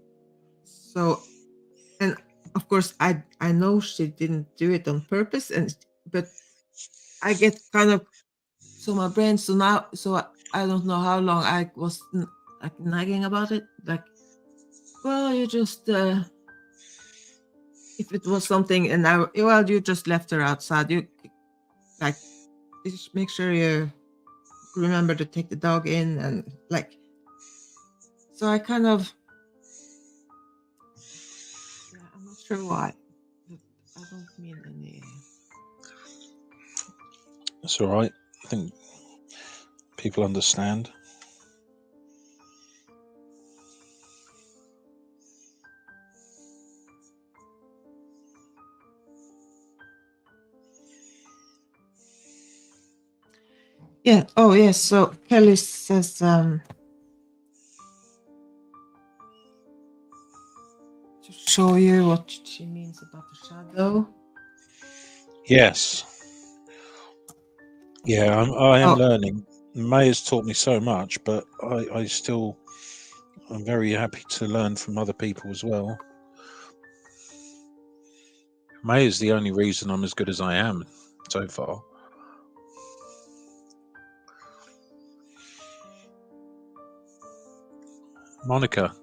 So, and of course I know she didn't do it on purpose, but I get kind of, so my brain, so now, so I don't know how long I was like nagging about it, like, well, you just if it was something and you just left her outside, you like just make sure you remember to take the dog in, and like, so I kind of, yeah, I'm not sure why, but I don't mean any. That's all right. I think people understand. Yeah. Oh, yes. So Kelly says, to show you what she means about the shadow. Yes. Yeah, I am learning. May has taught me so much, but I'm very happy to learn from other people as well. May is the only reason I'm as good as I am so far. Monica,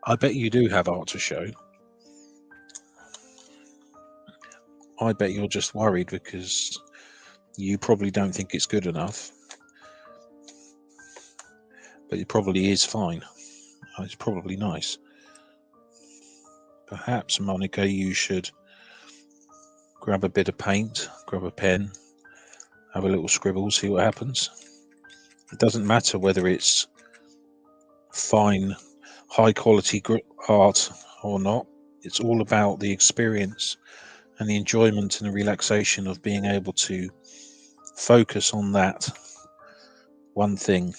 I bet you do have art to show. I bet you're just worried because you probably don't think it's good enough. But it probably is fine. It's probably nice. Perhaps, Monica, you should grab a bit of paint, grab a pen, have a little scribble, see what happens. It doesn't matter whether it's fine, high quality art or not. It's all about the experience and the enjoyment and the relaxation of being able to focus on that one thing.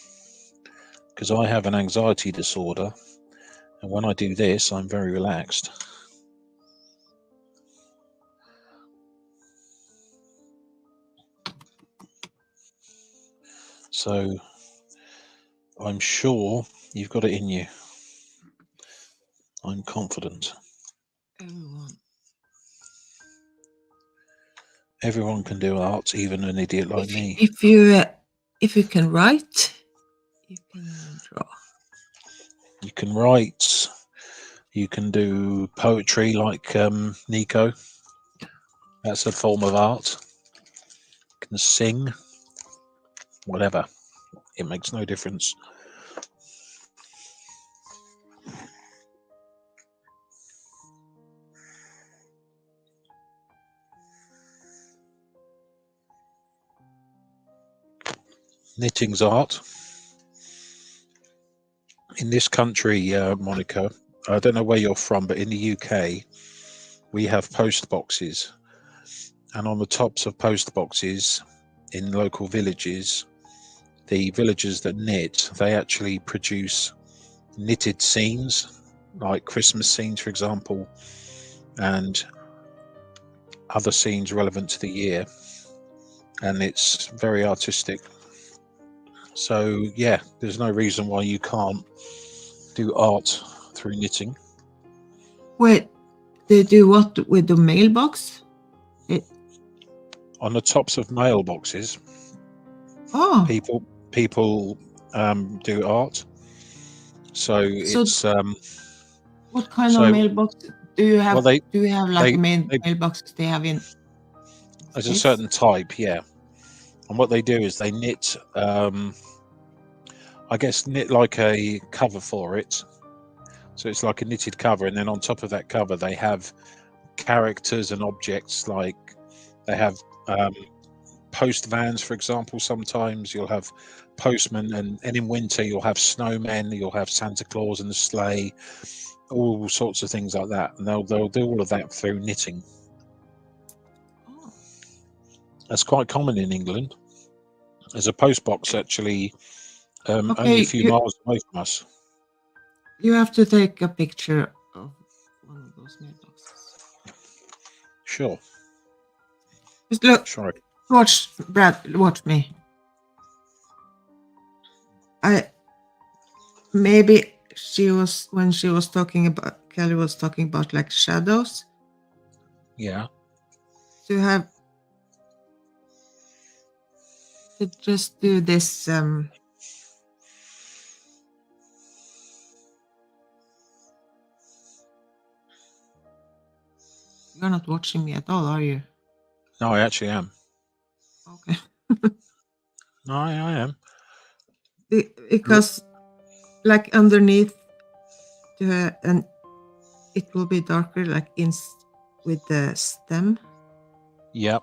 Because I have an anxiety disorder, and when I do this, I'm very relaxed. So I'm sure you've got it in you. I'm confident. Everyone can do art, even an idiot like me. If you if you can write, you can draw. You can write. You can do poetry like Nico. That's a form of art. You can sing, whatever. It makes no difference. Knitting's art. In this country, Monica, I don't know where you're from, but in the UK, we have post boxes. And on the tops of post boxes in local villages, the villagers that knit, they actually produce knitted scenes, like Christmas scenes, for example, and other scenes relevant to the year. And it's very artistic. So, yeah, there's no reason why you can't do art through knitting. Wait, they do what with the mailbox? On the tops of mailboxes, Oh, people do art. So it's what kind of so mailbox do you have? well they Do you have like they, a main they mailbox they have in there's a States? certain type, yeah. And what they do is they knit, I guess, knit like a cover for it. So it's like a knitted cover, and then on top of that cover, they have characters and objects. Like they have post vans, for example. Sometimes you'll have postmen, and in winter you'll have snowmen. You'll have Santa Claus and the sleigh, all sorts of things like that. And they'll do all of that through knitting. Oh, That's quite common in England. There's a post box actually only a okay. few miles away from us. You have to take a picture of one of those mailboxes. Sure. Just look, Sorry. watch Brad, watch me. I maybe she was when she was talking about Kelly was talking about like shadows. Yeah. So you have to just do this. You're not watching me at all, are you? No, I actually am. Okay. No, I am. Because like underneath the and it will be darker like with the stem Yep.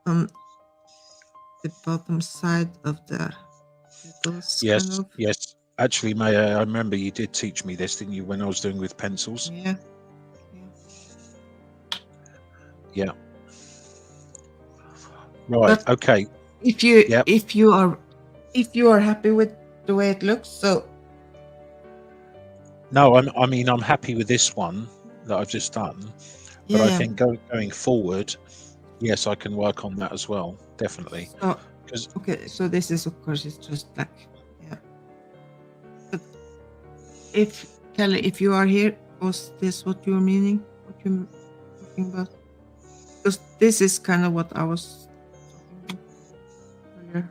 on the bottom side of the petals kind Yes. of. Yes. Actually, Maya, I remember you did teach me this, didn't you, when I was doing with pencils? Yeah. Yeah. Right. But Okay. if you Yep. if you are happy with the way it looks, so No, I mean, I'm happy with this one that I've just done, but I yeah. think going forward, yes, I can work on that as well. Definitely. So Because okay, so this is of course it's just like yeah. But if Kelly, if you are here, was this what you're meaning? What you're talking about? Because this is kind of what I was talking about earlier.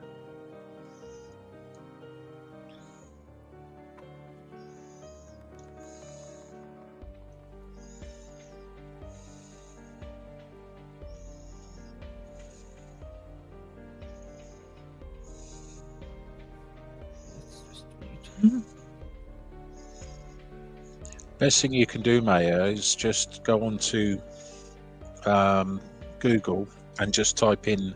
Let's just read. best thing you can do, Maya, is just go on to Google and just type in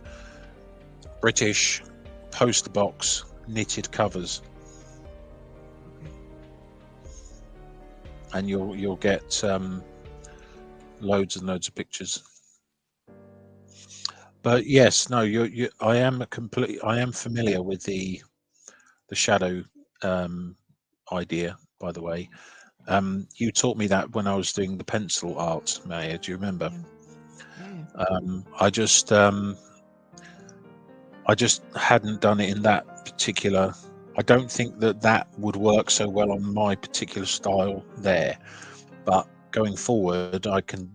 British post box knitted covers, Okay. and you'll get loads and loads of pictures. But yes, no, I am familiar with the shadow idea. By the way, you taught me that when I was doing the pencil art, Maya. Do you remember? Yeah. I just hadn't done it in that particular. I don't think that would work so well on my particular style there. But going forward, I can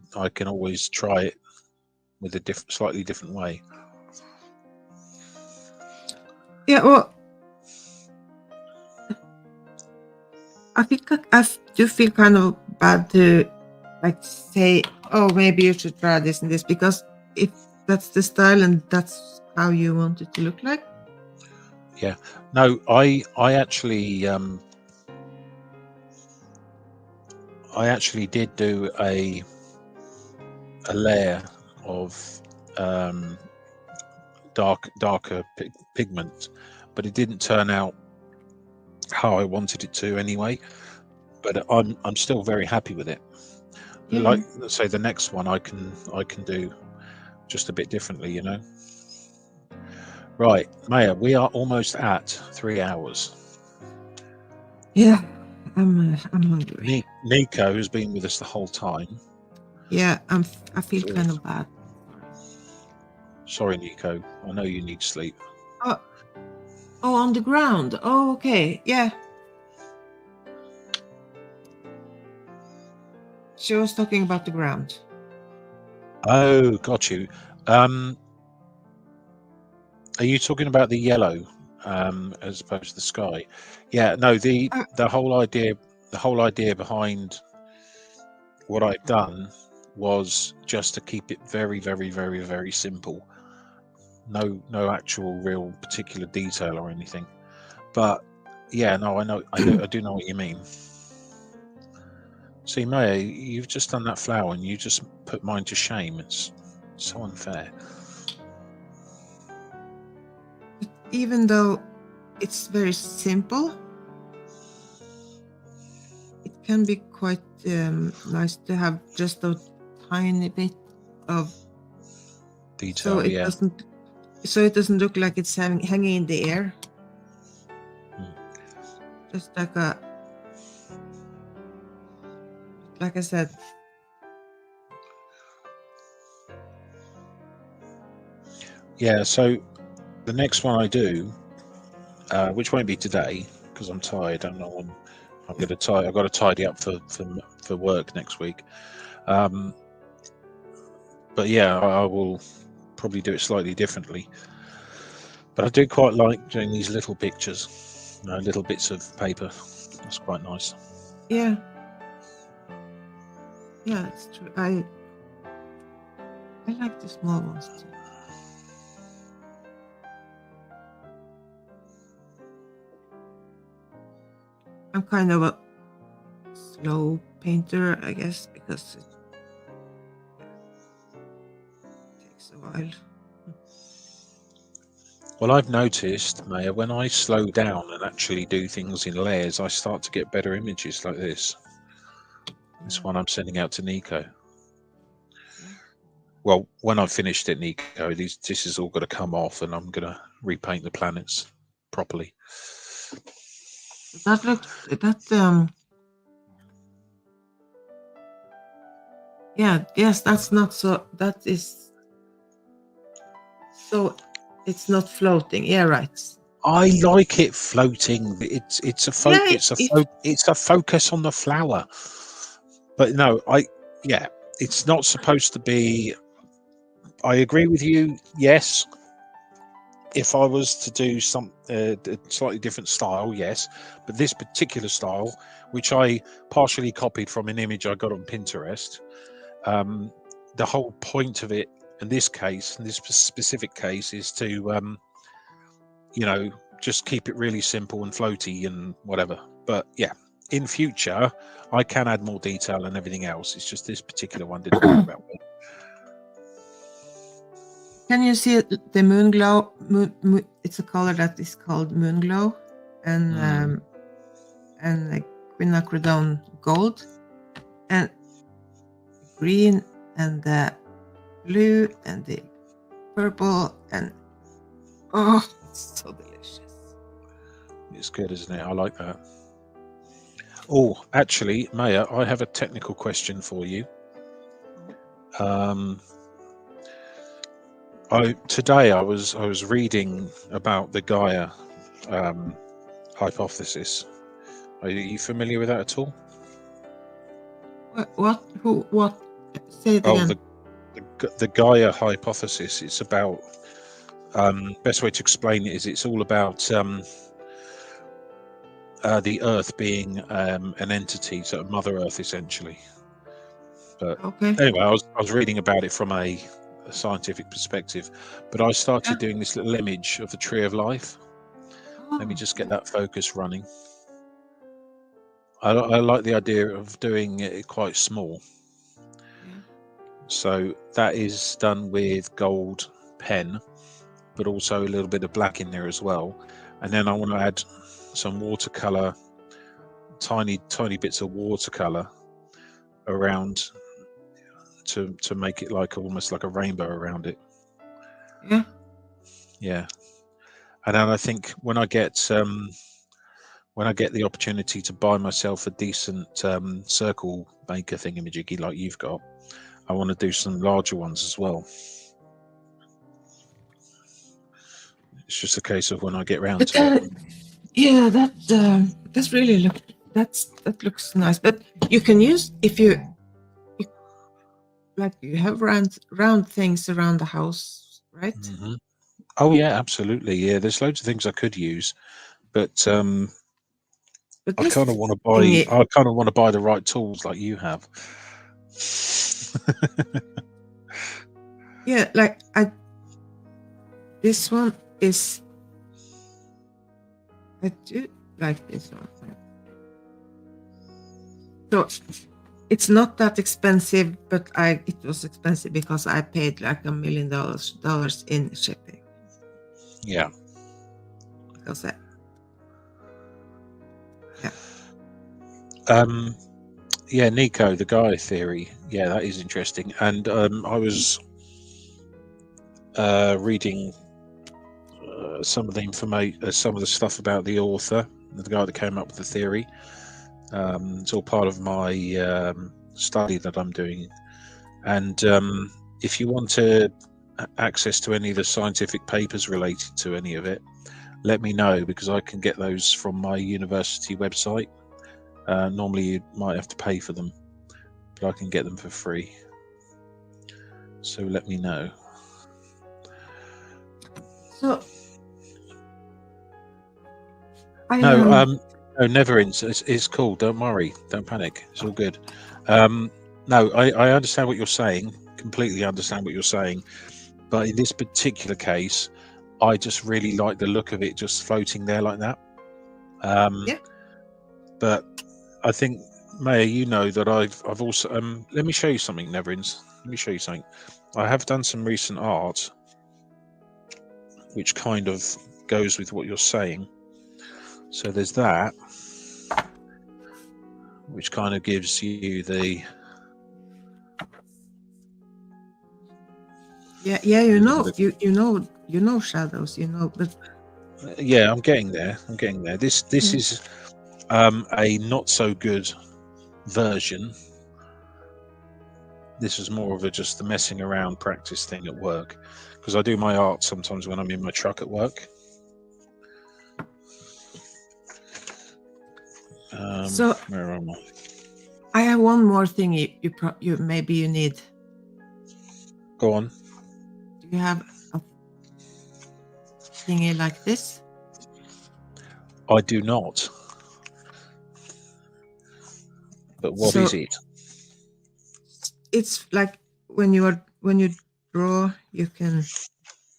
always try it with a slightly different way. Yeah, well, I think I do feel kind of bad to like say, oh, maybe you should try this and this, because if that's the style and that's how you want it to look like. Yeah. No, I actually did do a layer of darker pigment, but it didn't turn out how I wanted it to anyway. But I'm still very happy with it. Yeah. Like, let's say the next one I can do just a bit differently, you know. Right, Maya, we are almost at 3 hours. Yeah, I'm hungry. Nico has been with us the whole time. Yeah, I feel kind of bad. Sorry, Nico. I know you need sleep. Oh, on the ground. Oh, okay. Yeah. She was talking about the ground. Oh, got you. Are you talking about the yellow as opposed to the sky? Yeah, no, the whole idea behind what I've done was just to keep it very, very, very, very simple. No actual real particular detail or anything. But yeah, no, I do know what you mean. See, Maya, you've just done that flower and you just put mine to shame. It's so unfair. Even though it's very simple, it can be quite nice to have just a tiny bit of Detail, so it doesn't look like it's hanging in the air. Just like I said. Yeah, so the next one I do, which won't be today because I'm tired. I'm going to tie. I've got to tidy up for work next week. But yeah, I will probably do it slightly differently. But I do quite like doing these little pictures, little bits of paper. That's quite nice. Yeah. Yeah, it's true. I like the small ones too. I'm kind of a slow painter, I guess, because it takes a while. Well, I've noticed, Maya, when I slow down and actually do things in layers, I start to get better images like this. This one I'm sending out to Nico. Well, when I've finished it, Nico, this is all got to come off, and I'm going to repaint the planets properly. That looks yeah, yes, that's not so. That is so. It's not floating. Yeah, right. I like it floating. It's a focus on the flower. But no, it's not supposed to be. I agree with you. Yes, if I was to do some slightly different style, yes, but this particular style, which I partially copied from an image I got on Pinterest, the whole point of it in this specific case, is to just keep it really simple and floaty and whatever. But yeah, in future I can add more detail and everything else. It's just this particular one didn't work that well. Can you see the moon glow? It's a color that is called moon glow, and like quinacridone gold, and green, and the blue, and the purple, and oh, it's so delicious. It's good, isn't it? I like that. Oh, actually, Maya, I have a technical question for you. Today I was reading about the Gaia hypothesis. Are you familiar with that at all? What? Who? What? Say it again. The Gaia hypothesis. It's about Best way to explain it is it's all about the Earth being an entity, so Mother Earth essentially. But Okay. anyway, I was reading about it from a scientific perspective, but I started Yeah. doing this little image of the tree of life. Let me Oh, just get that focus running. I like the idea of doing it quite small. yeah. So that is done with gold pen, but also a little bit of black in there as well. And then I want to add some watercolor, tiny bits of watercolor around to make it like almost like a rainbow around it. Yeah. Yeah. And then I think when I get the opportunity to buy myself a decent circle maker thingamajiggy like you've got, I want to do some larger ones as well. It's just a case of when I get round But to it. yeah, that's really that looks nice. But you can use if you like you have round things around the house, right? Hmm. Oh yeah, absolutely. Yeah, there's loads of things I could use, but But I this kind of want to thingy, buy. I kind of want to buy the right tools like you have. yeah, like this one is I do like this one. So it's not that expensive, but it was expensive because I paid like $1 million in shipping. Yeah. Because yeah. Yeah, Nico, the Gaia theory. Yeah, that is interesting. And I was reading some of the information, some of the stuff about the author, the guy that came up with the theory. It's all part of my study that I'm doing. And if you want to access to any of the scientific papers related to any of it, let me know, because I can get those from my university website. Normally you might have to pay for them, but I can get them for free. So let me know. So No, never in. It's cool. Don't worry. Don't panic. It's all good. No, I understand what you're saying. Completely understand what you're saying. But in this particular case, I just really like the look of it just floating there like that. yeah. But I think, Maya, you know that I've also let me show you something, Neverins. Let me show you something. I have done some recent art which kind of goes with what you're saying. So there's that, which kind of gives you the Yeah, you know shadows, but yeah, I'm getting there. This yeah. is a not so good version. This is more of a just the messing around practice thing at work, because I do my art sometimes when I'm in my truck at work. So Where am I? I have one more thing you maybe you need. Go on. Do you have a thingy like this? I do not. But what So is it? it's like when you draw, you can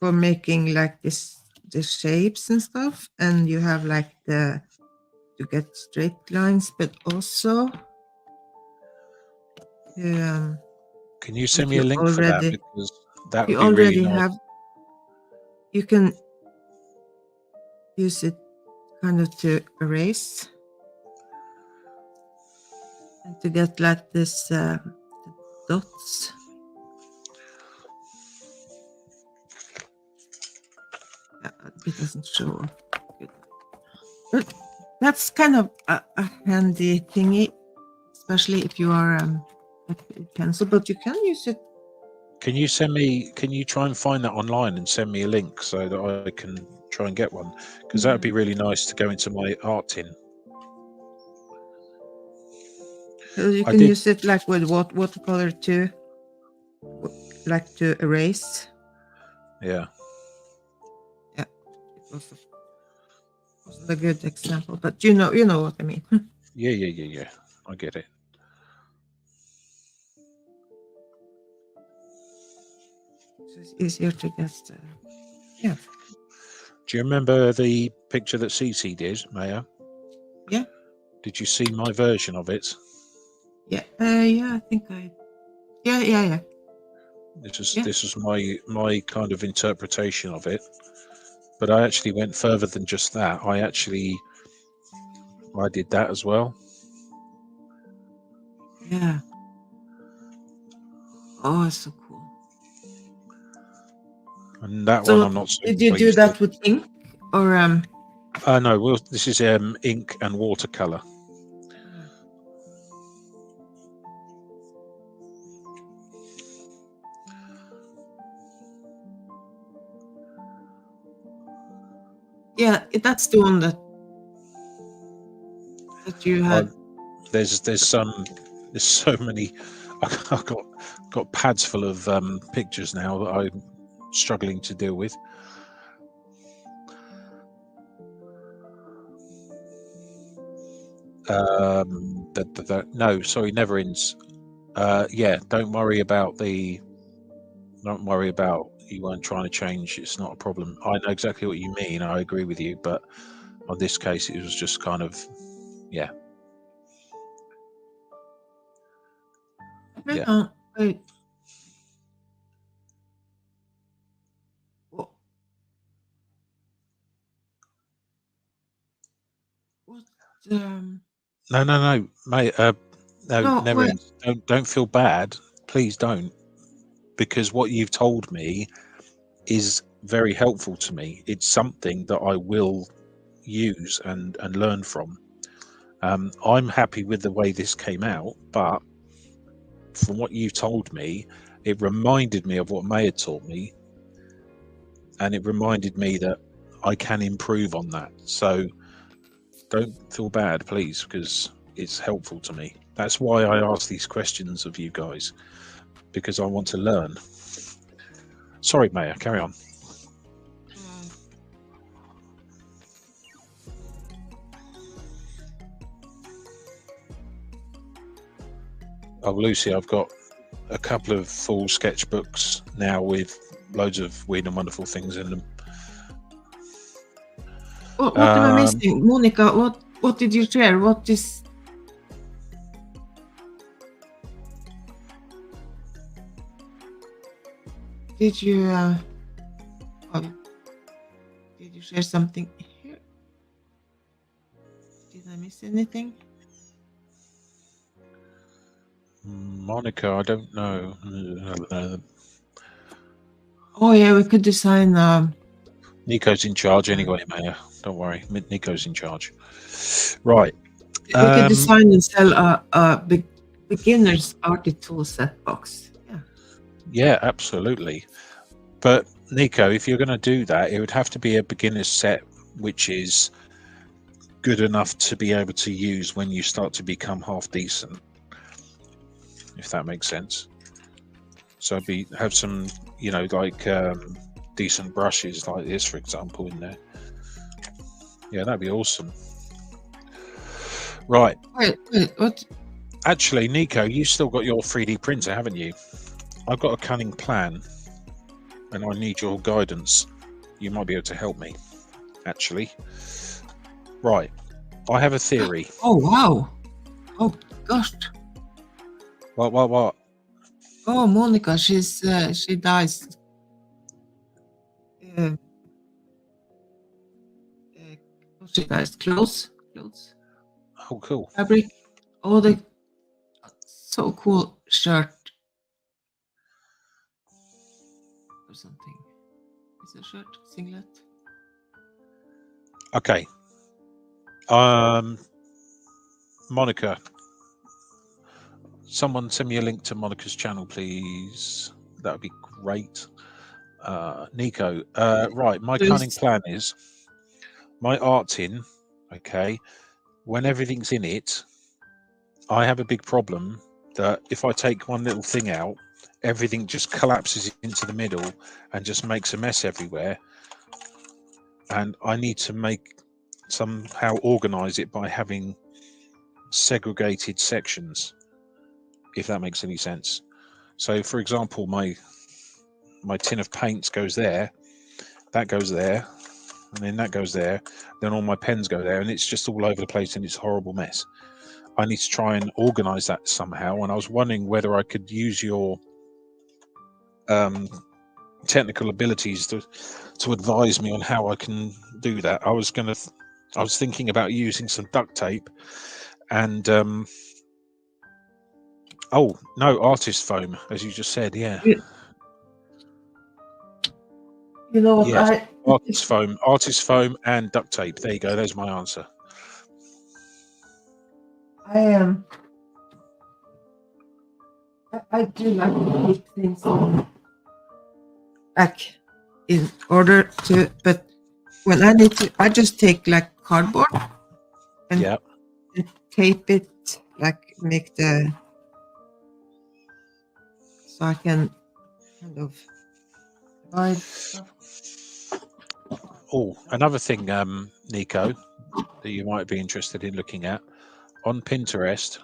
for making like the shapes and stuff, and you have like to get straight lines, but also Can you send like me a link for that? Because that would you be really already nice. have, you can use it kind of to erase and to get like this dots. It doesn't show up good. But that's kind of a handy thingy, especially if you are a pencil, but you can use it. Can you try and find that online and send me a link so that I can try and get one? Because that would be really nice to go into my art tin. You I can did. use it like with watercolor to like to erase. Yeah. wasn't a good example, but you know what I mean. Yeah. I get it. So it's easier to just yeah. Do you remember the picture that Cece did, Maya? Yeah. Did you see my version of it? Yeah. Yeah. I think I. Yeah. This was my kind of interpretation of it. But I actually went further than just that. I did that as well. Yeah. Oh, it's so cool. And that So one I'm not so did you do pleased that with ink or No, well, this is ink and watercolor. Yeah, that's the one that you had. There's so many. I've got pads full of pictures now that I'm struggling to deal with. No, sorry, never ends. Yeah, don't worry about you weren't trying to change. It's not a problem. I know exactly what you mean. I agree with you, but on this case, it was just kind of, yeah. Yeah. Wait. What? No, mate. No, No, never wait. ends. Don't feel bad. Please don't, because what you've told me is very helpful to me. It's something that I will use and learn from. I'm happy with the way this came out, but from what you've told me, it reminded me of what May had taught me, and it reminded me that I can improve on that. So don't feel bad, please, because it's helpful to me. That's why I ask these questions of you guys, because I want to learn. Sorry, Maya, carry on. Oh, Lucy, I've got a couple of full sketchbooks now with loads of weird and wonderful things in them. What am I missing, Monica? What did you share? What is? Did you? Did you share something here? Did I miss anything? Monica, I don't know. Oh yeah, we could design. Nico's in charge anyway, Maya. Don't worry, Nico's in charge. Right. We could design and sell a beginner's arty tool set box. Yeah. Yeah, absolutely. But Nico, if you're going to do that, it would have to be a beginner's set, which is good enough to be able to use when you start to become half decent, if that makes sense. So have some, like decent brushes like this, for example, in there. Yeah, that'd be awesome. Right. Wait, what? Actually, Nico, you still got your 3D printer, haven't you? I've got a cunning plan, and I need your guidance. You might be able to help me, actually. Right. I have a theory. Oh, wow. Oh, gosh. What? Oh, Monica, she dies. She dies. Clothes. Oh, cool. Fabric. Oh, the so cool shirt. Or something. Is it a shirt? Singlet? Okay. Monica, someone send me a link to Monica's channel, please. That would be great. Nico, right, my cunning plan is my art tin, okay, when everything's in it, I have a big problem that if I take one little thing out, everything just collapses into the middle and just makes a mess everywhere. and I need to somehow organize it by having segregated sections, if that makes any sense. So, for example, my tin of paints goes there, that goes there, and then that goes there. Then all my pens go there, and it's just all over the place, and it's a horrible mess. I need to try and organize that somehow, and I was wondering whether I could use your technical abilities to advise me on how I can do that. I was thinking about using some duct tape and oh no, artist foam, as you just said. Yeah. You know what? Yes. Artist foam and duct tape. There you go. There's my answer. I am. I do like to keep things on, like, in order to. But when I need to, I just take like cardboard and, Yeah. and tape it, like make the, so I can kind of divide stuff. Oh, another thing, Nico, that you might be interested in looking at on Pinterest.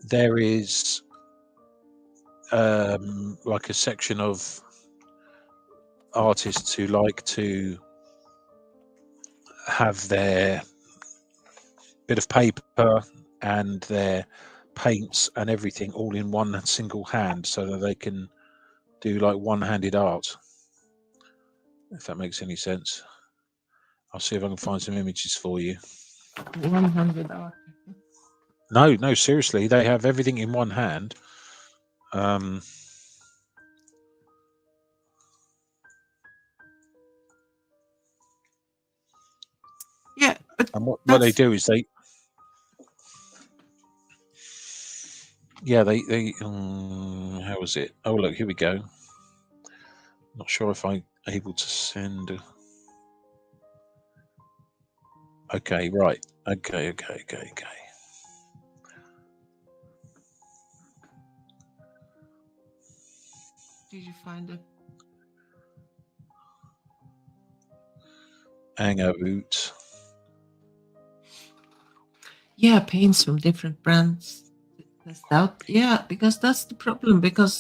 There is like a section of artists who like to have their bit of paper and their paints and everything all in one single hand, so that they can do like one-handed art, if that makes any sense. I'll see if I can find some images for you. 100 art. No, seriously, they have everything in one hand. Yeah, but And what they do is they how was it? Oh, look, here we go. Not sure if I'm able to send. Okay, right. Okay. Did you find it? Hangout. Yeah, paints from different brands. Test out. Yeah, because that's the problem. Because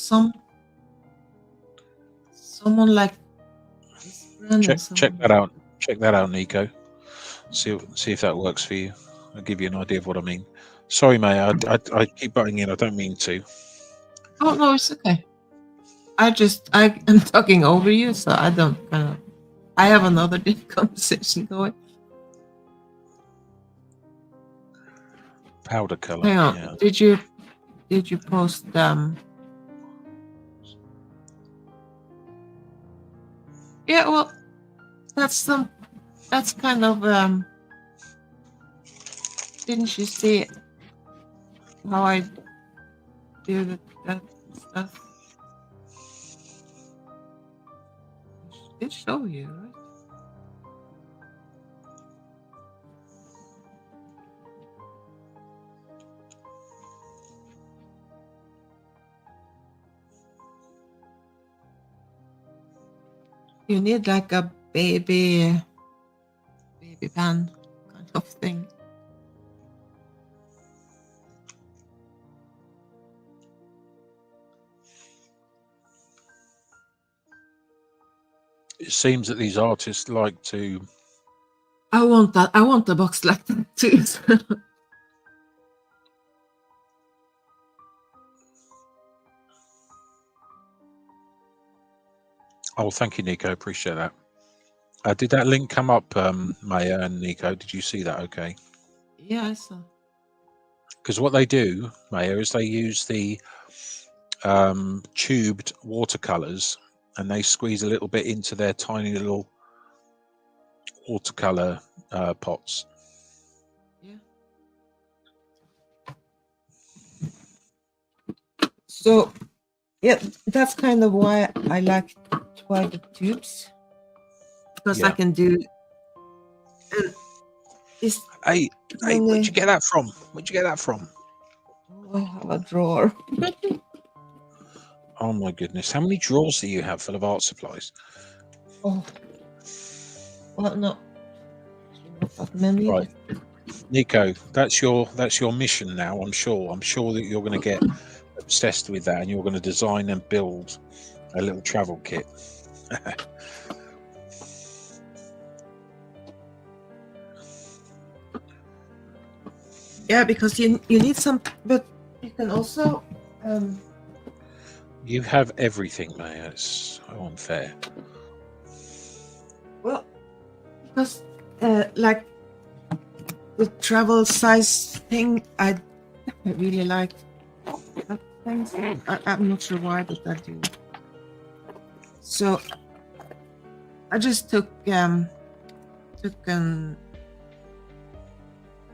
someone like this brand and Check someone that like, out. Check that out, Nico. See if that works for you. I'll give you an idea of what I mean. Sorry, mate. I keep butting in. I don't mean to. oh no, it's okay. I am talking over you, so I don't kind of. I have another deep conversation going. Powder color. Hang on. Yeah. Did you post Yeah, well, that's kind of didn't you see how I do that stuff? It show you, right? You need like a baby pan kind of thing. It seems that these artists like to. I want that. I want a box like that too. Oh, thank you, Nico. Appreciate that. Did that link come up, Maya and Nico? Did you see that? Okay. Yeah, I saw. Because what they do, Maya, is they use the tubed watercolors, and they squeeze a little bit into their tiny little watercolor pots. Yeah. So, yeah, that's kind of why I like to try the tubes, because I can do. And it's Hey, where'd you get that from? Where'd you get that from? Oh, I have a drawer. Oh my goodness! How many drawers do you have full of art supplies? Oh, Well, no. Not many. Right. Nico, that's your mission now. I'm sure that you're going to get obsessed with that, and you're going to design and build a little travel kit. Yeah, because you need some, but you can also. You have everything, Maya. It's so unfair. Well, because like the travel size thing, I really like that things. I'm not sure why, but I do. So I just took an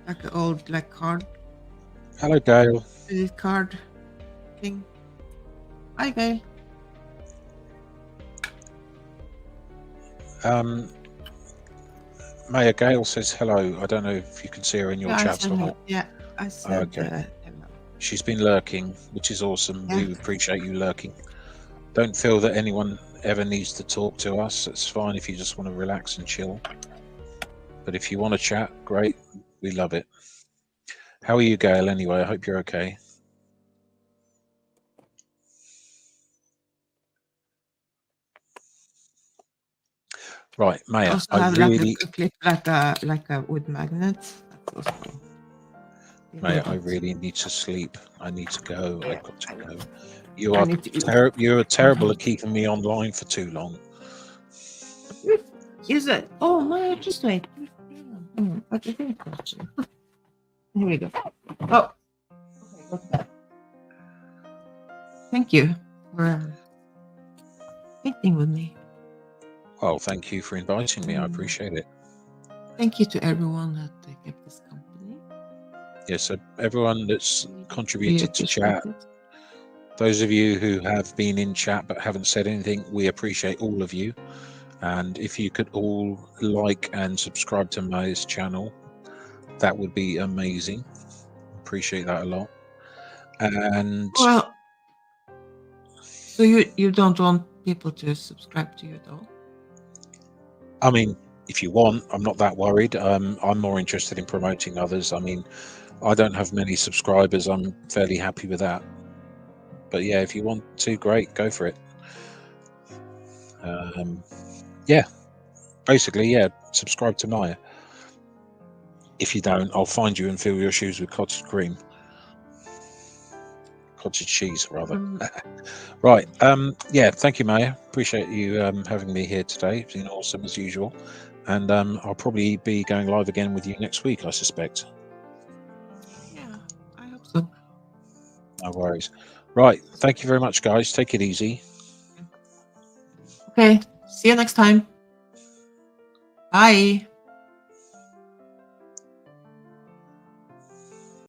like an old like card Hello, Gail. credit card thing. Hi, Gail. Maya, Gail says hello. I don't know if you can see her in your Yeah, I chat said or hello. not. Yeah, I said Okay. hello. She's been lurking, which is awesome. Yeah. We appreciate you lurking. Don't feel that anyone ever needs to talk to us. It's fine if you just want to relax and chill. But if you want to chat, great. We love it. How are you, Gail, anyway? I hope you're okay. Right, Maya, Also I have really, like a clip like a wood magnet. That's also Maya, I important. really need to sleep. I need to go. Yeah, I've got to I go. know. You I are need to eat. you're terrible at keeping me online for too long. Is it? Oh no! Just wait. I didn't catch you. Here we go. Oh, okay, got that. Thank you for meeting with me. Well, thank you for inviting me. I appreciate it. Thank you to everyone that kept this company. Yes, so everyone that's Really contributed to appreciate chat, it. those of you who have been in chat but haven't said anything, we appreciate all of you. And if you could all like and subscribe to Maya's channel, that would be amazing. Appreciate that a lot. And Well, so you don't want people to subscribe to you at all? I mean, if you want, I'm not that worried. I'm more interested in promoting others. I mean, I don't have many subscribers. I'm fairly happy with that. But yeah, if you want to, great, go for it. Yeah, basically, yeah, subscribe to Maya. If you don't, I'll find you and fill your shoes with cottage cream. Cottage cheese, rather. Right. Yeah, thank you, Maya. Appreciate you having me here today. It's been awesome as usual. And I'll probably be going live again with you next week, I suspect. Yeah, I hope so. No worries. Right. Thank you very much, guys. Take it easy. Okay. See you next time. Bye.